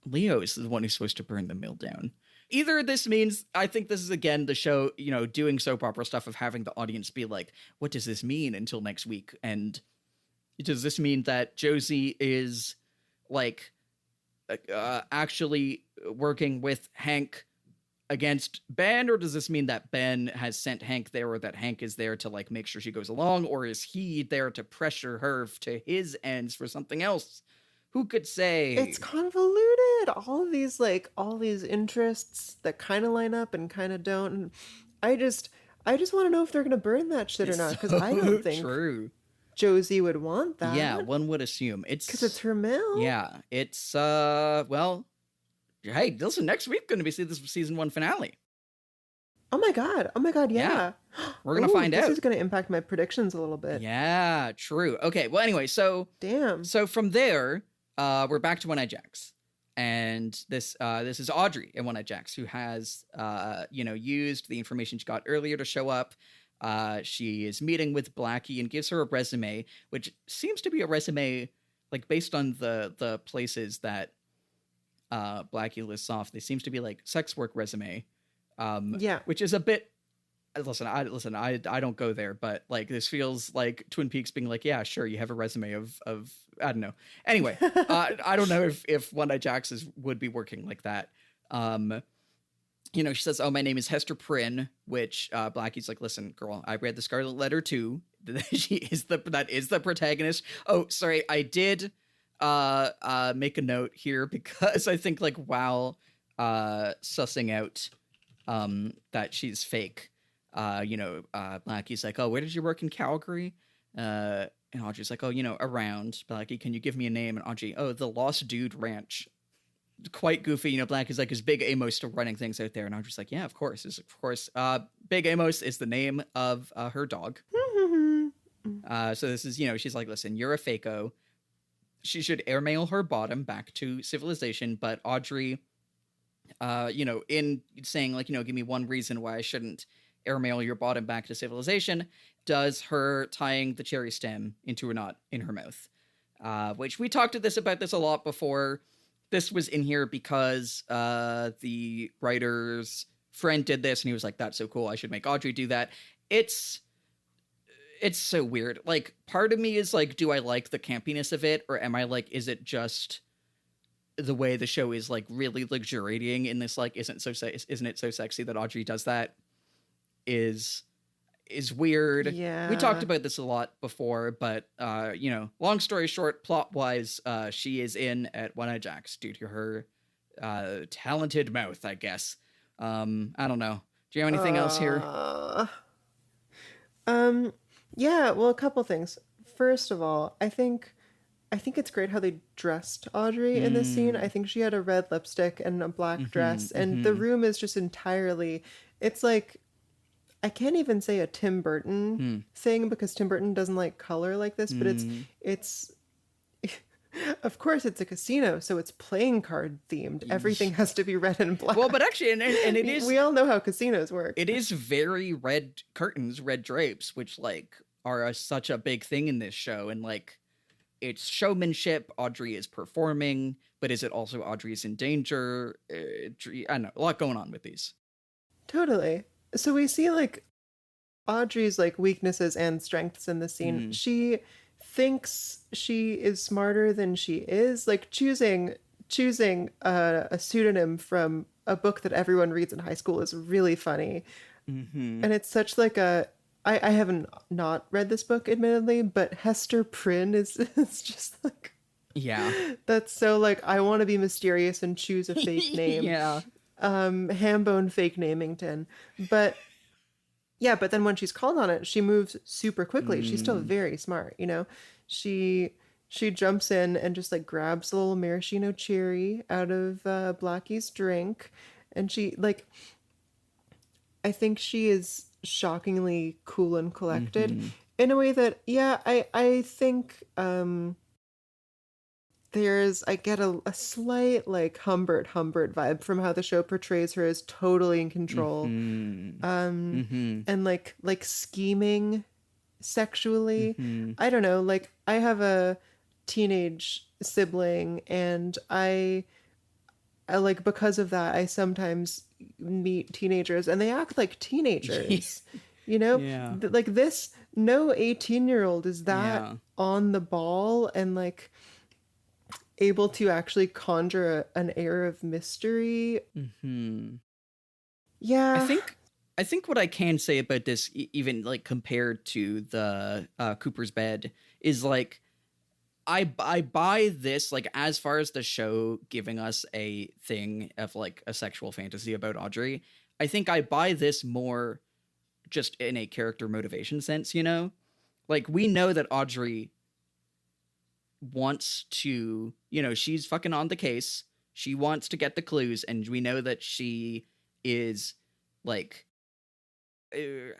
Leo is the one who's supposed to burn the mill down. Either this means, I think this is again the show, doing soap opera stuff of having the audience be like, what does this mean until next week? And does this mean that Josie is like actually working with Hank against Ben, or does this mean that Ben has sent Hank there, or that Hank is there to like make sure she goes along, or is he there to pressure her to his ends for something else? Who could say? It's convoluted. All these interests that kind of line up and kind of don't. And I just want to know if they're going to burn that shit or not, because I don't think true. Josie would want that. Yeah, one would assume because it's her mill. Yeah, it's well. Hey, listen, next week going to be this season 1 finale. Oh my god, yeah. We're going to find out. This is going to impact my predictions a little bit. Yeah, true. Okay, well, anyway, so... Damn. So from there, we're back to One-Eyed Jacks. And this is Audrey in One-Eyed Jacks, who has, used the information she got earlier to show up. She is meeting with Blackie and gives her a resume, which seems to be a resume, like, based on the places that Blackie lists off. They seems to be like sex work resume, which is a bit. Listen, I don't go there, but like this feels like Twin Peaks being like, yeah, sure, you have a resume of I don't know. Anyway, I don't know if One-Eyed Jacks would be working like that. She says, "Oh, my name is Hester Prynne," which Blackie's like, "Listen, girl, I read the Scarlet Letter too. That is the protagonist." Oh, sorry, I did. Make a note here because I think like while sussing out that she's fake, Blackie's like, "Oh, where did you work in Calgary?" And Audrey's like, "Oh, around." Blackie, "Can you give me a name?" And Audrey, "Oh, the Lost Dude Ranch." Quite goofy, Blackie is like, "Is Big Amos still running things out there?" And Audrey's like, "Yeah, of course." Big Amos is the name of her dog. So this is, she's like, "Listen, you're a fako. She should airmail her bottom back to civilization," but Audrey, in saying like, give me one reason why I shouldn't airmail your bottom back to civilization, does her tying the cherry stem into a knot in her mouth, which we talked about this a lot before. This was in here because the writer's friend did this and he was like, "That's so cool, I should make Audrey do that." It's so weird. Like, part of me is like, do I like the campiness of it? Or am I like, is it just the way the show is like really luxuriating in this, like, isn't it so sexy that Audrey does that is weird. Yeah. We talked about this a lot before, but, long story short, plot wise, she is in at One-Eyed Jacks due to her, talented mouth, I guess. I don't know. Do you have anything else here? Yeah, well, a couple things. First of all, I think it's great how they dressed Audrey in this scene. I think she had a red lipstick and a black dress, and the room is just entirely, it's like, I can't even say a Tim Burton thing because Tim Burton doesn't like color like this, but it's of course it's a casino, so it's playing card themed. Everything has to be red and black. Well, but actually, and it is, we all know how casinos work. It is very red curtains, red drapes, which like are such a big thing in this show. And like, it's showmanship. Audrey is performing, but is it also Audrey's in danger? I don't know, a lot going on with these. Totally. So we see like Audrey's like weaknesses and strengths in the scene. She thinks she is smarter than she is, like choosing a pseudonym from a book that everyone reads in high school is really funny. Mm-hmm. And it's such like I haven't not read this book admittedly, but Hester Prynne is it's just like Yeah. that's so like I want to be mysterious and choose a fake name. Yeah. Hambone fake namington. But yeah, but then when she's called on it, she moves super quickly. She's still very smart, you know. She jumps in and just like grabs a little maraschino cherry out of Blackie's drink, and she like I think she is shockingly cool and collected in a way that I think I get a slight like Humbert vibe from how the show portrays her as totally in control, and like scheming sexually. I don't know, like I have a teenage sibling, and I like because of that I sometimes meet teenagers and they act like teenagers. You know, Yeah. like this, no 18-year-old is that on the ball and like able to actually conjure an air of mystery. Yeah. I think what I can say about this, even like compared to the Cooper's Bed, is like I buy this, like as far as the show giving us a thing of like a sexual fantasy about Audrey. I think I buy this more just in a character motivation sense, you know? Like we know that Audrey wants to, you know, she's fucking on the case. She wants to get the clues, and we know that she is like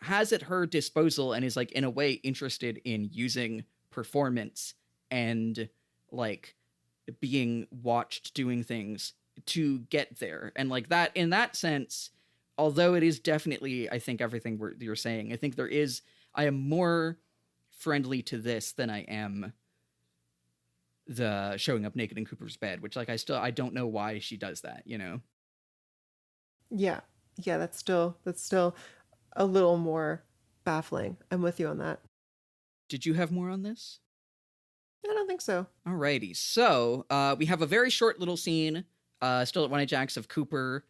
has at her disposal and is like in a way interested in using performance and like being watched doing things to get there. And like that, in that sense, although it is definitely, I think everything you're saying, I think I am more friendly to this than I am the showing up naked in Cooper's bed, which like I don't know why she does that, you know? Yeah. Yeah, that's still a little more baffling. I'm with you on that. Did you have more on this? I don't think so. Alrighty. So we have a very short little scene still at One Jacks of Cooper,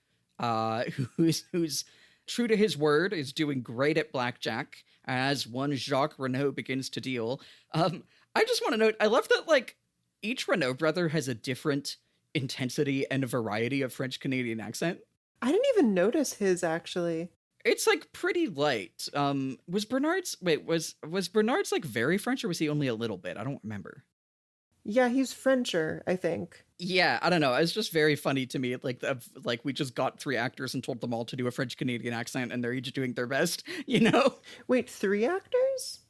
who's true to his word, is doing great at blackjack as one Jacques Renault begins to deal. I just want to note, I love that like each Renault brother has a different intensity and a variety of French Canadian accent. I didn't even notice his actually. It's like pretty light. Was Bernard's like very French, or was he only a little bit? I don't remember. Yeah, he's Frencher, I think. Yeah, I don't know. It's just very funny to me. Like we just got 3 actors and told them all to do a French Canadian accent, and they're each doing their best. You know? Wait, 3 actors?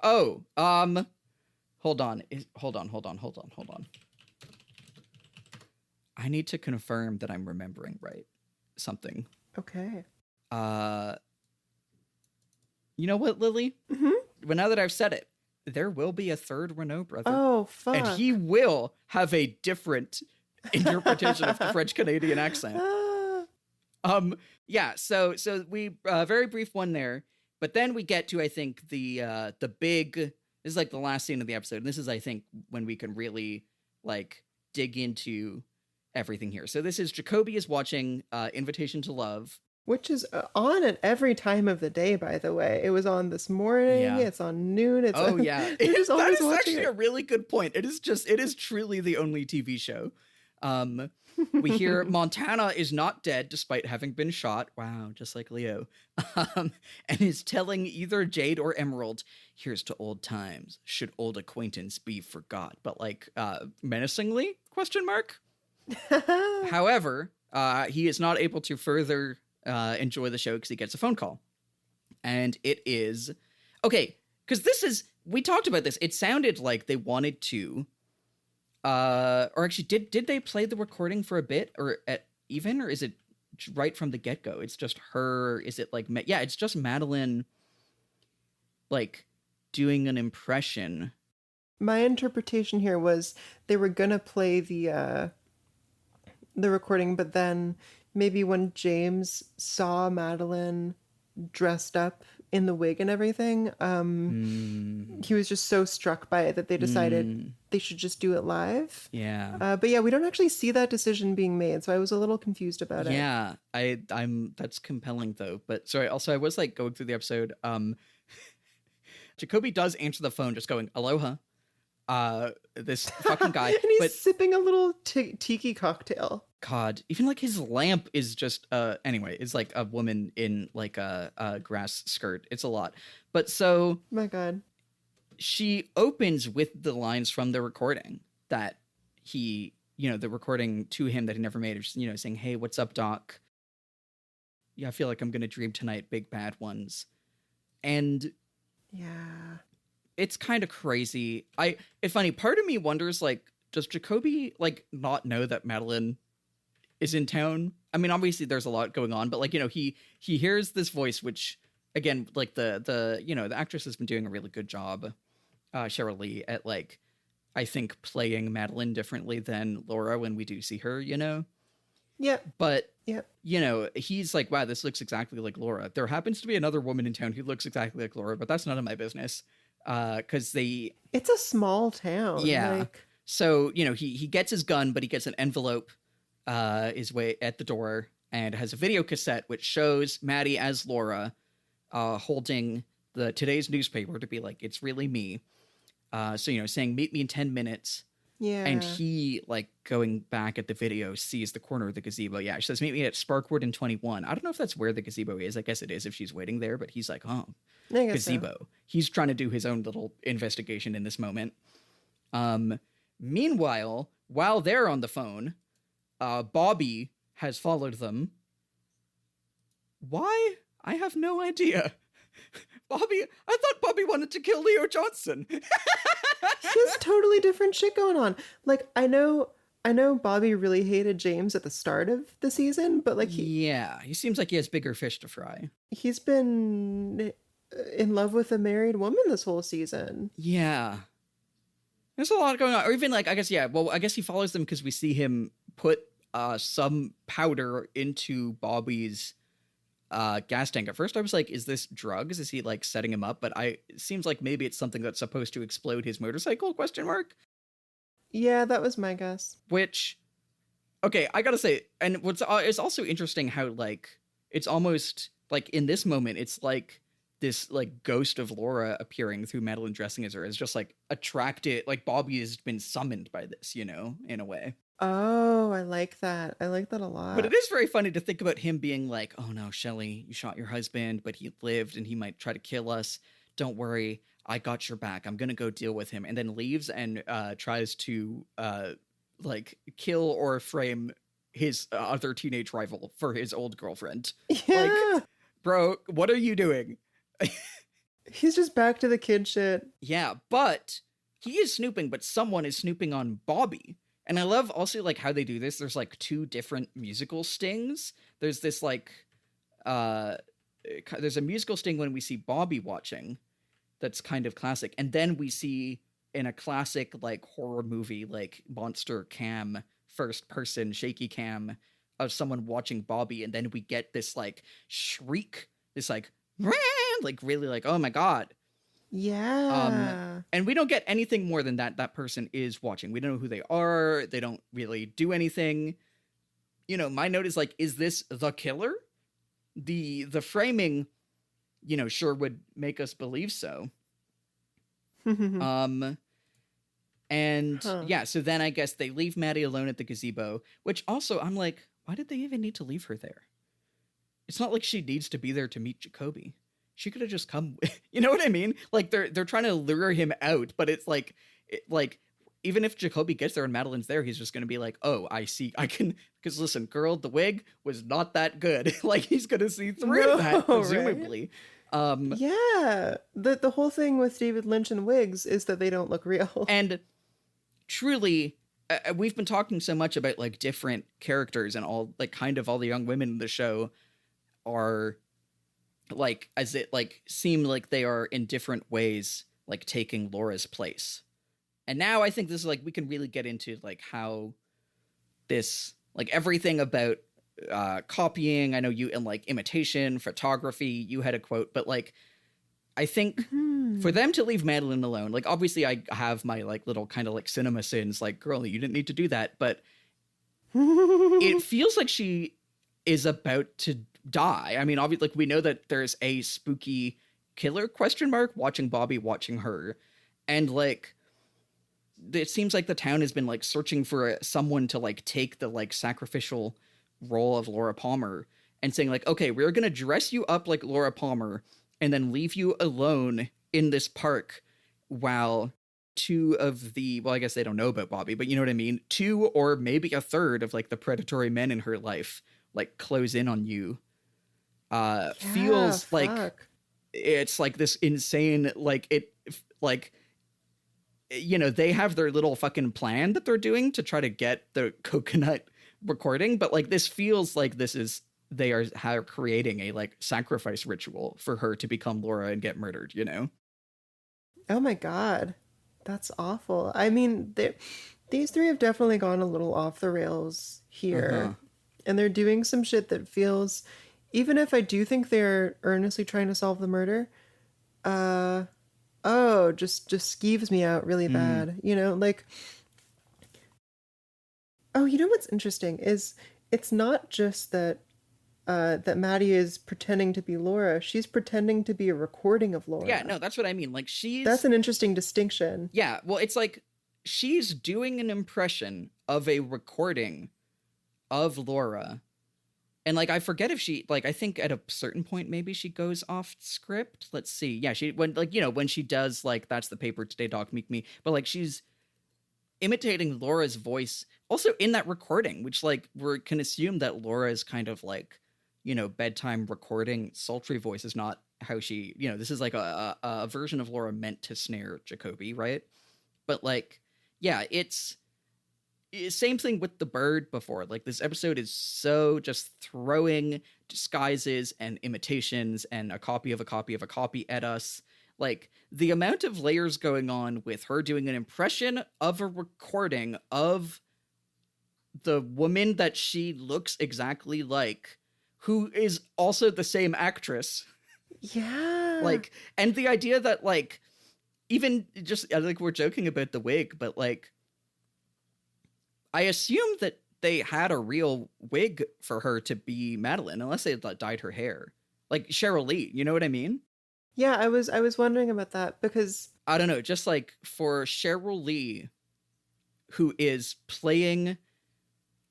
Oh, hold on. Hold on. I need to confirm that I'm remembering right. Something. Okay. You know what, Lily? Mm-hmm. But now that I've said it, there will be a 3rd Renault brother. Oh, fuck. And he will have a different interpretation of the French Canadian accent. Yeah, so we very brief one there, but then we get to, I think, the big, this is like the last scene of the episode, and this is, I think, when we can really like dig into everything here. So this is Jacoby is watching Invitation to Love, which is on at every time of the day, by the way. It was on this morning. Yeah. It's on noon. It's yeah. That is actually a really good point. It is truly the only TV show. We hear Montana is not dead despite having been shot. Wow, just like Leo. And is telling either Jade or Emerald, here's to old times. Should old acquaintance be forgot? But like menacingly? ? However, he is not able to further enjoy the show because he gets a phone call. And it is... Okay, because we talked about this. It sounded like they wanted to... or actually, did they play the recording for a bit? Or is it right from the get-go? It's just her... Is it like... Yeah, it's just Madeline, like, doing an impression. My interpretation here was they were gonna play the recording, but then maybe when James saw Madeline dressed up in the wig and everything. He was just so struck by it that they decided they should just do it live. Yeah. But yeah, we don't actually see that decision being made, so I was a little confused about it. Yeah, I'm that's compelling though. But sorry, also I was like going through the episode. Jacoby does answer the phone just going, "Aloha." This fucking guy. And he's sipping a little tiki cocktail. God, even like his lamp is just anyway, it's like a woman in like a grass skirt. It's a lot. But so My God. she opens with the lines from the recording that he, the recording to him that he never made, saying, "Hey, what's up, Doc? Yeah, I feel like I'm gonna dream tonight, big bad ones." And Yeah. it's kind of crazy. It's funny, part of me wonders, like, does Jacoby like not know that Madeline is in town? I mean, obviously there's a lot going on, but like, he hears this voice, which again, like the actress has been doing a really good job, Cheryl Lee, at like, I think playing Madeline differently than Laura when we do see her, Yeah. But, Yeah. he's like, wow, this looks exactly like Laura. There happens to be another woman in town who looks exactly like Laura, but that's none of my business. Because it's a small town. Yeah. Like... So, he gets his gun, but he gets an envelope his way at the door and has a video cassette which shows Maddy as Laura holding the today's newspaper to be like, it's really me. So, saying, meet me in 10 minutes. Yeah. And he, like, going back at the video, sees the corner of the gazebo. Yeah, she says, meet me at Sparkwood in 21. I don't know if that's where the gazebo is. I guess it is if she's waiting there, but he's like, oh, gazebo. So. He's trying to do his own little investigation in this moment. Meanwhile, while they're on the phone, Bobby has followed them. Why? I have no idea. I thought Bobby wanted to kill Leo Johnson. He has totally different shit going on. Like, I know Bobby really hated James at the start of the season, but like he seems like he has bigger fish to fry. He's been in love with a married woman this whole season. Yeah. There's a lot going on. Or even like, I guess he follows them because we see him put some powder into Bobby's gas tank. At first I was like, is this drugs? Is he like setting him up? But it seems like maybe it's something that's supposed to explode his motorcycle, ? Yeah, that was my guess. Which, okay, I gotta say, and it's also interesting how like, it's almost like in this moment, it's like this like ghost of Laura appearing through Madeline dressing as her is just like attracted, like Bobby has been summoned by this, in a way. Oh, I like that. I like that a lot. But it is very funny to think about him being like, oh no, Shelley, you shot your husband, but he lived and he might try to kill us. Don't worry, I got your back. I'm going to go deal with him. And then leaves and tries to like kill or frame his other teenage rival for his old girlfriend. Yeah. Like, bro, what are you doing? He's just back to the kid shit. Yeah, but he is snooping, but someone is snooping on Bobby. And I love also like how they do this. There's like two different musical stings. There's this like, there's a musical sting when we see Bobby watching. That's kind of classic. And then we see in a classic like horror movie, like monster cam, first person shaky cam of someone watching Bobby. And then we get this like shriek, this like really like, oh my God. Yeah. And we don't get anything more than that person is watching. We don't know who they are. They don't really do anything. My note is like, is this the killer? The framing, sure would make us believe so. And yeah, so then I guess they leave Maddy alone at the gazebo, which also I'm like, why did they even need to leave her there? It's not like she needs to be there to meet Jacoby. She could have just come. You know what I mean? Like they're trying to lure him out, but it's like, even if Jacoby gets there and Madeline's there, he's just going to be like, oh, I see. I can, because listen, girl, the wig was not that good. Like he's going to see through that, presumably. Right? Yeah. The whole thing with David Lynch and wigs is that they don't look real. And truly, we've been talking so much about like different characters and all like kind of all the young women in the show are like, as it like seem like they are in different ways, like taking Laura's place. And now I think this is like, we can really get into like how this, like everything about copying, I know you, and like imitation, photography, you had a quote, but like I think for them to leave Madeline alone, like obviously I have my like little kind of like cinema sins, like, girl, you didn't need to do that, but it feels like she is about to die. I mean, obviously, like we know that there's a spooky killer question mark watching Bobby, watching her, and like it seems like the town has been like searching for someone to like take the like sacrificial role of Laura Palmer and saying like, okay, we're gonna dress you up like Laura Palmer and then leave you alone in this park while two of the, well, I guess they don't know about Bobby, but you know what I mean? Two or maybe a third of like the predatory men in her life like close in on you. Feels like it's like this insane, like it, like, you know, they have their little fucking plan that they're doing to try to get the coconut recording, but like this feels like this is, they are creating a like sacrifice ritual for her to become Laura and get murdered, you know? Oh my God. That's awful. I mean, these three have definitely gone a little off the rails here. And they're doing some shit that feels, even if I do think they're earnestly trying to solve the murder, just skeeves me out really bad. You know, like, oh, you know what's interesting is it's not just that that Maddy is pretending to be Laura. She's pretending to be a recording of Laura. Yeah, no, that's what I mean. Like That's an interesting distinction. Yeah, well, it's like she's doing an impression of a recording of Laura. And like I forget if she, like, I think at a certain point maybe she goes off script. Let's see. Yeah, she, when, like, you know, when she does like that's the paper today, Doc Meek Me, but like she's imitating Laura's voice also in that recording, which like we can assume that Laura is kind of like, you know, bedtime recording sultry voice is not how she, you know, this is like a version of Laura meant to snare Jacoby, right? But like, yeah, it's same thing with the bird before. Like this episode is so just throwing disguises and imitations and a copy of a copy of a copy at us. Like the amount of layers going on with her doing an impression of a recording of the woman that she looks exactly like, who is also the same actress. Yeah. Like, and the idea that like, even just like we're joking about the wig, but like, I assume that they had a real wig for her to be Madeline, unless they dyed her hair. Like Cheryl Lee, you know what I mean? Yeah, I was wondering about that because I don't know, just like for Cheryl Lee, who is playing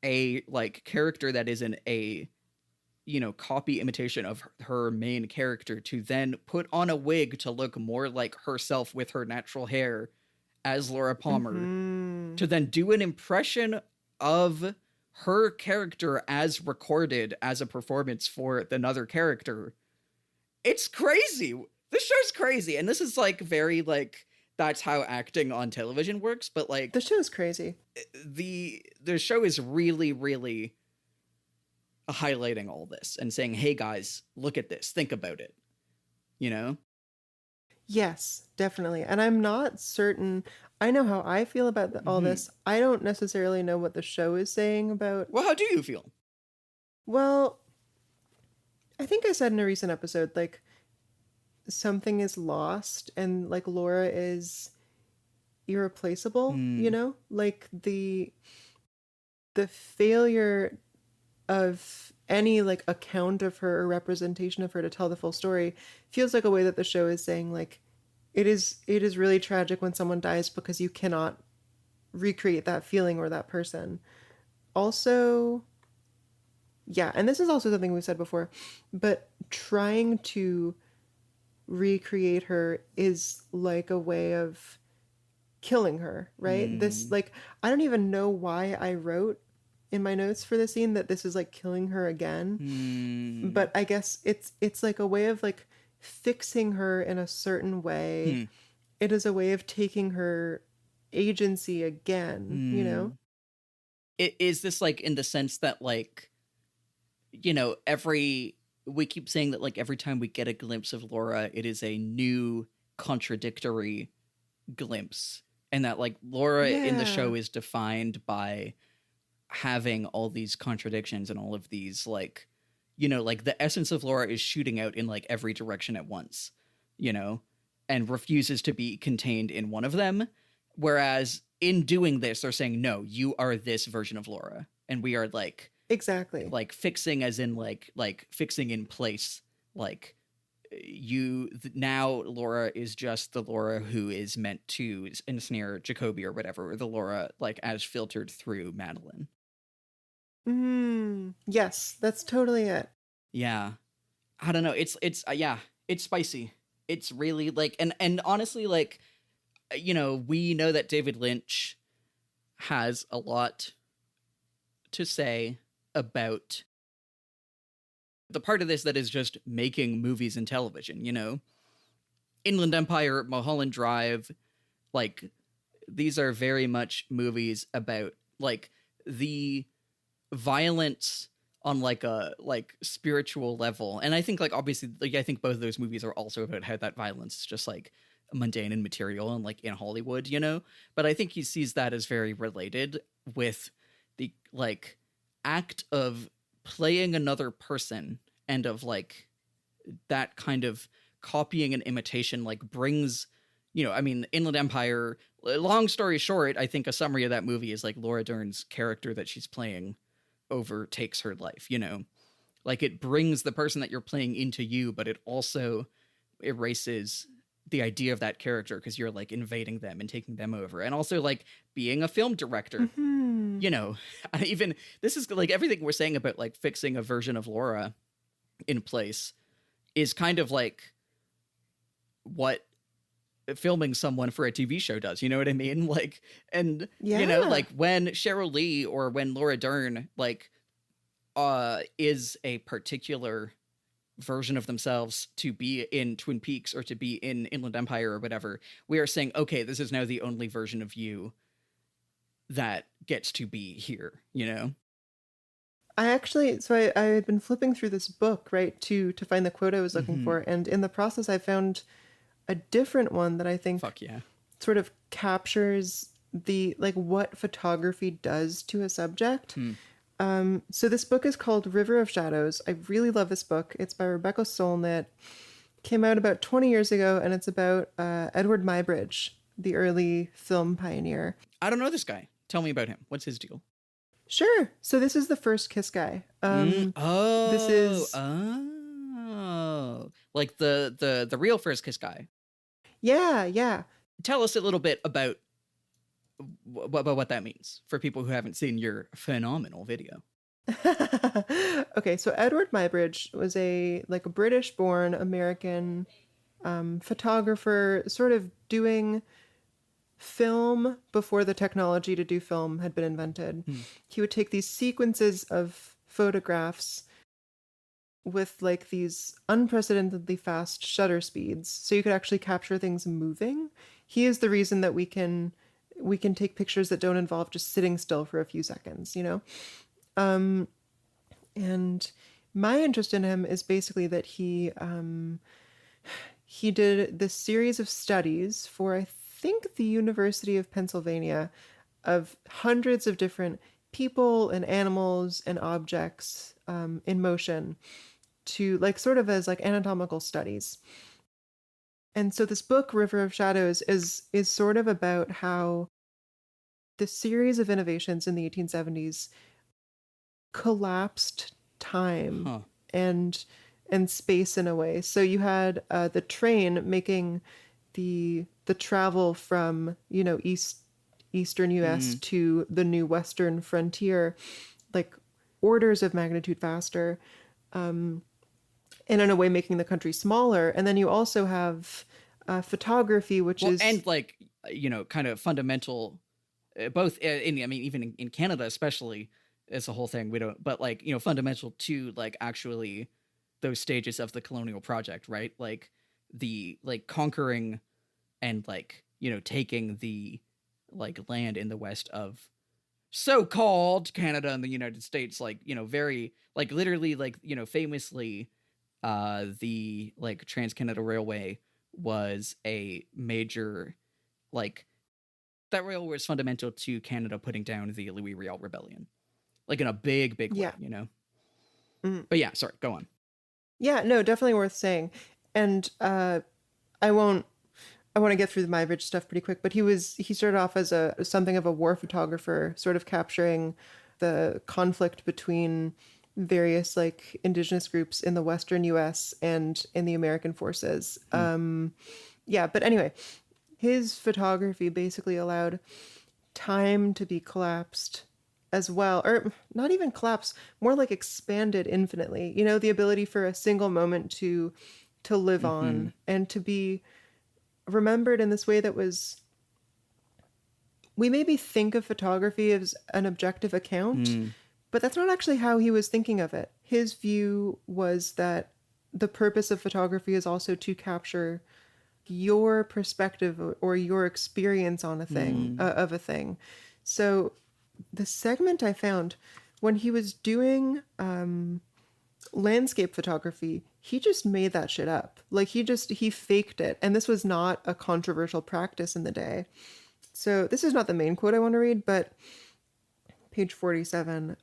a like character that is in a, you know, copy imitation of her main character, to then put on a wig to look more like herself with her natural hair as Laura Palmer, to then do an impression of her character as recorded as a performance for another character. It's crazy. This show's crazy. And this is like very like, that's how acting on television works. But like the show's crazy. The show is really, really highlighting all this and saying, hey guys, look at this, think about it, you know? Yes, definitely. And I'm not certain, I know how I feel about all this. I don't necessarily know what the show is saying about. Well, how do you feel? Well, I think I said in a recent episode, like, something is lost and like Laura is irreplaceable, you know? Like the failure of any like account of her or representation of her to tell the full story feels like a way that the show is saying like it is really tragic when someone dies because you cannot recreate that feeling or that person. Also, yeah, and this is also something we've said before, but trying to recreate her is like a way of killing her, right? This, like, I don't even know why I wrote in my notes for the scene that this is like killing her again, but I guess it's like a way of like fixing her in a certain way. It is a way of taking her agency again, you know? Is this like in the sense that like, you know, we keep saying that like every time we get a glimpse of Laura, it is a new contradictory glimpse, and that like Laura in the show is defined by having all these contradictions and all of these like, you know, like the essence of Laura is shooting out in like every direction at once. you know, and refuses to be contained in one of them. Whereas in doing this, they're saying, no, you are this version of Laura. And we are Exactly. like fixing as in like fixing in place, like now Laura is just the Laura who is meant to ensnare Jacoby or whatever, or the Laura like as filtered through Madeline. Yes, that's totally it. Yeah. I don't know. It's yeah, it's spicy. It's really like, and honestly, like, you know, we know that David Lynch has a lot to say about the part of this that is just making movies and television, you know? Inland Empire, Mulholland Drive, like, these are very much movies about, like, the violence on, like, a, like, spiritual level. And I think, like, obviously, like, I think both of those movies are also about how that violence is just, like, mundane and material and, like, in Hollywood, you know? But I think he sees that as very related with the, like, act of playing another person and of, like, that kind of copying and imitation, like, brings, you know, I mean, Inland Empire, long story short, I think a summary of that movie is, like, Laura Dern's character that she's playing overtakes her life, you know? Like, it brings the person that you're playing into you, but it also erases the idea of that character because you're, like, invading them and taking them over. And also, like, being a film director, you know, even, this is, like, everything we're saying about, like, fixing a version of Laura in place is kind of like what filming someone for a TV show does, you know what I mean? Like, and, you know, like, when Cheryl Lee or when Laura Dern, like, is a particular version of themselves to be in Twin Peaks or to be in Inland Empire or whatever, we are saying, okay, this is now the only version of you that gets to be here, you know? I actually, so I had been flipping through this book, right, to find the quote I was looking for. And in the process, I found a different one that I think sort of captures the, like, what photography does to a subject. So this book is called River of Shadows. I really love this book. It's by Rebecca Solnit. Came out about 20 years ago, and it's about Edward Muybridge, the early film pioneer. I don't know this guy. Tell me about him. What's his deal? Sure. So this is the first Kiss guy. This is like the real first Kiss guy. Yeah. Tell us a little bit about what that means for people who haven't seen your phenomenal video. Okay, so Edward Muybridge was a British-born American photographer, sort of doing film before the technology to do film had been invented. He would take these sequences of photographs with, like, these unprecedentedly fast shutter speeds, so you could actually capture things moving. He is the reason that we can take pictures that don't involve just sitting still for a few seconds, you know? And my interest in him is basically that he did this series of studies for, I think, the University of Pennsylvania, of hundreds of different people and animals and objects in motion, to, like, sort of as, like, anatomical studies. And so this book, River of Shadows, is sort of about how the series of innovations in the 1870s collapsed time and space in a way. So you had the train making the travel from, you know, eastern US to the new western frontier, like, orders of magnitude faster, and in a way making the country smaller. And then you also have photography, which is, and, like, you know, kind of fundamental, both in, I mean, even in Canada especially, as a whole thing, we don't, but, like, you know, fundamental to, like, actually those stages of the colonial project, right? Like, the, like, conquering and, like, you know, taking the, like, land in the west of so-called Canada and the United States, like, you know, very, like, literally, like, you know, famously, the, like, Trans-Canada Railway was a major, like, that railway was fundamental to Canada putting down the Louis Riel Rebellion, like, in a big way, you know? But yeah, sorry, go on. Yeah, no, definitely worth saying. And I won't. I want to get through the Muybridge stuff pretty quick, but he started off as something of a war photographer, sort of capturing the conflict between various like indigenous groups in the Western U.S. and in the American forces. Yeah, but anyway, his photography basically allowed time to be collapsed as well, or not even collapse, more like expanded infinitely. You know, the ability for a single moment to live on and to be remembered in this way that was, we maybe think of photography as an objective account, but that's not actually how he was thinking of it. His view was that the purpose of photography is also to capture your perspective or your experience on a thing, of a thing. So the segment I found when he was doing landscape photography, he just made that shit up. Like he faked it. And this was not a controversial practice in the day. So this is not the main quote I want to read, but page 47.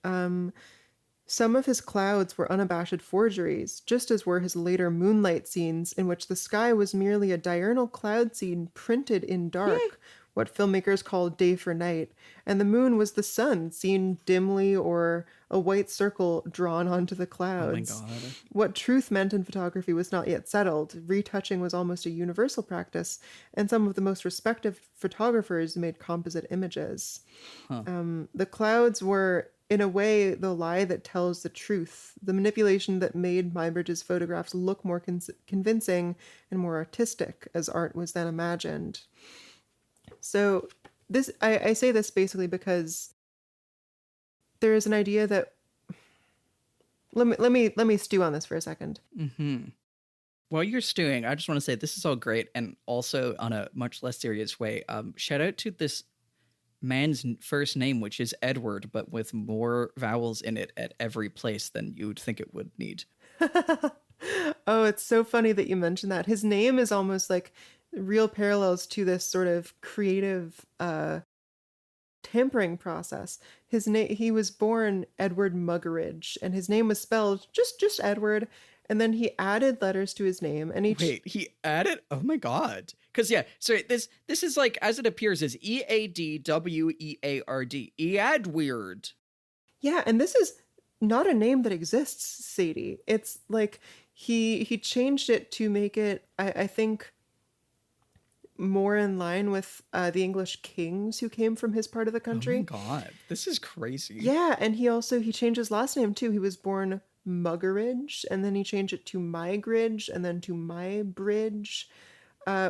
Some of his clouds were unabashed forgeries, just as were his later moonlight scenes, in which the sky was merely a diurnal cloud scene printed in dark, what filmmakers call day for night, and the moon was the sun seen dimly or a white circle drawn onto the clouds. Oh my God. What truth meant in photography was not yet settled. Retouching was almost a universal practice, and some of the most respected photographers made composite images. The clouds were, in a way, the lie that tells the truth, the manipulation that made Muybridge's photographs look more convincing and more artistic, as art was then imagined. So this, I say this basically because there is an idea that, let me stew on this for a second. While you're stewing, I just want to say this is all great, and also on a much less serious way. Shout out to this man's first name, which is Edward, but with more vowels in it at every place than you would think it would need. Oh, it's so funny that you mentioned that. His name is almost like real parallels to this sort of creative tampering process. His name, he was born Edward Muggeridge, and his name was spelled just Edward, and then he added letters to his name, and Wait, he added? Oh my God. Because yeah, so this is like, as it appears, is Eadweard. Eadweard. Yeah, and this is not a name that exists, Sadie. It's like he changed it to make it, I think, more in line with the English kings who came from his part of the country. Oh my God, this is crazy. Yeah, and he changed his last name too. He was born Muggeridge, and then he changed it to Mygridge, and then to Mybridge,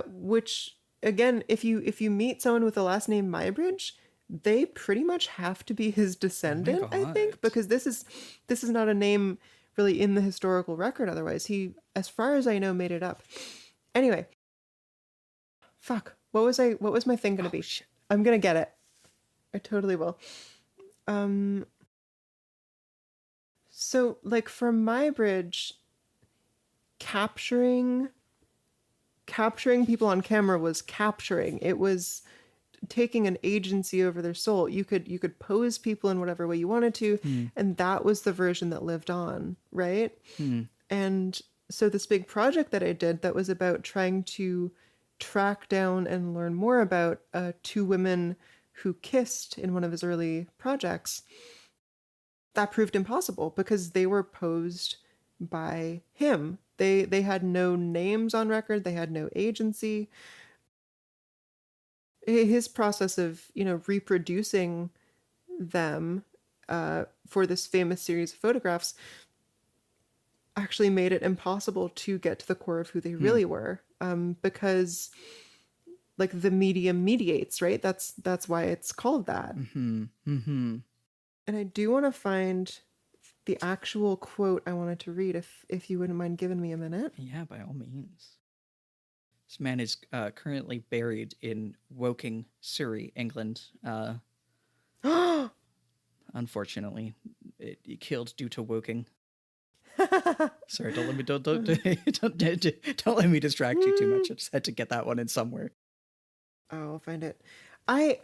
which again, if you meet someone with the last name Mybridge, they pretty much have to be his descendant, I think, because this is not a name really in the historical record. Otherwise, he, as far as I know, made it up. Anyway, fuck. What was my thing gonna be? Shit. I'm gonna get it. I totally will. So like for Mybridge, capturing people on camera was capturing. It was taking an agency over their soul. You could pose people in whatever way you wanted to, and that was the version that lived on, right? And so this big project that I did that was about trying to track down and learn more about two women who kissed in one of his early projects, that proved impossible because they were posed by him. They had no names on record. They had no agency. His process of, reproducing them for this famous series of photographs actually made it impossible to get to the core of who they really were, because like the medium mediates, right? That's why it's called that. And I do want to find the actual quote I wanted to read, if you wouldn't mind giving me a minute. Yeah, by all means. This man is currently buried in Woking, Surrey, England. Unfortunately, he killed due to Woking. Sorry, don't let me don't let me distract you too much. I just had to get that one in somewhere. Oh, I'll find it. I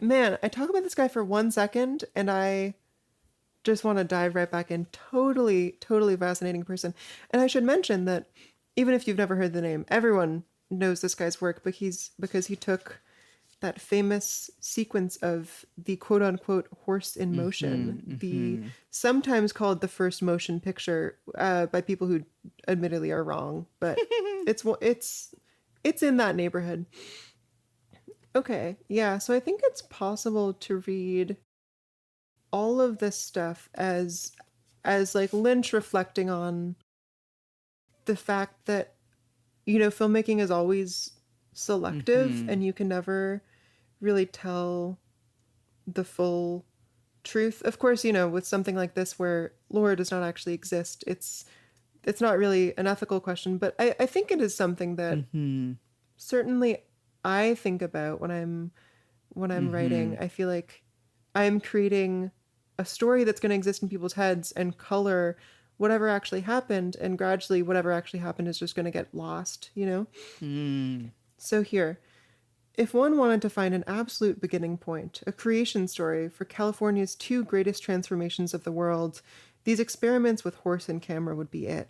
talk about this guy for 1 second, and I just want to dive right back in. Totally fascinating person. And I should mention that even if you've never heard the name, everyone knows this guy's work, but because he took that famous sequence of the quote unquote horse in motion, the sometimes called the first motion picture by people who admittedly are wrong, but it's in that neighborhood. Okay, yeah, so I think it's possible to read all of this stuff as like Lynch reflecting on the fact that, filmmaking is always selective and you can never really tell the full truth. Of course, with something like this where Laura does not actually exist, it's not really an ethical question, but I think it is something that certainly I think about when I'm writing. I feel like I'm creating a story that's going to exist in people's heads and color whatever actually happened, and gradually whatever actually happened is just going to get lost, So here, if one wanted to find an absolute beginning point, a creation story for California's two greatest transformations of the world, these experiments with horse and camera would be it.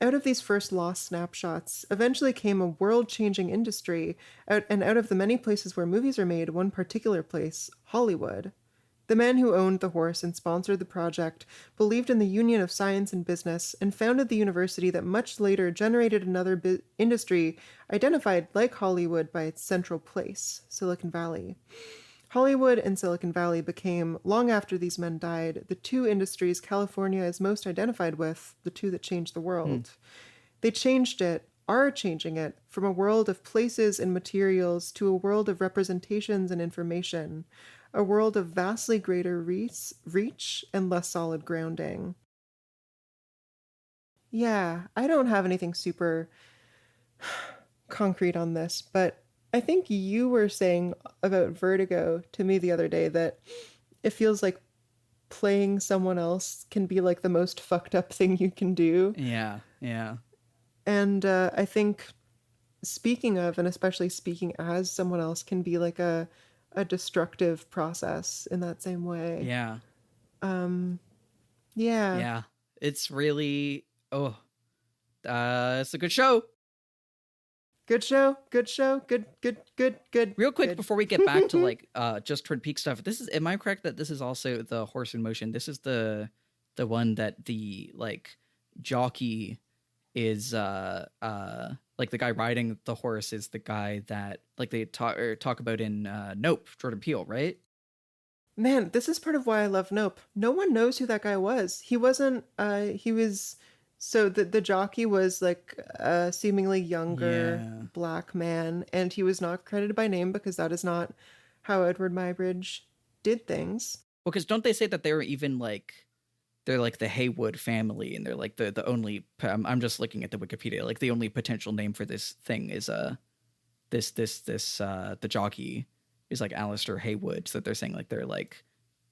Out of these first lost snapshots eventually came a world-changing industry, out of the many places where movies are made, one particular place, Hollywood. The man who owned the horse and sponsored the project believed in the union of science and business and founded the university that much later generated another industry identified like Hollywood by its central place, Silicon Valley. Hollywood and Silicon Valley became, long after these men died, the two industries California is most identified with, the two that changed the world. They changed it, are changing it, from a world of places and materials to a world of representations and information, a world of vastly greater reach and less solid grounding. Yeah, I don't have anything super concrete on this, but I think you were saying about Vertigo to me the other day that it feels like playing someone else can be like the most fucked up thing you can do. Yeah. And I think speaking of, and especially speaking as someone else, can be like a destructive process in that same way. Yeah. Yeah. Yeah. It's really, it's a good show. Good show. Good. Real quick good. before we get back to like just Twin Peaks stuff, am I correct that this is also the Horse in Motion? This is the one that the like jockey is like the guy riding the horse is the guy that like they talk about in Nope, Jordan Peele, right? Man, this is part of why I love Nope. No one knows who that guy was. He wasn't he was so the jockey was like a seemingly younger black man, and he was not credited by name because that is not how Edward Muybridge did things. Well, because don't they say that they were even like they're like the Haywood family, and they're like the only. I'm just looking at the Wikipedia. Like the only potential name for this thing is this the jockey is like Alistair Haywood. So they're saying like they're like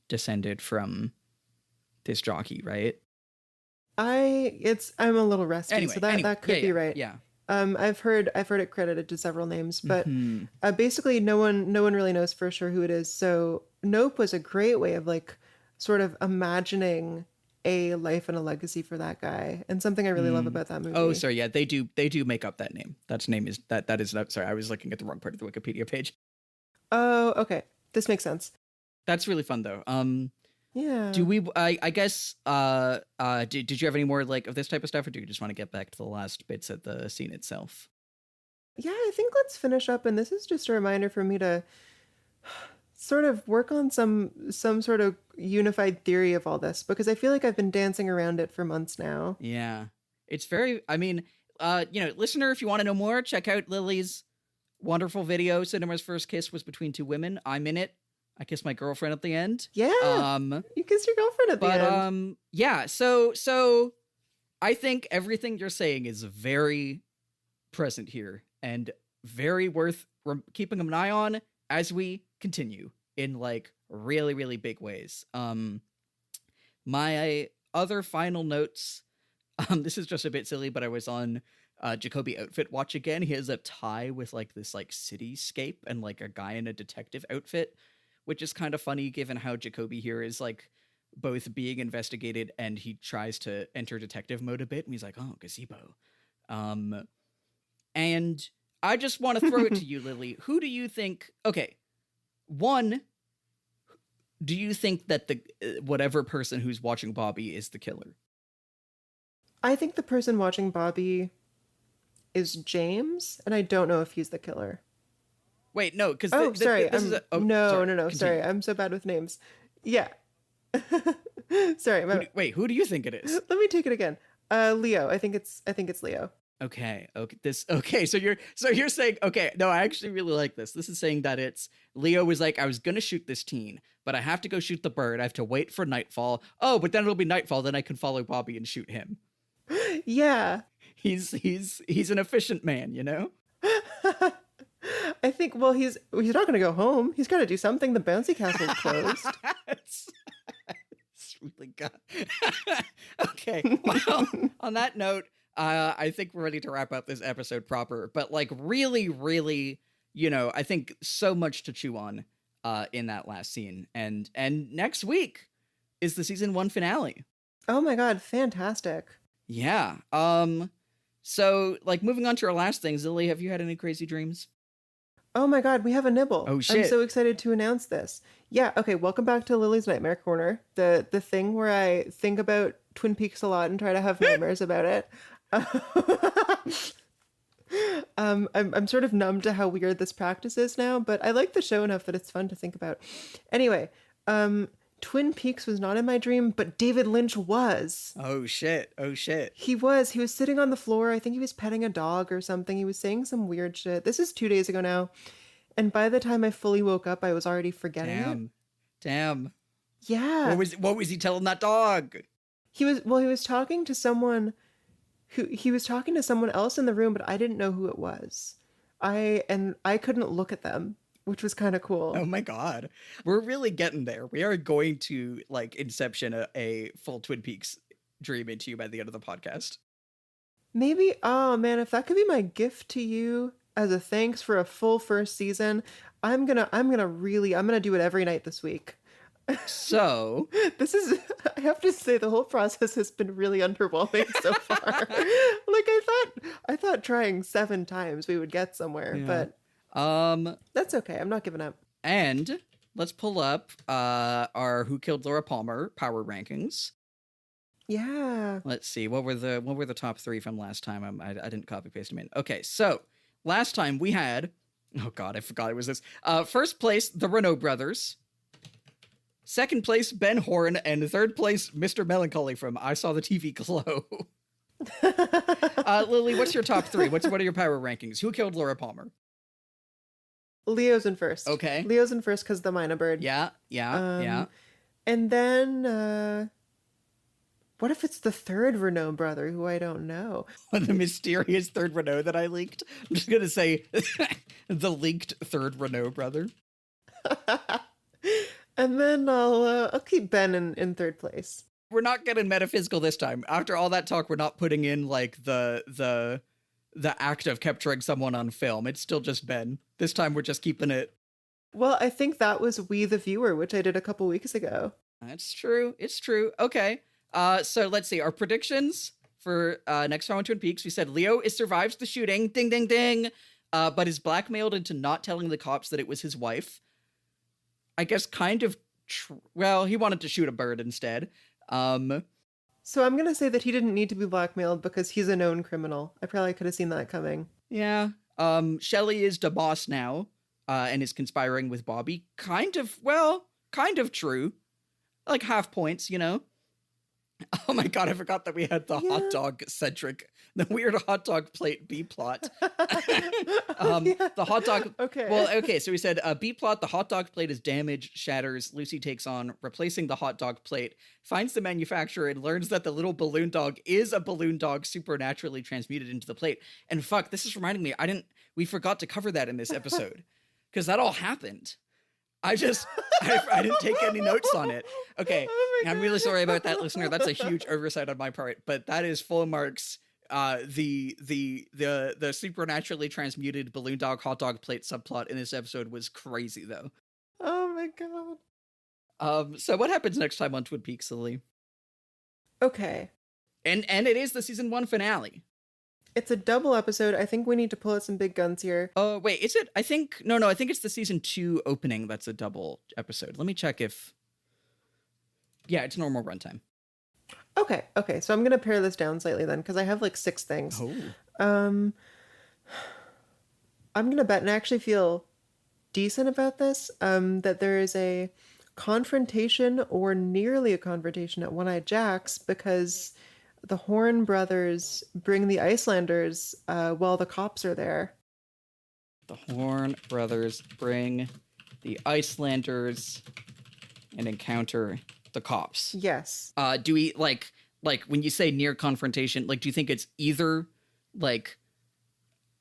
descended from this jockey, right? I'm a little rusty, anyway, so that could be right. Yeah. I've heard it credited to several names, but basically no one really knows for sure who it is. So Nope was a great way of like sort of imagining a life and a legacy for that guy, and something I really love about that movie. Oh, sorry, yeah, they do make up that name. That name is that is not. Sorry, I was looking at the wrong part of the Wikipedia page. Oh, okay, this makes sense. That's really fun though. Yeah. Do we? I guess. Did you have any more like of this type of stuff, or do you just want to get back to the last bits of the scene itself? Yeah, I think let's finish up, and this is just a reminder for me to sort of work on some sort of unified theory of all this, because I feel like I've been dancing around it for months now. Yeah, it's very. I mean, listener, if you want to know more, check out Lily's wonderful video. Cinema's first kiss was between two women. I'm in it. I kissed my girlfriend at the end. Yeah. You kissed your girlfriend at the end. Yeah. So I think everything you're saying is very present here and very worth keeping an eye on as we continue in like really, really big ways. My other final notes, this is just a bit silly, but I was on Jacoby outfit watch again. He has a tie with like this like cityscape and like a guy in a detective outfit, which is kind of funny given how Jacoby here is like both being investigated and he tries to enter detective mode a bit. And he's like, oh, gazebo. And I just want to throw it to you, Lily. Who do you think? Okay, one. Do you think that the whatever person who's watching Bobby is the killer? I think the person watching Bobby is James, and I don't know if he's the killer. Wait, no, because Oh, sorry. this is no. Continue. Sorry, I'm so bad with names. Yeah. Sorry. Who do you think it is? Let me take it again. Leo. I think it's Leo. Okay. So you're saying, okay, no, I actually really like this. This is saying that it's Leo was like, I was gonna shoot this teen, but I have to go shoot the bird. I have to wait for nightfall. Oh, but then it'll be nightfall. Then I can follow Bobby and shoot him. Yeah. He's an efficient man, you know? I think, well, he's not going to go home. He's got to do something. The bouncy castle's closed. It's really good. Okay. Well, on that note, I think we're ready to wrap up this episode proper. But like really, really, I think so much to chew on in that last scene. And next week is the season 1 finale. Oh my God, fantastic. Yeah. So like moving on to our last thing, Zilly, have you had any crazy dreams? Oh my God, we have a nibble. Oh shit. I'm so excited to announce this. Yeah, okay, welcome back to Lily's Nightmare Corner. The thing where I think about Twin Peaks a lot and try to have nightmares about it. I'm sort of numb to how weird this practice is now, but I like the show enough that it's fun to think about. Anyway, Twin Peaks was not in my dream, but David Lynch was. Oh shit. He was sitting on the floor. I think he was petting a dog or something. He was saying some weird shit. This is 2 days ago now. And by the time I fully woke up, I was already forgetting it. Damn. Yeah. What was he telling that dog? He was talking to someone he was talking to someone else in the room, but I didn't know who it was. I couldn't look at them, which was kind of cool. Oh my God. We're really getting there. We are going to like inception a full Twin Peaks dream into you by the end of the podcast. Maybe, oh man, if that could be my gift to you as a thanks for a full first season, I'm gonna do it every night this week. So I have to say the whole process has been really underwhelming so far. Like I thought trying 7 times we would get somewhere, yeah. But that's okay. I'm not giving up. And let's pull up our Who Killed Laura Palmer power rankings. Yeah. Let's see. What were the top 3 from last time? I didn't copy paste them in. Okay, so last time we had, oh God, I forgot it was this. First place, the Renault brothers. Second place, Ben Horne, and third place, Mr. Melancholy from I Saw the TV Glow. Lily, what's your top 3? What are your power rankings? Who killed Laura Palmer? Leo's in first. Okay. Leo's in first because the Mina bird. Yeah. And then, what if it's the third Renault brother who I don't know? The mysterious third Renault that I leaked. I'm just going to say the leaked third Renault brother. And then I'll keep Ben in third place. We're not getting metaphysical this time. After all that talk, we're not putting in like the act of capturing someone on film. It's still just Ben. This time we're just keeping it. Well, I think that was We the Viewer, which I did a couple weeks ago. That's true. It's true. Okay. So let's see. Our predictions for next time on Twin Peaks. We said Leo survives the shooting. Ding, ding, ding. But is blackmailed into not telling the cops that it was his wife. I guess kind of, well, he wanted to shoot a bird instead. So I'm going to say that he didn't need to be blackmailed because he's a known criminal. I probably could have seen that coming. Yeah. Shelley is the boss now, and is conspiring with Bobby. Kind of true. Like half points, Oh my God, I forgot that we had the hot dog centric, the weird hot dog plate B plot. Yeah. The hot dog. Okay. Well, okay. So we said B plot, the hot dog plate is damaged, shatters. Lucy takes on replacing the hot dog plate, finds the manufacturer and learns that the little balloon dog is a balloon dog supernaturally transmuted into the plate. And fuck, this is reminding me, we forgot to cover that in this episode because that all happened. I didn't take any notes on it. Okay, I'm really sorry about that, listener. That's a huge oversight on my part, but that is full marks. The supernaturally transmuted balloon dog hot dog plate subplot in this episode was crazy, though. Oh my God. So what happens next time on Twin Peaks, Lily? Okay. And it is the season 1 finale. It's a double episode. I think we need to pull out some big guns here. Oh, wait, is it? I think, no, I think it's the season 2 opening that's a double episode. Let me check if, yeah, it's normal runtime. Okay. So I'm going to pare this down slightly then, because I have like 6 things. Oh. I'm going to bet, and I actually feel decent about this, that there is a confrontation or nearly a confrontation at One-Eyed Jack's, because the Horne brothers bring the Icelanders while the cops are there. The Horne brothers bring the Icelanders and encounter the cops. Yes. Do we, like when you say near confrontation, like, do you think it's either, like,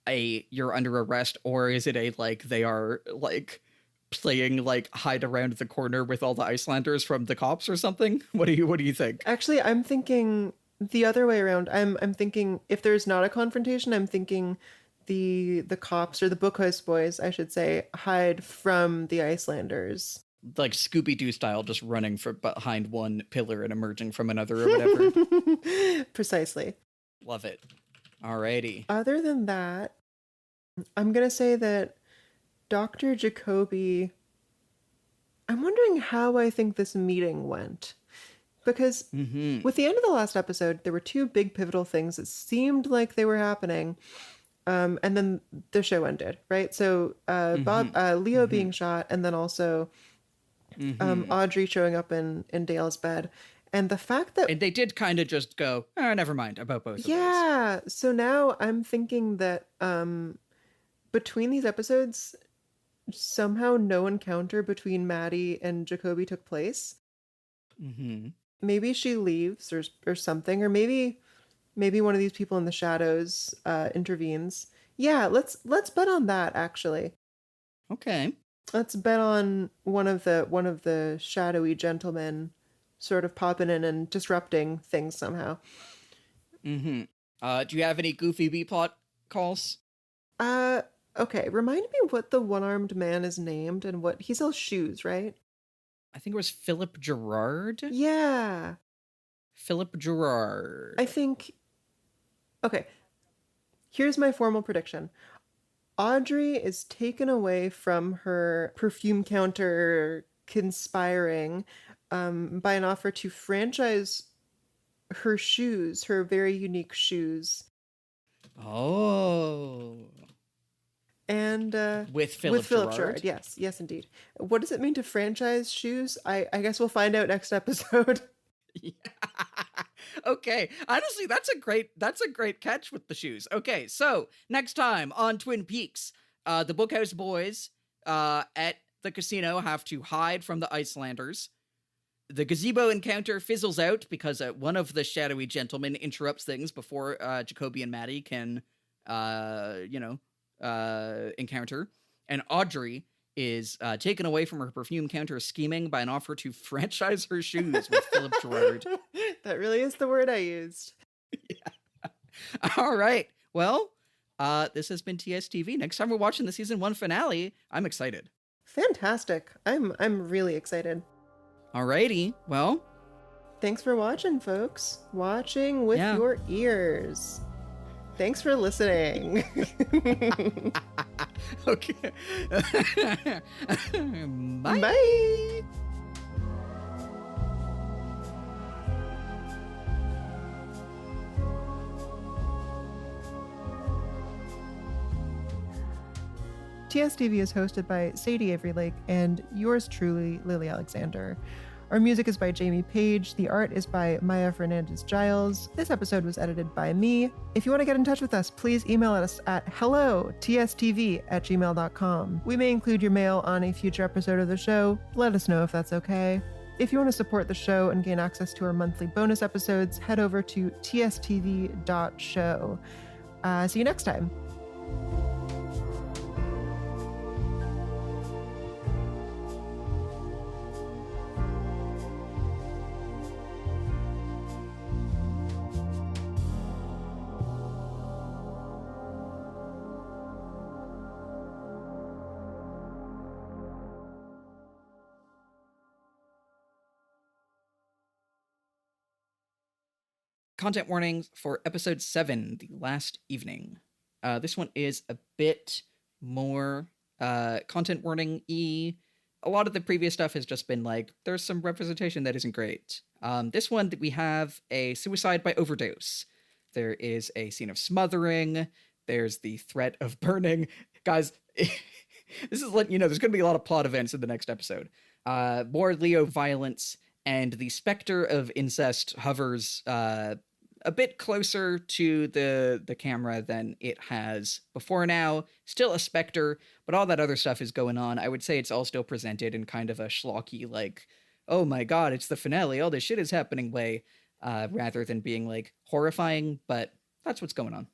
you're under arrest, or is it a, like, they are, like, playing, like, hide around the corner with all the Icelanders from the cops or something? What do you think? Actually, I'm thinking the other way around. I'm thinking if there's not a confrontation, I'm thinking the cops, or the Bookhouse boys, I should say, hide from the Icelanders. Like Scooby-Doo style, just running from behind one pillar and emerging from another or whatever. Precisely. Love it. Alrighty. Other than that, I'm going to say that Dr. Jacoby, I'm wondering how I think this meeting went. Because with the end of the last episode, there were 2 big pivotal things that seemed like they were happening. And then the show ended, right? So Leo being shot, and then also Audrey showing up in Dale's bed. And the fact that... And they did kind of just go, oh, never mind about both of those. Yeah. So now I'm thinking that between these episodes, somehow no encounter between Maddy and Jacoby took place. Maybe she leaves or something, or maybe one of these people in the shadows intervenes. Yeah, let's bet on that, actually. Okay. Let's bet on one of the shadowy gentlemen sort of popping in and disrupting things somehow. Do you have any goofy B-plot calls? Okay. Remind me what the one-armed man is named and what he sells shoes, right? I think it was Philip Gerard. Yeah. Philip Gerard. I think... Okay. Here's my formal prediction. Audrey is taken away from her perfume counter conspiring by an offer to franchise her shoes, her very unique shoes. Oh. And with Philip Gerard? Yes, indeed. What does it mean to franchise shoes? I guess we'll find out next episode. Yeah. Okay. Honestly, that's a great catch with the shoes. Okay, so next time on Twin Peaks, the Bookhouse boys at the casino have to hide from the Icelanders. The gazebo encounter fizzles out because one of the shadowy gentlemen interrupts things before Jacoby and Maddy can, encounter. And Audrey is taken away from her perfume counter scheming by an offer to franchise her shoes with Philip Gerard. That really is the word I used. Yeah. All right. Well, this has been TSTV. Next time we're watching the season 1 finale, I'm excited. Fantastic. I'm really excited. Alrighty. Well, thanks for watching, folks. Watching with your ears. Thanks for listening. Okay. Bye. Bye. TSTV is hosted by Sadie Avery Lake and yours truly, Lily Alexander. Our music is by Jamie Page. The art is by Mya Fernandes-Giles. This episode was edited by me. If you want to get in touch with us, please email us at hellotstv@gmail.com. We may include your mail on a future episode of the show. Let us know if that's okay. If you want to support the show and gain access to our monthly bonus episodes, head over to tstv.show. See you next time. content warnings for episode 7, The Last Evening. This one is a bit more content warning-y. A lot of the previous stuff has just been like, there's some representation that isn't great. This one, we have a suicide by overdose. There is a scene of smothering. There's the threat of burning. Guys, this is letting you know there's going to be a lot of plot events in the next episode. More Leo violence, and the specter of incest hovers a bit closer to the camera than it has before now. Still a specter, but all that other stuff is going on. I would say it's all still presented in kind of a schlocky, like, oh my god, it's the finale, all this shit is happening way, rather than being, like, horrifying, but that's what's going on.